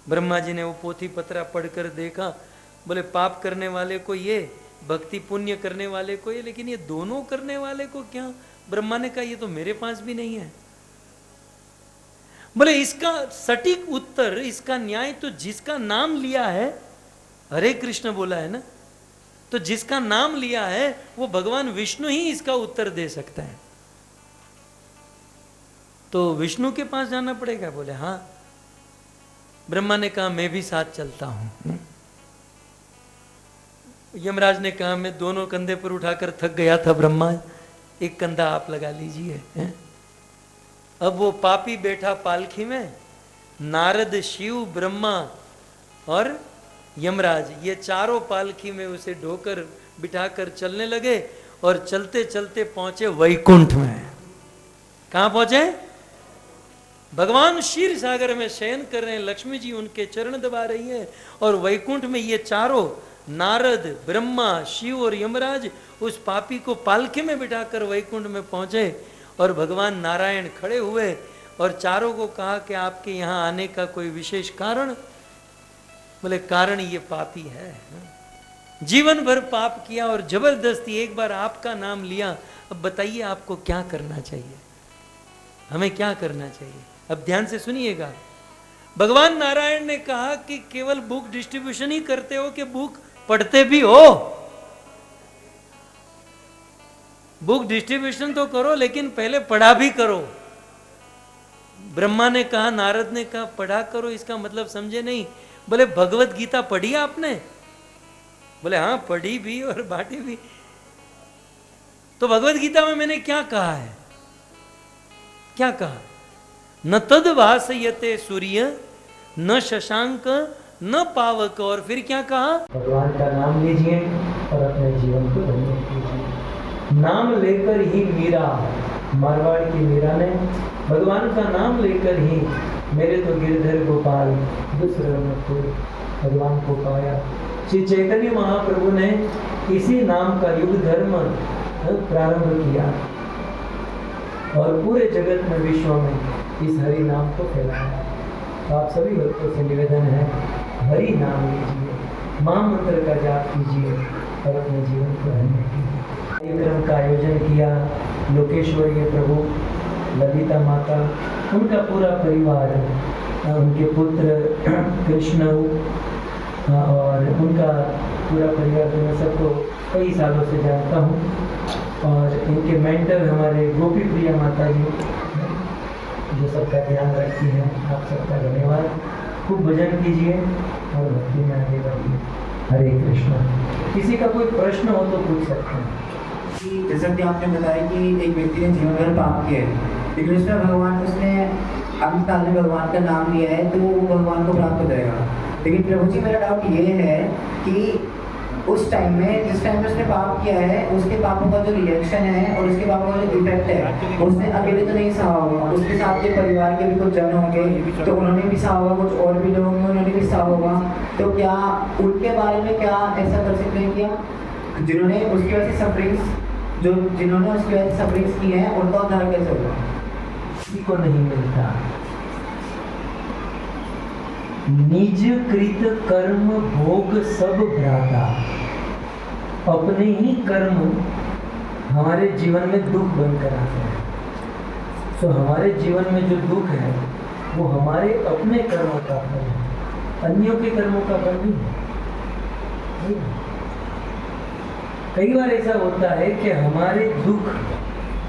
ब्रह्मा जी ने वो पोथी पत्रा पढ़कर देखा, बोले पाप करने वाले को ये, भक्ति पुण्य करने वाले को ये, लेकिन ये दोनों करने वाले को क्या? ब्रह्मा ने कहा ये तो मेरे पास भी नहीं है। बोले इसका सटीक उत्तर, इसका न्याय तो जिसका नाम लिया है, हरे कृष्ण बोला है ना, तो जिसका नाम लिया है वो भगवान विष्णु ही इसका उत्तर दे सकता है। तो विष्णु के पास जाना पड़ेगा। बोले हाँ। ब्रह्मा ने कहा मैं भी साथ चलता हूं। यमराज ने कहा मैं दोनों कंधे पर उठाकर थक गया था ब्रह्मा, एक कंधा आप लगा लीजिए। अब वो पापी बैठा पालकी में, नारद, शिव, ब्रह्मा और यमराज, ये चारों पालकी में उसे ढोकर बिठाकर चलने लगे और चलते चलते पहुंचे वैकुंठ में। कहां पहुंचे? भगवान क्षीर सागर में शयन कर रहे हैं, लक्ष्मी जी उनके चरण दबा रही है, और वैकुंठ में ये चारों, नारद, ब्रह्मा, शिव और यमराज, उस पापी को पालकी में बिठाकर वैकुंठ में पहुंचे। और भगवान नारायण खड़े हुए और चारों को कहा कि आपके यहाँ आने का कोई विशेष कारण? बोले कारण ये पापी है, जीवन भर पाप किया और जबरदस्ती एक बार आपका नाम लिया, अब बताइए आपको क्या करना चाहिए, हमें क्या करना चाहिए? अब ध्यान से सुनिएगा। भगवान नारायण ने कहा कि केवल बुक डिस्ट्रीब्यूशन ही करते हो कि बुक पढ़ते भी हो? बुक डिस्ट्रीब्यूशन तो करो लेकिन पहले पढ़ा भी करो। ब्रह्मा ने कहा, नारद ने कहा पढ़ा करो, इसका मतलब समझे नहीं। बोले भगवत गीता पढ़ी आपने? बोले हाँ पढ़ी भी और बांटी भी। तो भगवत गीता में मैंने क्या कहा है? क्या कहा? न तद भासयते सूर्य न शशांक न पावक, और फिर क्या कहा? भगवान का नाम लीजिए और अपने जीवन को धन्य कीजिए। नाम लेकर ही मीरा, मारवाड़ की मीरा ने भगवान का नाम लेकर ही मेरे तो गिरधर गोपाल दूसरे को भगवान को पाया। श्री चैतन्य महाप्रभु ने इसी नाम का युग धर्म प्रारंभ किया और पूरे जगत में, विश्व में इस हरि नाम को फैलाया। तो आप सभी भक्तों से निवेदन है, हरि नाम लीजिए, महामंत्र का जाप कीजिए और अपने जीवन को धन्य कीजिए। कार्यक्रम का आयोजन किया लोकेश्वरीय प्रभु, ललिता माता, उनका पूरा परिवार, उनके पुत्र कृष्ण और उनका पूरा परिवार, जो मैं सबको कई सालों से जानता हूँ। और इनके मेंटर हमारे गोपी प्रिया माता जी, जो सबका ध्यान रखती हैं, आप सबका धन्यवाद। खूब भजन कीजिए और भक्ति में आगे बढ़िए। हरे कृष्णा। किसी का कोई प्रश्न हो तो पूछ सकते हैं। जैसा कि आपने बताया कि एक व्यक्ति ने जीवन भर पाप किया है, लेकिन उसमें भगवान, उसने अंतकाल में भगवान का नाम लिया है तो वो भगवान को प्राप्त करेगा। लेकिन प्रभु जी, मेरा डाउट ये है कि उस टाइम में, जिस टाइम में उसने पाप किया है, उसके पापों का जो रिएक्शन है और उसके पापों का जो इफेक्ट है, उसने अकेले तो नहीं सहा होगा, उसके साथ के परिवार के भी कुछ जन होंगे तो उन्होंने भी सहा होगा, कुछ और भी लोग होंगे उन्होंने भी सहा होगा। तो क्या उनके बारे में क्या ऐसा कर सकते हैं क्या जिन्होंने उसकी वजह से सफरिंग्स, जिन्होंने उसकी वजह से सफरिंग्स की है, उनका उद्धार कैसे होगा? किसी को नहीं मिलता। निज कृत कर्म भोग सब भ्राता, अपने ही कर्म हमारे जीवन में दुख बनकर आते हैं। तो हमारे जीवन में जो दुख है वो हमारे अपने कर्मों का फल है, अन्यों के कर्मों का फल नहीं है। कई बार ऐसा होता है कि हमारे दुख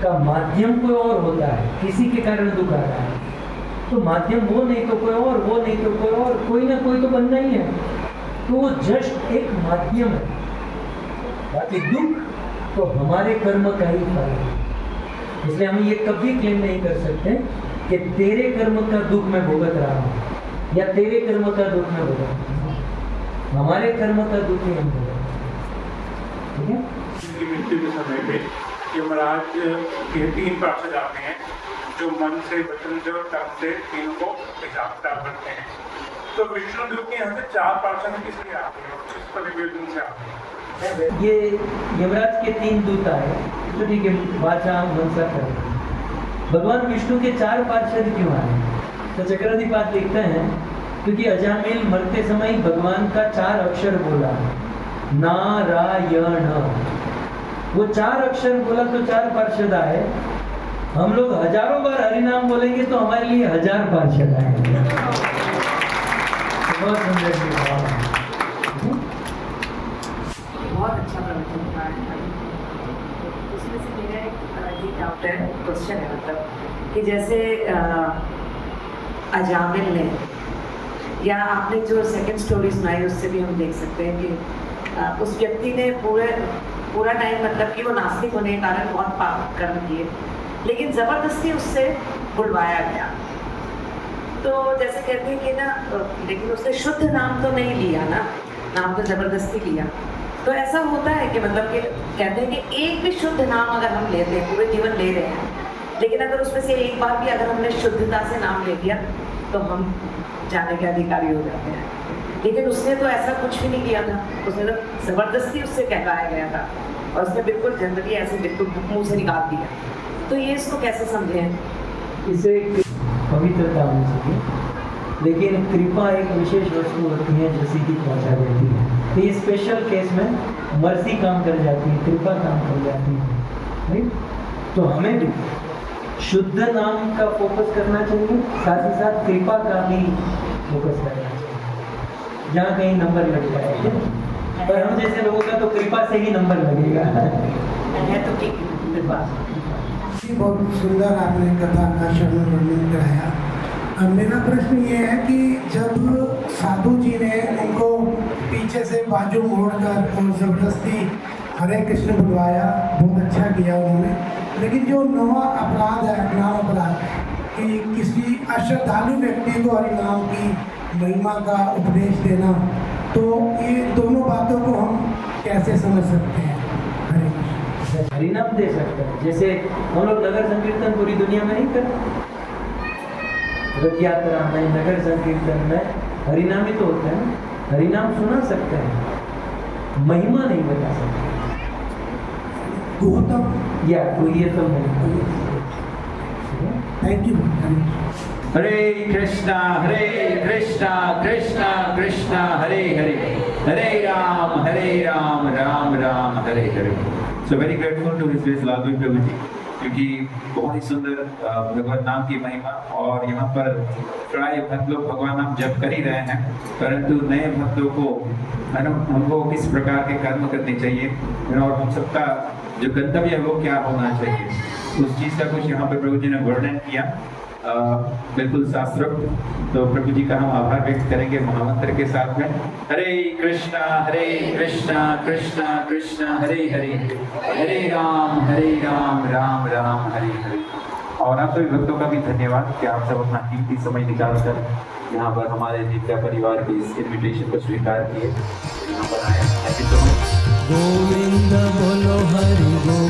का माध्यम कोई और होता है, किसी के कारण दुख आ रहा है, तो माध्यम वो नहीं तो कोई और, वो नहीं तो कोई और, कोई ना कोई तो बनना ही है। तो वो जस्ट एक माध्यम है। बाकी दुख तो हमारे कर्म का ही फल है। इसलिए हम ये कभी क्लेम नहीं कर सकते कि तेरे कर्म का दुख मैं भुगत रहा हूँ या तेरे कर्म का दुख मैं भुगत रहा हूँ। हमारे कर्म का दुख ही हम भुगत। ठीक है। उनकी मृत्यु के समय पे यमराज के 3 पार्षद आते हैं जो मन से, वचन से और कर्म से तीनों को हिसाब किताब करते हैं। तो विष्णुदेव के यहाँ से 4 पार्षद किस लिए आते हैं, किस परिवेदन से आते हैं? ये यमराज के 3 दूत आए, तो ठीक है, वाचा मनसा कर। भगवान विष्णु के 4 पार्षद क्यों आए? तो चक्रधिपात लिखते हैं क्योंकि अजामिल मरते समय भगवान का 4 अक्षर बोला, नारायण। वो 4 अक्षर बोला तो 4 पार्षद आए। हम लोग हजारों बार हरिनाम बोलेंगे तो हमारे लिए 1000 पार्षद आएंगे। बहुत सुंदर बहुत अच्छा प्रवचन था। उसमें से मेरा एक ये डाउट है, क्वेश्चन है, मतलब कि जैसे अजामिल ने, या आपने जो सेकंड स्टोरी सुनाई उससे भी हम देख सकते हैं कि उस व्यक्ति ने पूरा टाइम, मतलब कि वो नास्तिक होने के कारण बहुत पाप कर्म किए, लेकिन ज़बरदस्ती उससे बुलवाया गया। तो जैसे कहते हैं कि ना, लेकिन उसने शुद्ध नाम तो नहीं लिया ना, नाम तो ज़बरदस्ती लिया। तो ऐसा होता है कि मतलब कि कहते हैं कि एक भी शुद्ध नाम अगर हम लेते हैं, पूरे जीवन ले रहे हैं, लेकिन अगर उसमें से एक बार भी अगर हमने शुद्धता से नाम ले लिया तो हम जाने के अधिकारी हो जाते हैं। लेकिन उसने तो ऐसा कुछ भी नहीं किया था, उसने तो ज़बरदस्ती उससे कहलाया गया था और उसने बिल्कुल जनरली ऐसे बिल्कुल मुँह से निकाल दिया। तो ये इसको कैसे समझें? इसे पवित्रता होनी चाहिए, लेकिन कृपा एक विशेष वस्तु होती है जो सीधी पहुंचा देती है। तो ये स्पेशल केस में मर्जी काम कर जाती है, कृपा काम कर जाती है, राइट? तो हमें भी शुद्ध नाम का फोकस करना चाहिए, साथ ही साथ कृपा का भी फोकस करना चाहिए। जहाँ कहीं नंबर लग जाए, पर हम जैसे लोगों का तो कृपा से ही नंबर लगेगा। तो ठीक कृपा। बहुत सुंदर आपने कथा का श्रवण वर्णन कराया। अब मेरा प्रश्न ये है कि जब साधु जी ने उनको पीछे से बाजू मोड़कर और ज़बरदस्ती हरे कृष्ण बुलवाया, बहुत अच्छा किया उन्होंने, लेकिन जो नवा अपराध है, नाम अपराध, कि किसी अश्रद्धालु व्यक्ति को हरि नाम की महिमा का उपदेश देना, तो ये दोनों बातों को हम कैसे समझ सकते हैं? हरे कृष्ण। हरिनाम दे सकते हैं, जैसे हम लोग नगर संकीर्तन पूरी दुनिया में नहीं करते। रथ यात्रा में, नगर संकीर्तन में हरिनाम ही तो होता है ना। हरिनाम सुना सकते हैं, महिमा नहीं बता सकते। गौतम या कोई ये तो नहीं। Thank you. Hare Krishna Krishna Krishna Hare Hare, Hare Ram Ram Ram Hare Hare. So very grateful to his grace Lalvi Prabhu ji, क्योंकि बहुत ही सुंदर भगवान नाम की महिमा। और यहाँ पर प्राय भक्त लोग भगवान नाम जप कर ही रहे हैं, परंतु नए भक्तों को हमको किस प्रकार के कर्म करने चाहिए और हम सबका जो गंतव्य है वो क्या होना चाहिए, उस चीज़ का कुछ यहाँ पर प्रभु जी ने वर्णन किया, बिल्कुल शास्त्रोक्त। तो प्रभु जी का हम आभार व्यक्त करेंगे महामंत्र के साथ में। हरे कृष्णा कृष्णा कृष्णा हरे हरे, हरे राम राम राम हरे हरे। और आप सभी भक्तों का भी धन्यवाद कि आप सब अपना कीमती समय निकालकर यहाँ पर हमारे दिव्या परिवार की इस इन्विटेशन को स्वीकार किए, यहाँ पर आए। Thank you so much. Govind बोलो हरि बोल।